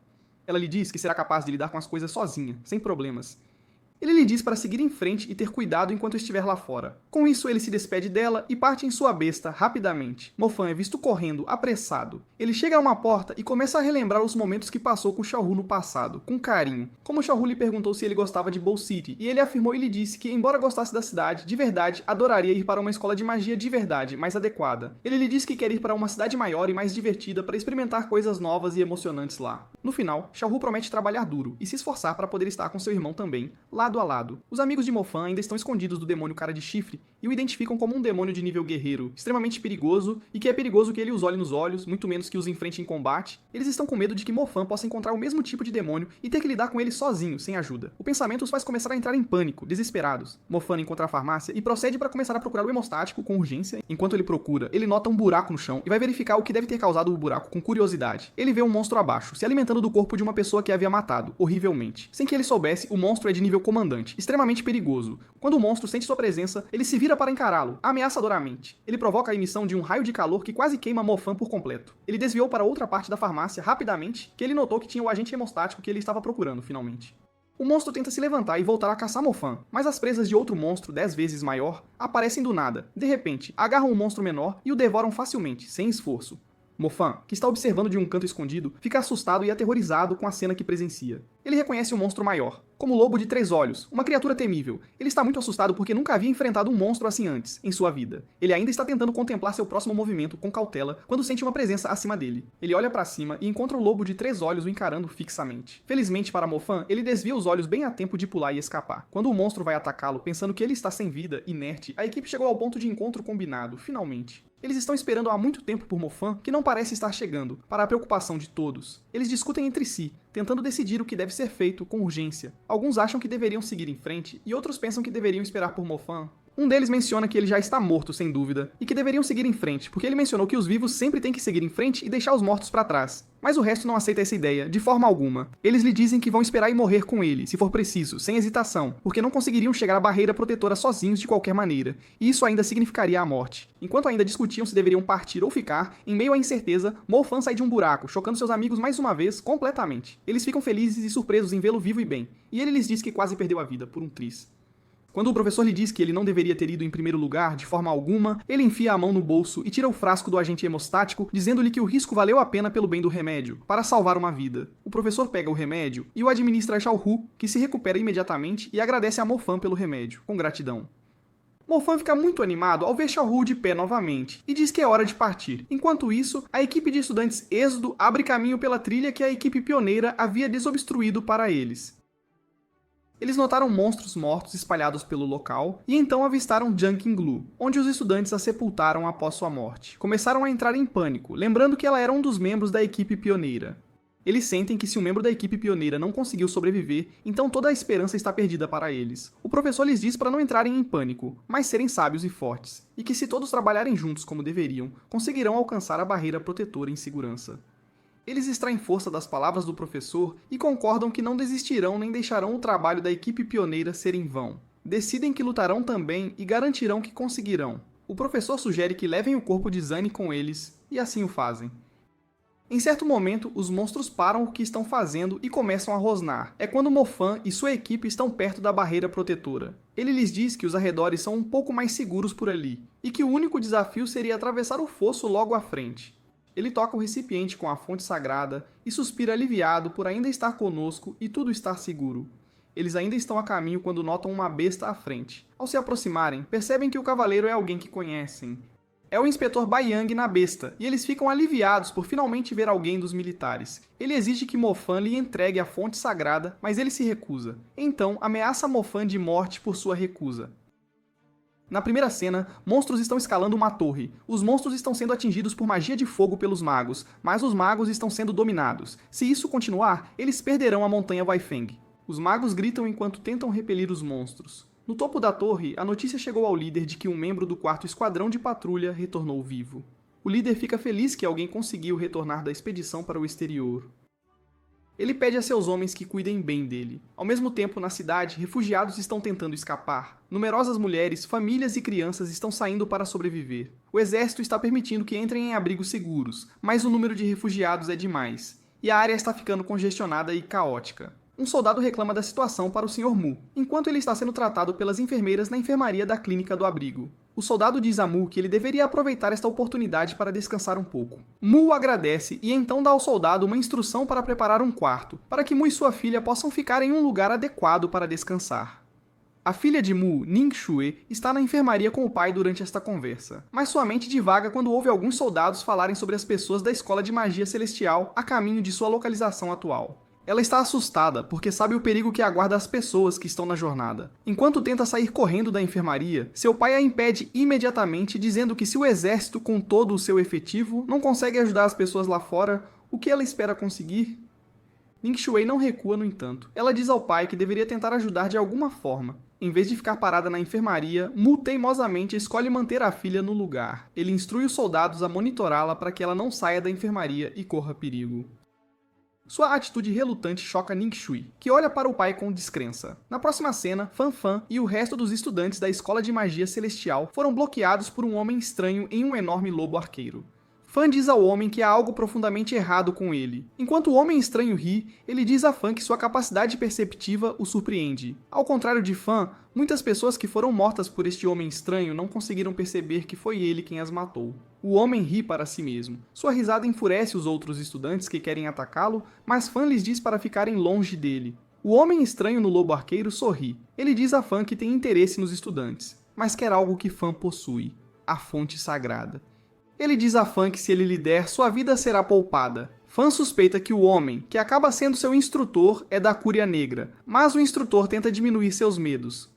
Ela lhe diz que será capaz de lidar com as coisas sozinha, sem problemas. Ele lhe diz para seguir em frente e ter cuidado enquanto estiver lá fora. Com isso, ele se despede dela e parte em sua besta rapidamente. Mo-Fan é visto correndo, apressado. Ele chega a uma porta e começa a relembrar os momentos que passou com Xiaohu no passado, com carinho. Como Xiaohu lhe perguntou se ele gostava de Bowl City, e ele afirmou e lhe disse que, embora gostasse da cidade, de verdade, adoraria ir para uma escola de magia de verdade, mais adequada. Ele lhe disse que quer ir para uma cidade maior e mais divertida para experimentar coisas novas e emocionantes lá. No final, Xiaohu promete trabalhar duro e se esforçar para poder estar com seu irmão também, lado a lado. Os amigos de Mo-Fan ainda estão escondidos do demônio cara de chifre e o identificam como um demônio de nível guerreiro, extremamente perigoso e que é perigoso que ele os olhe nos olhos, muito menos que os enfrente em combate. Eles estão com medo de que Mo-Fan possa encontrar o mesmo tipo de demônio e ter que lidar com ele sozinho, sem ajuda. O pensamento os faz começar a entrar em pânico, desesperados. Mo-Fan encontra a farmácia e procede para começar a procurar o hemostático com urgência. Enquanto ele procura, ele nota um buraco no chão e vai verificar o que deve ter causado o buraco com curiosidade. Ele vê um monstro abaixo, se alimentando do corpo de uma pessoa que havia matado, horrivelmente. Sem que ele soubesse, o monstro é de nível comandante, extremamente perigoso. Quando o monstro sente sua presença, ele se vira para encará-lo, ameaçadoramente. Ele provoca a emissão de um raio de calor que quase queima Mo-Fan por completo. Ele desviou para outra parte da farmácia rapidamente, que ele notou que tinha o agente hemostático que ele estava procurando, finalmente. O monstro tenta se levantar e voltar a caçar Mo-Fan, mas as presas de outro monstro, 10 vezes maior, aparecem do nada. De repente, agarram o monstro menor e o devoram facilmente, sem esforço. Mo-Fan, que está observando de um canto escondido, fica assustado e aterrorizado com a cena que presencia. Ele reconhece o monstro maior, como o Lobo de 3 Olhos, uma criatura temível. Ele está muito assustado porque nunca havia enfrentado um monstro assim antes, em sua vida. Ele ainda está tentando contemplar seu próximo movimento com cautela quando sente uma presença acima dele. Ele olha para cima e encontra o Lobo de 3 Olhos o encarando fixamente. Felizmente para Mo-Fan, ele desvia os olhos bem a tempo de pular e escapar. Quando o monstro vai atacá-lo, pensando que ele está sem vida, inerte, a equipe chegou ao ponto de encontro combinado, finalmente. Eles estão esperando há muito tempo por Mo-Fan, que não parece estar chegando, para a preocupação de todos. Eles discutem entre si, tentando decidir o que deve ser feito com urgência. Alguns acham que deveriam seguir em frente, e outros pensam que deveriam esperar por Mo-Fan. Um deles menciona que ele já está morto, sem dúvida, e que deveriam seguir em frente, porque ele mencionou que os vivos sempre têm que seguir em frente e deixar os mortos para trás. Mas o resto não aceita essa ideia, de forma alguma. Eles lhe dizem que vão esperar e morrer com ele, se for preciso, sem hesitação, porque não conseguiriam chegar à barreira protetora sozinhos de qualquer maneira, e isso ainda significaria a morte. Enquanto ainda discutiam se deveriam partir ou ficar, em meio à incerteza, Mo-Fan sai de um buraco, chocando seus amigos mais uma vez, completamente. Eles ficam felizes e surpresos em vê-lo vivo e bem, e ele lhes diz que quase perdeu a vida por um tris. Quando o professor lhe diz que ele não deveria ter ido em primeiro lugar, de forma alguma, ele enfia a mão no bolso e tira o frasco do agente hemostático, dizendo-lhe que o risco valeu a pena pelo bem do remédio, para salvar uma vida. O professor pega o remédio e o administra a Xiaohu, que se recupera imediatamente e agradece a Mo-Fan pelo remédio, com gratidão. Mo-Fan fica muito animado ao ver Xiaohu de pé novamente, e diz que é hora de partir. Enquanto isso, a equipe de estudantes Êxodo abre caminho pela trilha que a equipe pioneira havia desobstruído para eles. Eles notaram monstros mortos espalhados pelo local, e então avistaram Junkin Glue, onde os estudantes a sepultaram após sua morte. Começaram a entrar em pânico, lembrando que ela era um dos membros da equipe pioneira. Eles sentem que se um membro da equipe pioneira não conseguiu sobreviver, então toda a esperança está perdida para eles. O professor lhes diz para não entrarem em pânico, mas serem sábios e fortes, e que se todos trabalharem juntos como deveriam, conseguirão alcançar a barreira protetora em segurança. Eles extraem força das palavras do professor e concordam que não desistirão nem deixarão o trabalho da equipe pioneira ser em vão. Decidem que lutarão também e garantirão que conseguirão. O professor sugere que levem o corpo de Zane com eles, e assim o fazem. Em certo momento, os monstros param o que estão fazendo e começam a rosnar. É quando Mo-Fan e sua equipe estão perto da barreira protetora. Ele lhes diz que os arredores são um pouco mais seguros por ali, e que o único desafio seria atravessar o fosso logo à frente. Ele toca o recipiente com a fonte sagrada e suspira aliviado por ainda estar conosco e tudo estar seguro. Eles ainda estão a caminho quando notam uma besta à frente. Ao se aproximarem, percebem que o cavaleiro é alguém que conhecem. É o inspetor Baiyang na besta, e eles ficam aliviados por finalmente ver alguém dos militares. Ele exige que Mo-Fan lhe entregue a fonte sagrada, mas ele se recusa. Então, ameaça Mo-Fan de morte por sua recusa. Na primeira cena, monstros estão escalando uma torre. Os monstros estão sendo atingidos por magia de fogo pelos magos, mas os magos estão sendo dominados. Se isso continuar, eles perderão a montanha Weifeng. Os magos gritam enquanto tentam repelir os monstros. No topo da torre, a notícia chegou ao líder de que um membro do 4º Esquadrão de Patrulha retornou vivo. O líder fica feliz que alguém conseguiu retornar da expedição para o exterior. Ele pede a seus homens que cuidem bem dele. Ao mesmo tempo, na cidade, refugiados estão tentando escapar. Numerosas mulheres, famílias e crianças estão saindo para sobreviver. O exército está permitindo que entrem em abrigos seguros, mas o número de refugiados é demais, e a área está ficando congestionada e caótica. Um soldado reclama da situação para o Sr. Mu, enquanto ele está sendo tratado pelas enfermeiras na enfermaria da clínica do abrigo. O soldado diz a Mu que ele deveria aproveitar esta oportunidade para descansar um pouco. Mu agradece e então dá ao soldado uma instrução para preparar um quarto, para que Mu e sua filha possam ficar em um lugar adequado para descansar. A filha de Mu, Ning Xue, está na enfermaria com o pai durante esta conversa, mas sua mente divaga quando ouve alguns soldados falarem sobre as pessoas da Escola de Magia Celestial a caminho de sua localização atual. Ela está assustada, porque sabe o perigo que aguarda as pessoas que estão na jornada. Enquanto tenta sair correndo da enfermaria, seu pai a impede imediatamente, dizendo que se o exército, com todo o seu efetivo, não consegue ajudar as pessoas lá fora, o que ela espera conseguir? Ning Xue não recua, no entanto. Ela diz ao pai que deveria tentar ajudar de alguma forma. Em vez de ficar parada na enfermaria, Mu teimosamente escolhe manter a filha no lugar. Ele instrui os soldados a monitorá-la para que ela não saia da enfermaria e corra perigo. Sua atitude relutante choca Ning Xue, que olha para o pai com descrença. Na próxima cena, Fan Fan e o resto dos estudantes da Escola de Magia Celestial foram bloqueados por um homem estranho em um enorme lobo arqueiro. Fan diz ao homem que há algo profundamente errado com ele. Enquanto o homem estranho ri, ele diz a Fan que sua capacidade perceptiva o surpreende. Ao contrário de Fan, muitas pessoas que foram mortas por este homem estranho não conseguiram perceber que foi ele quem as matou. O homem ri para si mesmo. Sua risada enfurece os outros estudantes que querem atacá-lo, mas Fan lhes diz para ficarem longe dele. O homem estranho no lobo arqueiro sorri. Ele diz a Fan que tem interesse nos estudantes, mas quer algo que Fan possui: a fonte sagrada. Ele diz a Fan que se ele lhe der, sua vida será poupada. Fan suspeita que o homem, que acaba sendo seu instrutor, é da Cúria Negra, mas o instrutor tenta diminuir seus medos.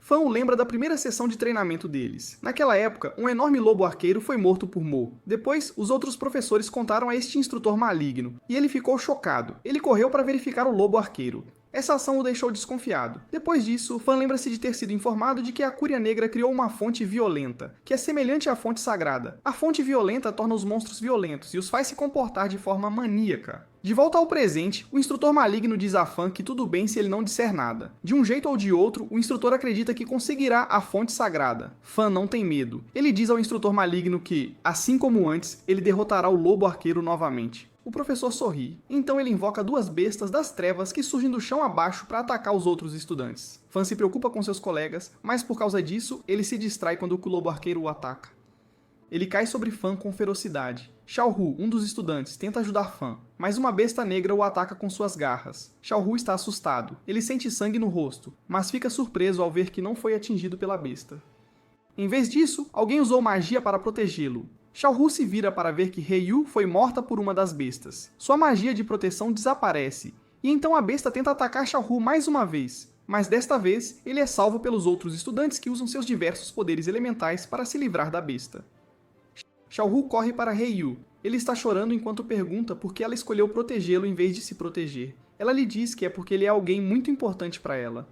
Fan o lembra da primeira sessão de treinamento deles. Naquela época, um enorme lobo arqueiro foi morto por Mo. Depois, os outros professores contaram a este instrutor maligno, e ele ficou chocado. Ele correu para verificar o lobo arqueiro. Essa ação o deixou desconfiado. Depois disso, Fan lembra-se de ter sido informado de que a Cúria Negra criou uma fonte violenta, que é semelhante à fonte sagrada. A fonte violenta torna os monstros violentos e os faz se comportar de forma maníaca. De volta ao presente, o instrutor maligno diz a Fan que tudo bem se ele não disser nada. De um jeito ou de outro, o instrutor acredita que conseguirá a fonte sagrada. Fan não tem medo. Ele diz ao instrutor maligno que, assim como antes, ele derrotará o lobo arqueiro novamente. O professor sorri, então ele invoca duas bestas das trevas que surgem do chão abaixo para atacar os outros estudantes. Fan se preocupa com seus colegas, mas por causa disso, ele se distrai quando o lobo arqueiro o ataca. Ele cai sobre Fan com ferocidade. Xiao Hu, um dos estudantes, tenta ajudar Fan, mas uma besta negra o ataca com suas garras. Xiao Hu está assustado. Ele sente sangue no rosto, mas fica surpreso ao ver que não foi atingido pela besta. Em vez disso, alguém usou magia para protegê-lo. Xiao Hu se vira para ver que He Yu foi morta por uma das bestas. Sua magia de proteção desaparece, e então a besta tenta atacar Xiao Hu mais uma vez. Mas desta vez, ele é salvo pelos outros estudantes que usam seus diversos poderes elementais para se livrar da besta. Xiao Hu corre para He Yu. Ele está chorando enquanto pergunta por que ela escolheu protegê-lo em vez de se proteger. Ela lhe diz que é porque ele é alguém muito importante para ela.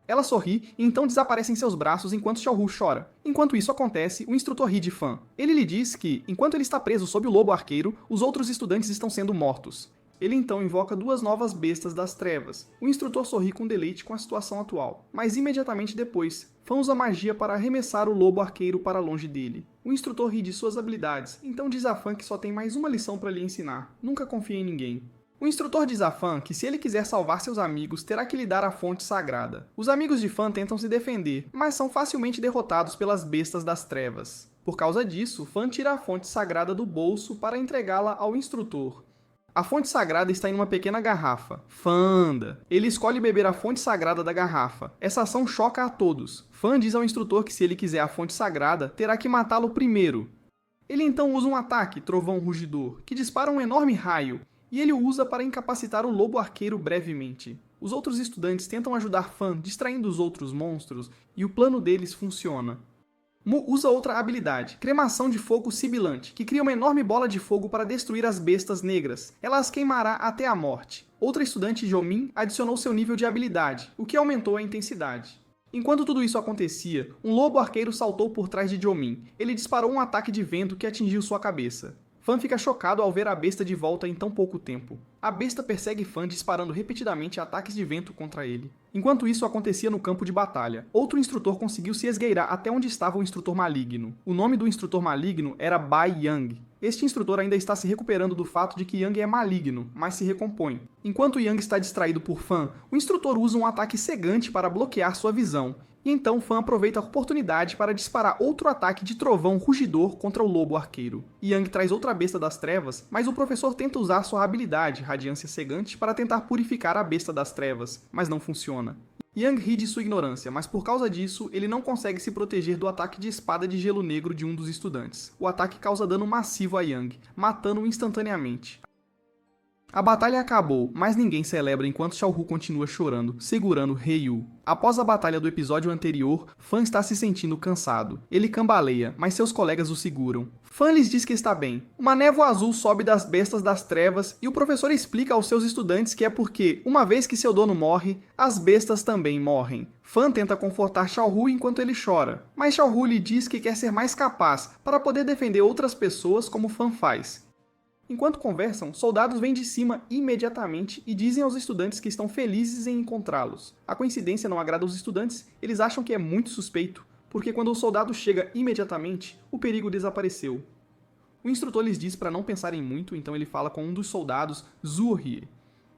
Ela sorri e então desaparece em seus braços enquanto Xiao Hu chora. Enquanto isso acontece, o instrutor ri de Fan. Ele lhe diz que, enquanto ele está preso sob o lobo arqueiro, os outros estudantes estão sendo mortos. Ele então invoca duas novas bestas das trevas. O instrutor sorri com deleite com a situação atual, mas imediatamente depois, Fan usa magia para arremessar o lobo arqueiro para longe dele. O instrutor ri de suas habilidades, então diz a Fan que só tem mais uma lição para lhe ensinar: nunca confie em ninguém. O instrutor diz a Fan que se ele quiser salvar seus amigos, terá que lhe dar a fonte sagrada. Os amigos de Fan tentam se defender, mas são facilmente derrotados pelas bestas das trevas. Por causa disso, Fan tira a fonte sagrada do bolso para entregá-la ao instrutor. A fonte sagrada está em uma pequena garrafa. Fan anda. Ele escolhe beber a fonte sagrada da garrafa. Essa ação choca a todos. Fan diz ao instrutor que se ele quiser a fonte sagrada, terá que matá-lo primeiro. Ele então usa um ataque, Trovão Rugidor, que dispara um enorme raio, e ele o usa para incapacitar o lobo arqueiro brevemente. Os outros estudantes tentam ajudar Fan, distraindo os outros monstros, e o plano deles funciona. Mu usa outra habilidade, cremação de fogo sibilante, que cria uma enorme bola de fogo para destruir as bestas negras. Ela as queimará até a morte. Outra estudante, Jomin, adicionou seu nível de habilidade, o que aumentou a intensidade. Enquanto tudo isso acontecia, um lobo arqueiro saltou por trás de Jomin. Ele disparou um ataque de vento que atingiu sua cabeça. Fan fica chocado ao ver a besta de volta em tão pouco tempo. A besta persegue Fan disparando repetidamente ataques de vento contra ele. Enquanto isso acontecia no campo de batalha, outro instrutor conseguiu se esgueirar até onde estava o instrutor maligno. O nome do instrutor maligno era Bai Yang. Este instrutor ainda está se recuperando do fato de que Yang é maligno, mas se recompõe. Enquanto Yang está distraído por Fan, o instrutor usa um ataque cegante para bloquear sua visão. E então Fan aproveita a oportunidade para disparar outro ataque de trovão rugidor contra o lobo arqueiro. Yang traz outra besta das trevas, mas o professor tenta usar sua habilidade, Radiância Cegante, para tentar purificar a besta das trevas, mas não funciona. Yang ri de sua ignorância, mas por causa disso, ele não consegue se proteger do ataque de espada de gelo negro de um dos estudantes. O ataque causa dano massivo a Yang, matando-o instantaneamente. A batalha acabou, mas ninguém celebra enquanto Xiaohu continua chorando, segurando Rei-Yu. Após a batalha do episódio anterior, Fan está se sentindo cansado. Ele cambaleia, mas seus colegas o seguram. Fan lhes diz que está bem. Uma névoa azul sobe das bestas das trevas e o professor explica aos seus estudantes que é porque, uma vez que seu dono morre, as bestas também morrem. Fan tenta confortar Xiaohu enquanto ele chora, mas Xiaohu lhe diz que quer ser mais capaz para poder defender outras pessoas como Fan faz. Enquanto conversam, soldados vêm de cima imediatamente e dizem aos estudantes que estão felizes em encontrá-los. A coincidência não agrada aos estudantes, eles acham que é muito suspeito, porque quando o soldado chega imediatamente, o perigo desapareceu. O instrutor lhes diz para não pensarem muito, então ele fala com um dos soldados, Zhuo He.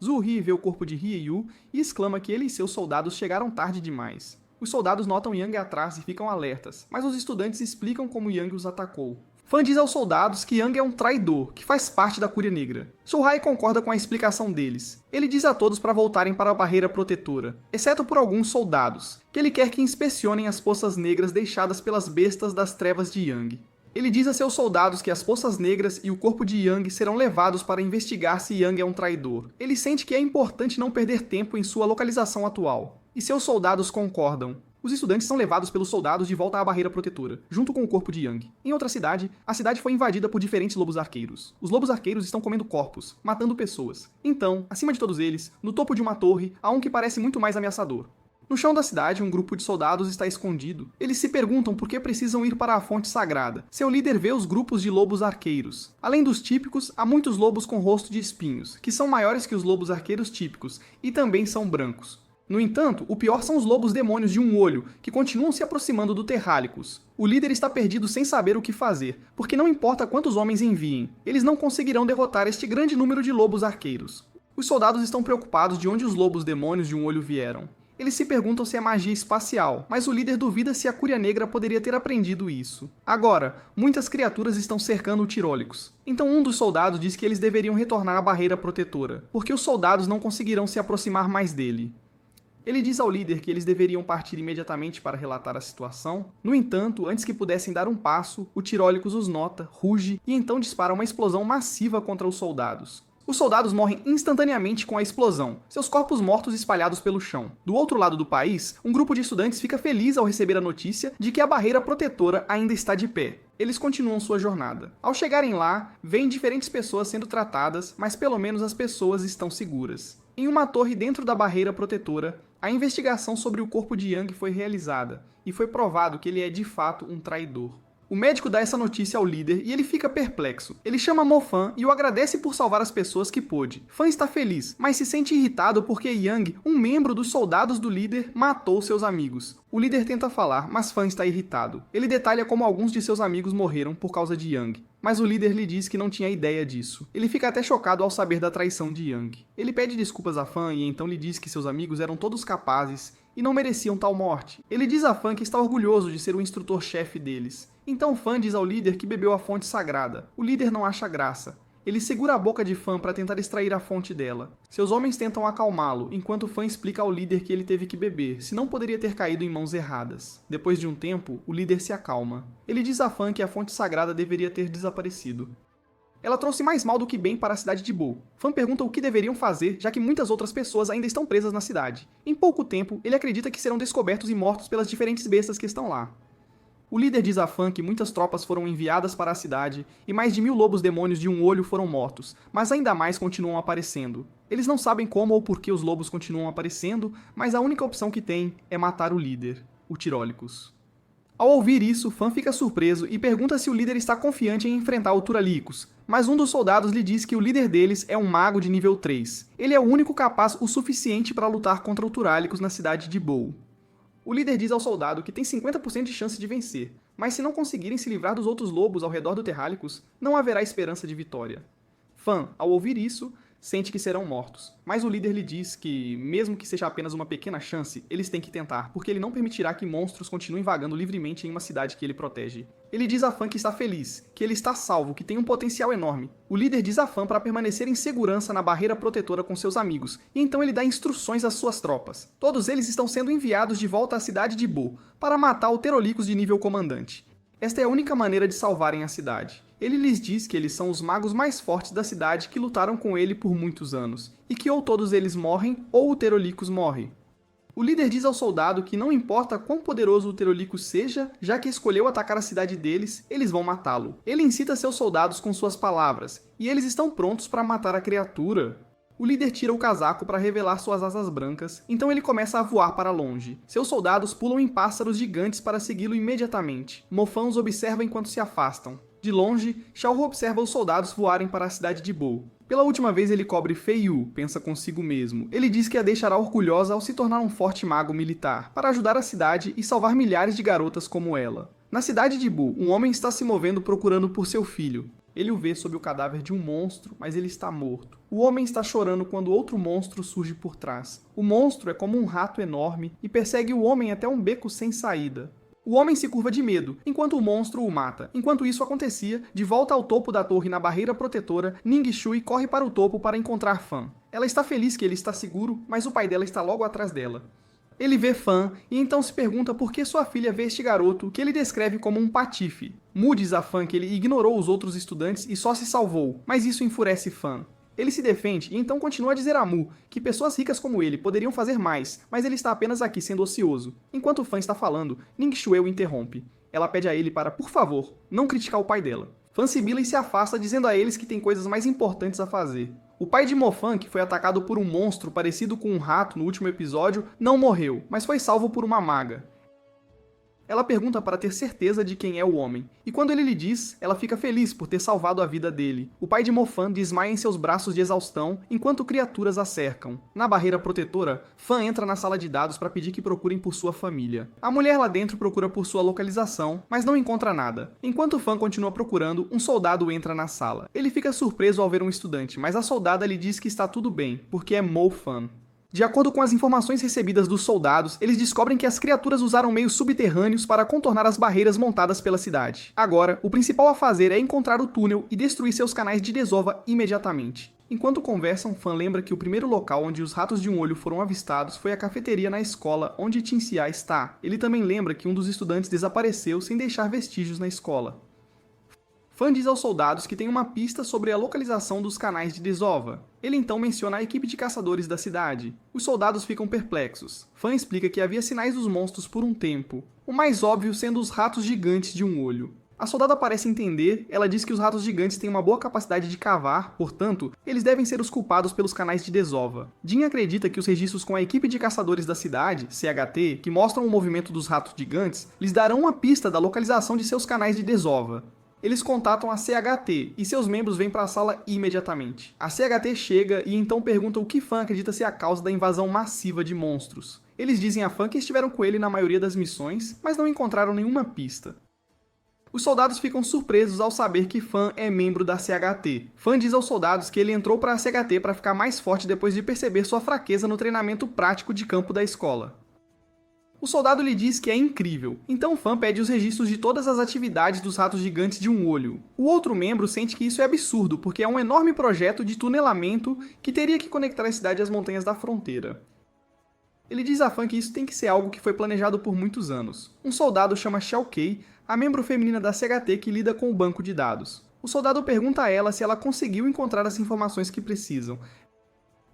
Zhuo He vê o corpo de Rei-Yu e exclama que ele e seus soldados chegaram tarde demais. Os soldados notam Yang atrás e ficam alertas, mas os estudantes explicam como Yang os atacou. Fan diz aos soldados que Yang é um traidor, que faz parte da Cúria Negra. Suhai concorda com a explicação deles. Ele diz a todos para voltarem para a barreira protetora, exceto por alguns soldados, que ele quer que inspecionem as poças negras deixadas pelas bestas das trevas de Yang. Ele diz a seus soldados que as poças negras e o corpo de Yang serão levados para investigar se Yang é um traidor. Ele sente que é importante não perder tempo em sua localização atual. E seus soldados concordam. Os estudantes são levados pelos soldados de volta à barreira protetora, junto com o corpo de Yang. Em outra cidade, a cidade foi invadida por diferentes lobos arqueiros. Os lobos arqueiros estão comendo corpos, matando pessoas. Então, acima de todos eles, no topo de uma torre, há um que parece muito mais ameaçador. No chão da cidade, um grupo de soldados está escondido. Eles se perguntam por que precisam ir para a fonte sagrada. Seu líder vê os grupos de lobos arqueiros. Além dos típicos, há muitos lobos com rosto de espinhos, que são maiores que os lobos arqueiros típicos, e também são brancos. No entanto, o pior são os lobos demônios de um olho, que continuam se aproximando do Terrálicos. O líder está perdido sem saber o que fazer, porque não importa quantos homens enviem, eles não conseguirão derrotar este grande número de lobos arqueiros. Os soldados estão preocupados de onde os lobos demônios de um olho vieram. Eles se perguntam se é magia espacial, mas o líder duvida se a Cúria Negra poderia ter aprendido isso. Agora, muitas criaturas estão cercando o Tirólicos. Então um dos soldados diz que eles deveriam retornar à barreira protetora, porque os soldados não conseguirão se aproximar mais dele. Ele diz ao líder que eles deveriam partir imediatamente para relatar a situação. No entanto, antes que pudessem dar um passo, o Tirólicos os nota, ruge e então dispara uma explosão massiva contra os soldados. Os soldados morrem instantaneamente com a explosão, seus corpos mortos espalhados pelo chão. Do outro lado do país, um grupo de estudantes fica feliz ao receber a notícia de que a barreira protetora ainda está de pé. Eles continuam sua jornada. Ao chegarem lá, veem diferentes pessoas sendo tratadas, mas pelo menos as pessoas estão seguras. Em uma torre dentro da barreira protetora, a investigação sobre o corpo de Yang foi realizada, e foi provado que ele é de fato um traidor. O médico dá essa notícia ao líder e ele fica perplexo. Ele chama Mo Fan e o agradece por salvar as pessoas que pôde. Fan está feliz, mas se sente irritado porque Yang, um membro dos soldados do líder, matou seus amigos. O líder tenta falar, mas Fan está irritado. Ele detalha como alguns de seus amigos morreram por causa de Yang, mas o líder lhe diz que não tinha ideia disso. Ele fica até chocado ao saber da traição de Yang. Ele pede desculpas a Fan e então lhe diz que seus amigos eram todos capazes e não mereciam tal morte. Ele diz a Fan que está orgulhoso de ser o instrutor-chefe deles. Então Fan diz ao líder que bebeu a fonte sagrada. O líder não acha graça. Ele segura a boca de Fan para tentar extrair a fonte dela. Seus homens tentam acalmá-lo, enquanto Fan explica ao líder que ele teve que beber, senão poderia ter caído em mãos erradas. Depois de um tempo, o líder se acalma. Ele diz a Fan que a fonte sagrada deveria ter desaparecido. Ela trouxe mais mal do que bem para a cidade de Bo. Fan pergunta o que deveriam fazer, já que muitas outras pessoas ainda estão presas na cidade. Em pouco tempo, ele acredita que serão descobertos e mortos pelas diferentes bestas que estão lá. O líder diz a Fan que muitas tropas foram enviadas para a cidade e mais de 1000 lobos demônios de um olho foram mortos, mas ainda mais continuam aparecendo. Eles não sabem como ou por que os lobos continuam aparecendo, mas a única opção que tem é matar o líder, o Tyrolicus. Ao ouvir isso, Fan fica surpreso e pergunta se o líder está confiante em enfrentar o Turalicus, mas um dos soldados lhe diz que o líder deles é um mago de nível 3. Ele é o único capaz o suficiente para lutar contra o Turalicus na cidade de Bow. O líder diz ao soldado que tem 50% de chance de vencer, mas se não conseguirem se livrar dos outros lobos ao redor do Terralicus, não haverá esperança de vitória. Fan, ao ouvir isso, sente que serão mortos, mas o líder lhe diz que, mesmo que seja apenas uma pequena chance, eles têm que tentar, porque ele não permitirá que monstros continuem vagando livremente em uma cidade que ele protege. Ele diz a Fan que está feliz, que ele está salvo, que tem um potencial enorme. O líder diz a Fan para permanecer em segurança na barreira protetora com seus amigos, e então ele dá instruções às suas tropas. Todos eles estão sendo enviados de volta à cidade de Bow, para matar o Tyrolicus de nível comandante. Esta é a única maneira de salvarem a cidade. Ele lhes diz que eles são os magos mais fortes da cidade que lutaram com ele por muitos anos, e que ou todos eles morrem ou o Tyrolicus morre. O líder diz ao soldado que não importa quão poderoso o Tyrolicus seja, já que escolheu atacar a cidade deles, eles vão matá-lo. Ele incita seus soldados com suas palavras, e eles estão prontos para matar a criatura. O líder tira o casaco para revelar suas asas brancas, então ele começa a voar para longe. Seus soldados pulam em pássaros gigantes para segui-lo imediatamente. Mofan os observa enquanto se afastam. De longe, Xiaohu observa os soldados voarem para a cidade de Bow. Pela última vez ele cobre Fei Yu, pensa consigo mesmo. Ele diz que a deixará orgulhosa ao se tornar um forte mago militar, para ajudar a cidade e salvar milhares de garotas como ela. Na cidade de Bow, um homem está se movendo procurando por seu filho. Ele o vê sob o cadáver de um monstro, mas ele está morto. O homem está chorando quando outro monstro surge por trás. O monstro é como um rato enorme e persegue o homem até um beco sem saída. O homem se curva de medo, enquanto o monstro o mata. Enquanto isso acontecia, de volta ao topo da torre na barreira protetora, Ning Shui corre para o topo para encontrar Fan. Ela está feliz que ele está seguro, mas o pai dela está logo atrás dela. Ele vê Fan e então se pergunta por que sua filha vê este garoto que ele descreve como um patife. Mu diz a Fan que ele ignorou os outros estudantes e só se salvou, mas isso enfurece Fan. Ele se defende e então continua a dizer a Mu que pessoas ricas como ele poderiam fazer mais, mas ele está apenas aqui sendo ocioso. Enquanto o Fan está falando, Ning Shui o interrompe. Ela pede a ele para, por favor, não criticar o pai dela. Fan sibila e se afasta dizendo a eles que tem coisas mais importantes a fazer. O pai de Mofan, que foi atacado por um monstro parecido com um rato no último episódio, não morreu, mas foi salvo por uma maga. Ela pergunta para ter certeza de quem é o homem, e quando ele lhe diz, ela fica feliz por ter salvado a vida dele. O pai de Mofan desmaia em seus braços de exaustão, enquanto criaturas a cercam. Na barreira protetora, Fan entra na sala de dados para pedir que procurem por sua família. A mulher lá dentro procura por sua localização, mas não encontra nada. Enquanto Fan continua procurando, um soldado entra na sala. Ele fica surpreso ao ver um estudante, mas a soldada lhe diz que está tudo bem, porque é Mofan. De acordo com as informações recebidas dos soldados, eles descobrem que as criaturas usaram meios subterrâneos para contornar as barreiras montadas pela cidade. Agora, o principal a fazer é encontrar o túnel e destruir seus canais de desova imediatamente. Enquanto conversam, Fan lembra que o primeiro local onde os ratos de um olho foram avistados foi a cafeteria na escola onde Tinxia está. Ele também lembra que um dos estudantes desapareceu sem deixar vestígios na escola. Fan diz aos soldados que tem uma pista sobre a localização dos canais de desova. Ele então menciona a equipe de caçadores da cidade. Os soldados ficam perplexos. Fan explica que havia sinais dos monstros por um tempo, o mais óbvio sendo os ratos gigantes de um olho. A soldada parece entender, ela diz que os ratos gigantes têm uma boa capacidade de cavar, portanto, eles devem ser os culpados pelos canais de desova. Jin acredita que os registros com a equipe de caçadores da cidade, CHT, que mostram o movimento dos ratos gigantes, lhes darão uma pista da localização de seus canais de desova. Eles contatam a CHT e seus membros vêm para a sala imediatamente. A CHT chega e então pergunta o que Fan acredita ser a causa da invasão massiva de monstros. Eles dizem a Fan que estiveram com ele na maioria das missões, mas não encontraram nenhuma pista. Os soldados ficam surpresos ao saber que Fan é membro da CHT. Fan diz aos soldados que ele entrou para a CHT para ficar mais forte depois de perceber sua fraqueza no treinamento prático de campo da escola. O soldado lhe diz que é incrível, então Fan pede os registros de todas as atividades dos ratos gigantes de um olho. O outro membro sente que isso é absurdo, porque é um enorme projeto de tunelamento que teria que conectar a cidade às montanhas da fronteira. Ele diz a Fan que isso tem que ser algo que foi planejado por muitos anos. Um soldado chama Xiao Kei, a membro feminina da CHT que lida com o banco de dados. O soldado pergunta a ela se ela conseguiu encontrar as informações que precisam.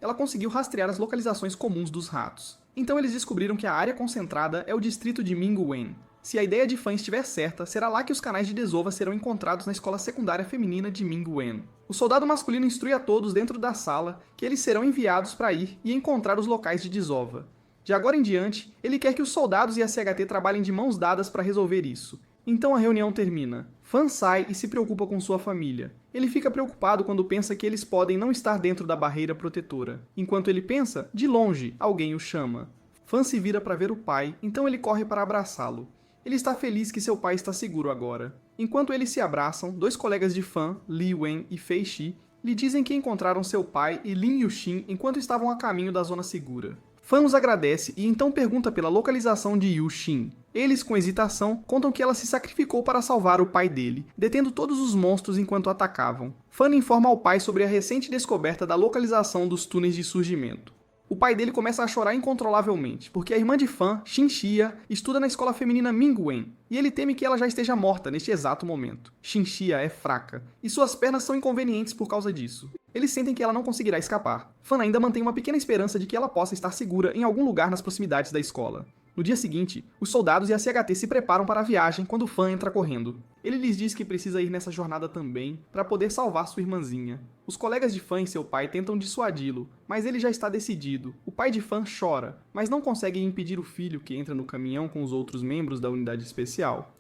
Ela conseguiu rastrear as localizações comuns dos ratos. Então eles descobriram que a área concentrada é o distrito de Mingwen. Se a ideia de Fan estiver certa, será lá que os canais de desova serão encontrados na escola secundária feminina de Mingwen. O soldado masculino instrui a todos dentro da sala que eles serão enviados para ir e encontrar os locais de desova. De agora em diante, ele quer que os soldados e a CHT trabalhem de mãos dadas para resolver isso. Então a reunião termina. Fan sai e se preocupa com sua família. Ele fica preocupado quando pensa que eles podem não estar dentro da barreira protetora. Enquanto ele pensa, de longe, alguém o chama. Fan se vira para ver o pai, então ele corre para abraçá-lo. Ele está feliz que seu pai está seguro agora. Enquanto eles se abraçam, dois colegas de Fan, Li Wen e Fei Shi, lhe dizem que encontraram seu pai e Lin Yuxin enquanto estavam a caminho da zona segura. Fan os agradece e então pergunta pela localização de Yuxin. Eles, com hesitação, contam que ela se sacrificou para salvar o pai dele, detendo todos os monstros enquanto atacavam. Fan informa ao pai sobre a recente descoberta da localização dos túneis de surgimento. O pai dele começa a chorar incontrolavelmente, porque a irmã de Fan, Xin Xia, estuda na escola feminina Mingwen, e ele teme que ela já esteja morta neste exato momento. Xin Xia é fraca, e suas pernas são inconvenientes por causa disso. Eles sentem que ela não conseguirá escapar. Fan ainda mantém uma pequena esperança de que ela possa estar segura em algum lugar nas proximidades da escola. No dia seguinte, os soldados e a CHT se preparam para a viagem quando Fan entra correndo. Ele lhes diz que precisa ir nessa jornada também para poder salvar sua irmãzinha. Os colegas de Fan e seu pai tentam dissuadi-lo, mas ele já está decidido. O pai de Fan chora, mas não consegue impedir o filho que entra no caminhão com os outros membros da unidade especial.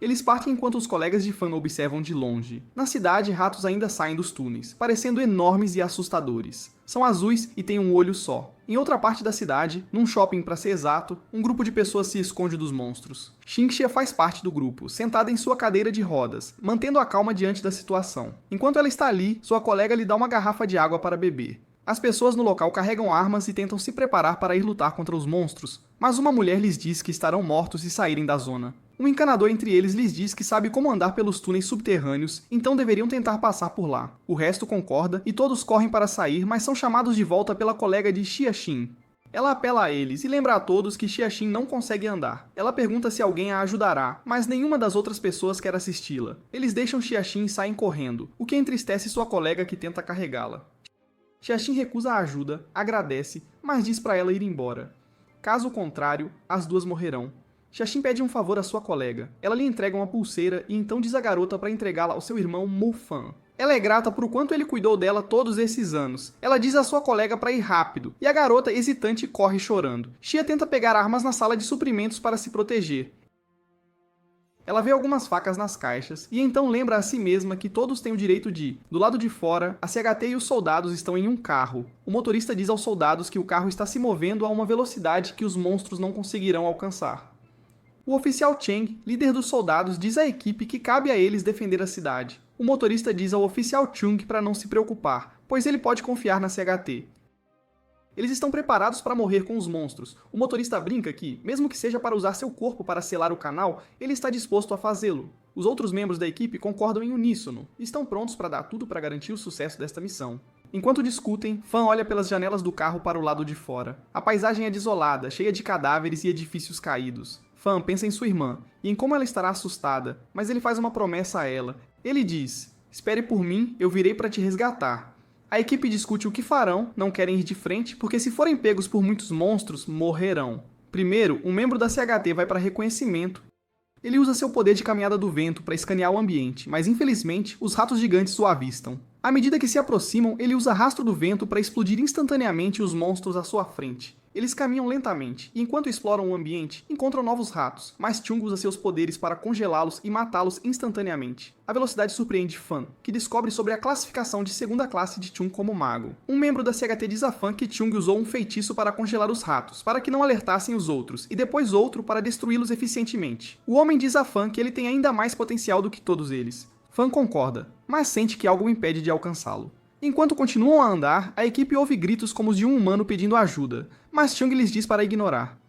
Eles partem enquanto os colegas de Fan observam de longe. Na cidade, ratos ainda saem dos túneis, parecendo enormes e assustadores. São azuis e têm um olho só. Em outra parte da cidade, num shopping para ser exato, um grupo de pessoas se esconde dos monstros. Xinxia faz parte do grupo, sentada em sua cadeira de rodas, mantendo a calma diante da situação. Enquanto ela está ali, sua colega lhe dá uma garrafa de água para beber. As pessoas no local carregam armas e tentam se preparar para ir lutar contra os monstros, mas uma mulher lhes diz que estarão mortos se saírem da zona. Um encanador entre eles lhes diz que sabe como andar pelos túneis subterrâneos, então deveriam tentar passar por lá. O resto concorda e todos correm para sair, mas são chamados de volta pela colega de Xiaxin. Ela apela a eles e lembra a todos que Xiaxin não consegue andar. Ela pergunta se alguém a ajudará, mas nenhuma das outras pessoas quer assisti-la. Eles deixam Xiaxin e saem correndo, o que entristece sua colega que tenta carregá-la. Xiaxin recusa a ajuda, agradece, mas diz para ela ir embora. Caso contrário, as duas morrerão. Xiaxin pede um favor à sua colega. Ela lhe entrega uma pulseira e então diz à garota para entregá-la ao seu irmão Mu Fan. Ela é grata por quanto ele cuidou dela todos esses anos. Ela diz à sua colega para ir rápido, e a garota, hesitante, corre chorando. Xia tenta pegar armas na sala de suprimentos para se proteger. Ela vê algumas facas nas caixas, e então lembra a si mesma que todos têm o direito de ir. Do lado de fora, a CHT e os soldados estão em um carro. O motorista diz aos soldados que o carro está se movendo a uma velocidade que os monstros não conseguirão alcançar. O oficial Cheng, líder dos soldados, diz à equipe que cabe a eles defender a cidade. O motorista diz ao oficial Chung para não se preocupar, pois ele pode confiar na CHT. Eles estão preparados para morrer com os monstros. O motorista brinca que, mesmo que seja para usar seu corpo para selar o canal, ele está disposto a fazê-lo. Os outros membros da equipe concordam em uníssono e estão prontos para dar tudo para garantir o sucesso desta missão. Enquanto discutem, Fan olha pelas janelas do carro para o lado de fora. A paisagem é desolada, cheia de cadáveres e edifícios caídos. Fan pensa em sua irmã e em como ela estará assustada, mas ele faz uma promessa a ela. Ele diz: "Espere por mim, eu virei para te resgatar." A equipe discute o que farão, não querem ir de frente, porque se forem pegos por muitos monstros, morrerão. Primeiro, um membro da CHT vai para reconhecimento. Ele usa seu poder de caminhada do vento para escanear o ambiente, mas infelizmente, os ratos gigantes o avistam. À medida que se aproximam, ele usa rastro do vento para explodir instantaneamente os monstros à sua frente. Eles caminham lentamente, e enquanto exploram o ambiente, encontram novos ratos, mas Chung usa seus poderes para congelá-los e matá-los instantaneamente. A velocidade surpreende Fan, que descobre sobre a classificação de segunda classe de Chung como mago. Um membro da CHT diz a Fan que Chung usou um feitiço para congelar os ratos, para que não alertassem os outros, e depois outro para destruí-los eficientemente. O homem diz a Fan que ele tem ainda mais potencial do que todos eles. Fan concorda, mas sente que algo o impede de alcançá-lo. Enquanto continuam a andar, a equipe ouve gritos como os de um humano pedindo ajuda, mas Chung lhes diz para ignorar.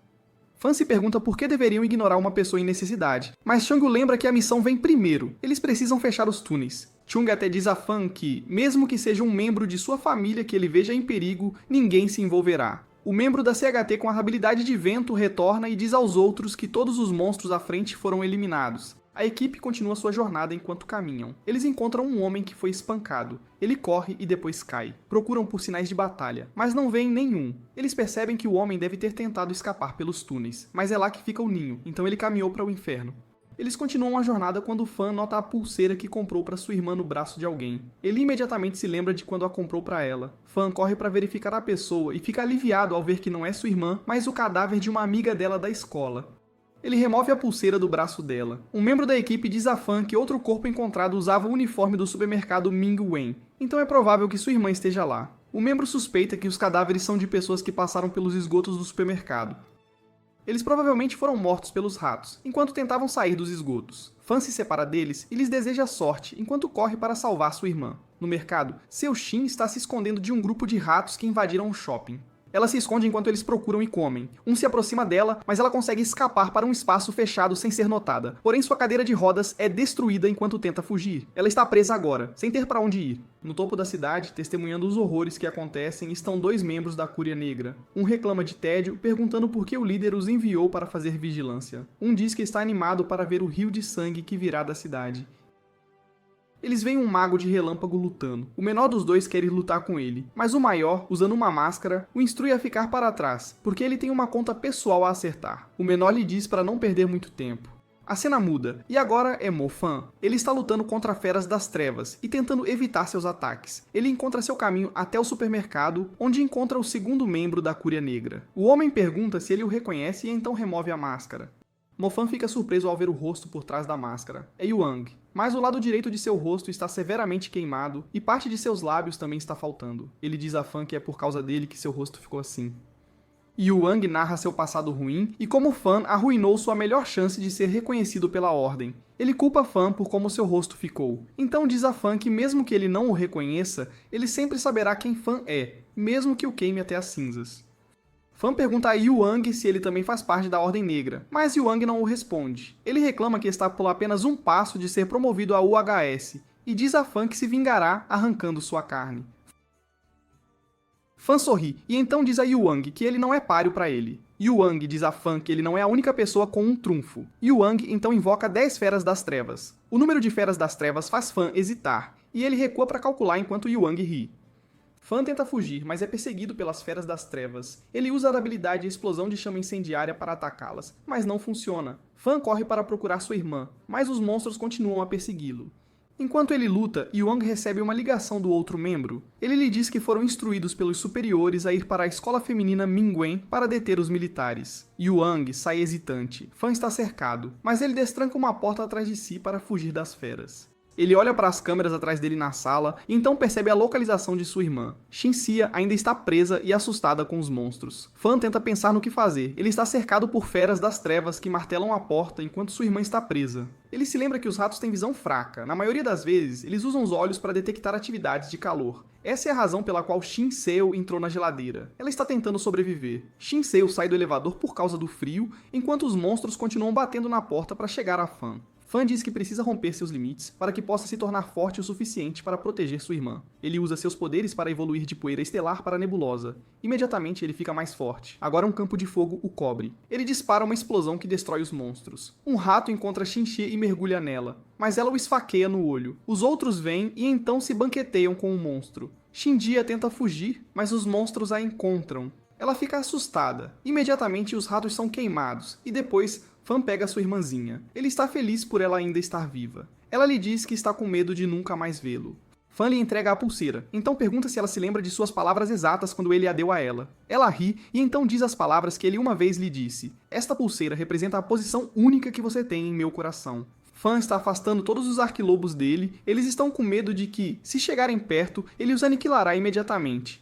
Fan se pergunta por que deveriam ignorar uma pessoa em necessidade, mas Chung lembra que a missão vem primeiro, eles precisam fechar os túneis. Chung até diz a Fan que, mesmo que seja um membro de sua família que ele veja em perigo, ninguém se envolverá. O membro da CHT com a habilidade de vento retorna e diz aos outros que todos os monstros à frente foram eliminados. A equipe continua sua jornada enquanto caminham. Eles encontram um homem que foi espancado. Ele corre e depois cai. Procuram por sinais de batalha, mas não veem nenhum. Eles percebem que o homem deve ter tentado escapar pelos túneis, mas é lá que fica o ninho, então ele caminhou para o inferno. Eles continuam a jornada quando Fan nota a pulseira que comprou para sua irmã no braço de alguém. Ele imediatamente se lembra de quando a comprou para ela. Fan corre para verificar a pessoa e fica aliviado ao ver que não é sua irmã, mas o cadáver de uma amiga dela da escola. Ele remove a pulseira do braço dela. Um membro da equipe diz a Fan que outro corpo encontrado usava o uniforme do supermercado Ming Wen, então é provável que sua irmã esteja lá. O membro suspeita que os cadáveres são de pessoas que passaram pelos esgotos do supermercado. Eles provavelmente foram mortos pelos ratos, enquanto tentavam sair dos esgotos. Fan se separa deles e lhes deseja sorte, enquanto corre para salvar sua irmã. No mercado, Seu Shin está se escondendo de um grupo de ratos que invadiram o shopping. Ela se esconde enquanto eles procuram e comem. Um se aproxima dela, mas ela consegue escapar para um espaço fechado sem ser notada. Porém, sua cadeira de rodas é destruída enquanto tenta fugir. Ela está presa agora, sem ter para onde ir. No topo da cidade, testemunhando os horrores que acontecem, estão 2 membros da Cúria Negra. Um reclama de tédio, perguntando por que o líder os enviou para fazer vigilância. Um diz que está animado para ver o rio de sangue que virá da cidade. Eles veem um mago de relâmpago lutando. O menor dos dois quer ir lutar com ele, mas o maior, usando uma máscara, o instrui a ficar para trás, porque ele tem uma conta pessoal a acertar. O menor lhe diz para não perder muito tempo. A cena muda, e agora é Mo Fan. Ele está lutando contra feras das trevas e tentando evitar seus ataques. Ele encontra seu caminho até o supermercado, onde encontra o segundo membro da Cúria Negra. O homem pergunta se ele o reconhece e então remove a máscara. Mo Fan fica surpreso ao ver o rosto por trás da máscara. É Yuang. Mas o lado direito de seu rosto está severamente queimado e parte de seus lábios também está faltando. Ele diz a Fan que é por causa dele que seu rosto ficou assim. Yuang narra seu passado ruim e como Fan arruinou sua melhor chance de ser reconhecido pela Ordem. Ele culpa Fan por como seu rosto ficou. Então diz a Fan que mesmo que ele não o reconheça, ele sempre saberá quem Fan é, mesmo que o queime até as cinzas. Fan pergunta a Yuang se ele também faz parte da Ordem Negra, mas Yuang não o responde. Ele reclama que está por apenas um passo de ser promovido a UHS, e diz a Fan que se vingará arrancando sua carne. Fan sorri, e então diz a Yuang que ele não é páreo para ele. Yuang diz a Fan que ele não é a única pessoa com um trunfo. Yuang então invoca 10 feras das trevas. O número de feras das trevas faz Fan hesitar, e ele recua para calcular enquanto Yuang ri. Fan tenta fugir, mas é perseguido pelas feras das trevas. Ele usa a habilidade Explosão de Chama Incendiária para atacá-las, mas não funciona. Fan corre para procurar sua irmã, mas os monstros continuam a persegui-lo. Enquanto ele luta, Yuang recebe uma ligação do outro membro. Ele lhe diz que foram instruídos pelos superiores a ir para a escola feminina Mingwen para deter os militares. Yuang sai hesitante. Fan está cercado, mas ele destranca uma porta atrás de si para fugir das feras. Ele olha para as câmeras atrás dele na sala e então percebe a localização de sua irmã. Shinsia ainda está presa e assustada com os monstros. Fan tenta pensar no que fazer. Ele está cercado por feras das trevas que martelam a porta enquanto sua irmã está presa. Ele se lembra que os ratos têm visão fraca. Na maioria das vezes, eles usam os olhos para detectar atividades de calor. Essa é a razão pela qual Shin-Seo entrou na geladeira. Ela está tentando sobreviver. Shin-Seo sai do elevador por causa do frio, enquanto os monstros continuam batendo na porta para chegar a Fan. Fan diz que precisa romper seus limites para que possa se tornar forte o suficiente para proteger sua irmã. Ele usa seus poderes para evoluir de poeira estelar para nebulosa. Imediatamente ele fica mais forte. Agora um campo de fogo o cobre. Ele dispara uma explosão que destrói os monstros. Um rato encontra Shinxie e mergulha nela, mas ela o esfaqueia no olho. Os outros vêm e então se banqueteiam com o monstro. Shinjia tenta fugir, mas os monstros a encontram. Ela fica assustada. Imediatamente os ratos são queimados, e depois Fan pega sua irmãzinha. Ele está feliz por ela ainda estar viva. Ela lhe diz que está com medo de nunca mais vê-lo. Fan lhe entrega a pulseira, então pergunta se ela se lembra de suas palavras exatas quando ele a deu a ela. Ela ri e então diz as palavras que ele uma vez lhe disse. Esta pulseira representa a posição única que você tem em meu coração. Fan está afastando todos os arquilobos dele, eles estão com medo de que, se chegarem perto, ele os aniquilará imediatamente.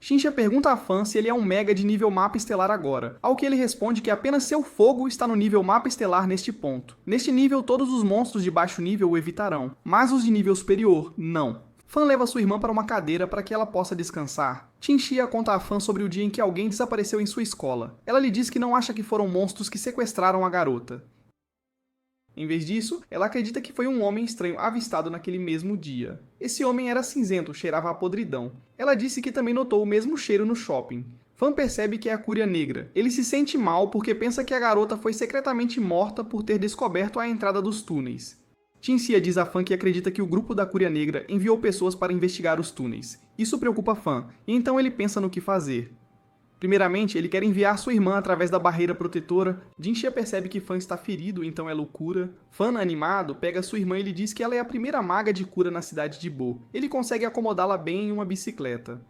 Shinxia pergunta a Fan se ele é um mega de nível mapa estelar agora, ao que ele responde que apenas seu fogo está no nível mapa estelar neste ponto. Neste nível, todos os monstros de baixo nível o evitarão, mas os de nível superior, não. Fan leva sua irmã para uma cadeira para que ela possa descansar. Shinxia conta a Fan sobre o dia em que alguém desapareceu em sua escola. Ela lhe diz que não acha que foram monstros que sequestraram a garota. Em vez disso, ela acredita que foi um homem estranho avistado naquele mesmo dia. Esse homem era cinzento, cheirava a podridão. Ela disse que também notou o mesmo cheiro no shopping. Fan percebe que é a Cúria Negra. Ele se sente mal porque pensa que a garota foi secretamente morta por ter descoberto a entrada dos túneis. Shinsia diz a Fan que acredita que o grupo da Cúria Negra enviou pessoas para investigar os túneis. Isso preocupa Fan, e então ele pensa no que fazer. Primeiramente, ele quer enviar sua irmã através da barreira protetora. Jinxia percebe que Fan está ferido, então ela o cura. Fan, animado, pega sua irmã e lhe diz que ela é a primeira maga de cura na cidade de Bo. Ele consegue acomodá-la bem em uma bicicleta.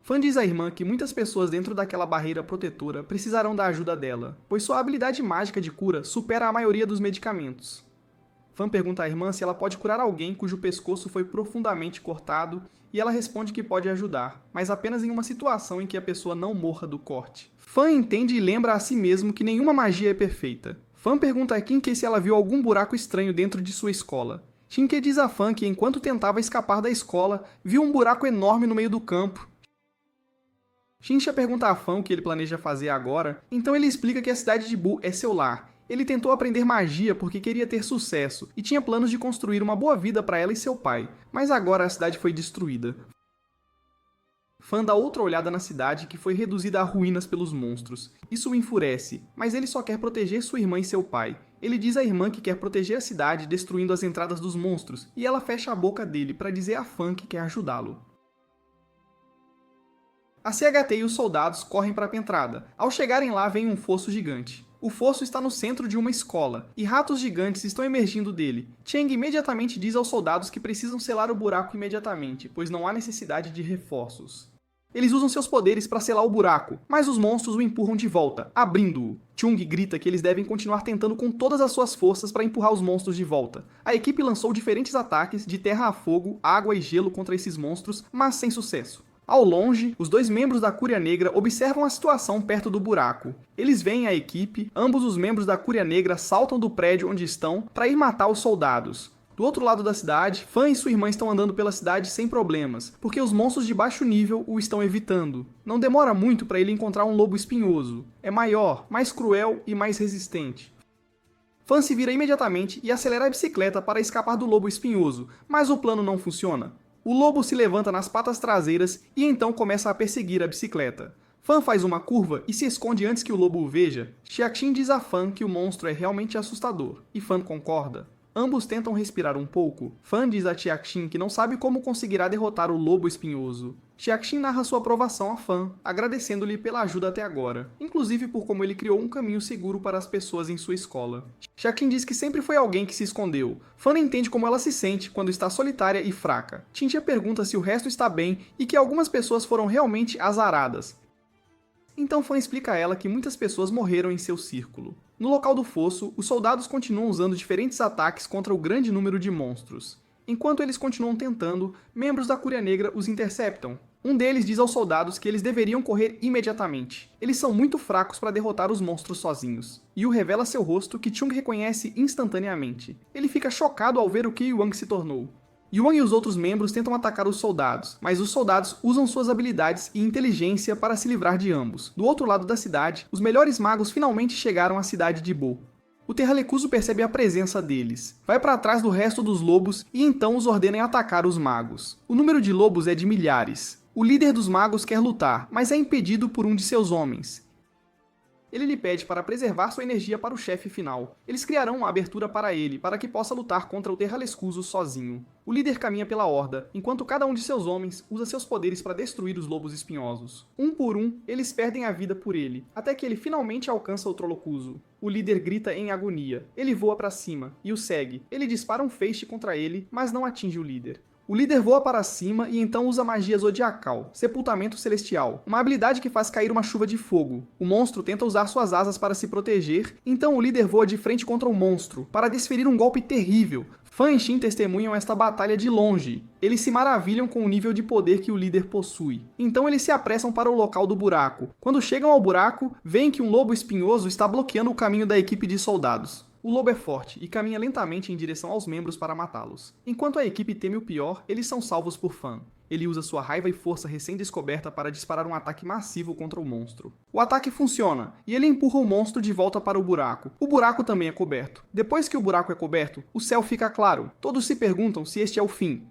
Fan diz à irmã que muitas pessoas dentro daquela barreira protetora precisarão da ajuda dela, pois sua habilidade mágica de cura supera a maioria dos medicamentos. Fan pergunta à irmã se ela pode curar alguém cujo pescoço foi profundamente cortado, e ela responde que pode ajudar, mas apenas em uma situação em que a pessoa não morra do corte. Fan entende e lembra a si mesmo que nenhuma magia é perfeita. Fan pergunta a Kinke se ela viu algum buraco estranho dentro de sua escola. Kinke diz a Fan que enquanto tentava escapar da escola, viu um buraco enorme no meio do campo. Shinsia pergunta a Fan o que ele planeja fazer agora, então ele explica que a cidade de Bo é seu lar. Ele tentou aprender magia porque queria ter sucesso e tinha planos de construir uma boa vida para ela e seu pai, mas agora a cidade foi destruída. Fan dá outra olhada na cidade que foi reduzida a ruínas pelos monstros. Isso o enfurece, mas ele só quer proteger sua irmã e seu pai. Ele diz à irmã que quer proteger a cidade destruindo as entradas dos monstros, e ela fecha a boca dele para dizer a Fan que quer ajudá-lo. A CHT e os soldados correm para a entrada. Ao chegarem lá, vem um fosso gigante. O fosso está no centro de uma escola, e ratos gigantes estão emergindo dele. Cheng imediatamente diz aos soldados que precisam selar o buraco imediatamente, pois não há necessidade de reforços. Eles usam seus poderes para selar o buraco, mas os monstros o empurram de volta, abrindo-o. Chung grita que eles devem continuar tentando com todas as suas forças para empurrar os monstros de volta. A equipe lançou diferentes ataques de terra a fogo, água e gelo contra esses monstros, mas sem sucesso. Ao longe, os dois membros da Cúria Negra observam a situação perto do buraco. Eles veem a equipe, ambos os membros da Cúria Negra saltam do prédio onde estão para ir matar os soldados. Do outro lado da cidade, Fan e sua irmã estão andando pela cidade sem problemas, porque os monstros de baixo nível o estão evitando. Não demora muito para ele encontrar um lobo espinhoso. É maior, mais cruel e mais resistente. Fan se vira imediatamente e acelera a bicicleta para escapar do lobo espinhoso, mas o plano não funciona. O lobo se levanta nas patas traseiras e então começa a perseguir a bicicleta. Fan faz uma curva e se esconde antes que o lobo o veja. Xiaxin diz a Fan que o monstro é realmente assustador, e Fan concorda. Ambos tentam respirar um pouco. Fan diz a Xiaxin que não sabe como conseguirá derrotar o lobo espinhoso. Xiaxin narra sua aprovação a Fan, agradecendo-lhe pela ajuda até agora, inclusive por como ele criou um caminho seguro para as pessoas em sua escola. Xiaxin diz que sempre foi alguém que se escondeu. Fan entende como ela se sente quando está solitária e fraca. Xintia pergunta se o resto está bem e que algumas pessoas foram realmente azaradas. Então Fan explica a ela que muitas pessoas morreram em seu círculo. No local do fosso, os soldados continuam usando diferentes ataques contra o grande número de monstros. Enquanto eles continuam tentando, membros da Cúria Negra os interceptam. Um deles diz aos soldados que eles deveriam correr imediatamente. Eles são muito fracos para derrotar os monstros sozinhos. Yu revela seu rosto que Chung reconhece instantaneamente. Ele fica chocado ao ver o que Yuan se tornou. Yuan e os outros membros tentam atacar os soldados, mas os soldados usam suas habilidades e inteligência para se livrar de ambos. Do outro lado da cidade, os melhores magos finalmente chegaram à cidade de Bo. O Terralecuso percebe a presença deles, vai para trás do resto dos lobos e então os ordena atacar os magos. O número de lobos é de milhares. O líder dos magos quer lutar, mas é impedido por um de seus homens. Ele lhe pede para preservar sua energia para o chefe final. Eles criarão uma abertura para ele, para que possa lutar contra o Terralescuso sozinho. O líder caminha pela horda, enquanto cada um de seus homens usa seus poderes para destruir os lobos espinhosos. Um por um, eles perdem a vida por ele, até que ele finalmente alcança o Trolocuso. O líder grita em agonia. Ele voa para cima, e o segue. Ele dispara um feixe contra ele, mas não atinge o líder. O líder voa para cima e então usa magia zodiacal, sepultamento celestial, uma habilidade que faz cair uma chuva de fogo. O monstro tenta usar suas asas para se proteger, então o líder voa de frente contra o monstro, para desferir um golpe terrível. Fan e Shin testemunham esta batalha de longe. Eles se maravilham com o nível de poder que o líder possui. Então eles se apressam para o local do buraco. Quando chegam ao buraco, veem que um lobo espinhoso está bloqueando o caminho da equipe de soldados. O lobo é forte e caminha lentamente em direção aos membros para matá-los. Enquanto a equipe teme o pior, eles são salvos por Fan. Ele usa sua raiva e força recém-descoberta para disparar um ataque massivo contra o monstro. O ataque funciona, e ele empurra o monstro de volta para o buraco. O buraco também é coberto. Depois que o buraco é coberto, o céu fica claro. Todos se perguntam se este é o fim.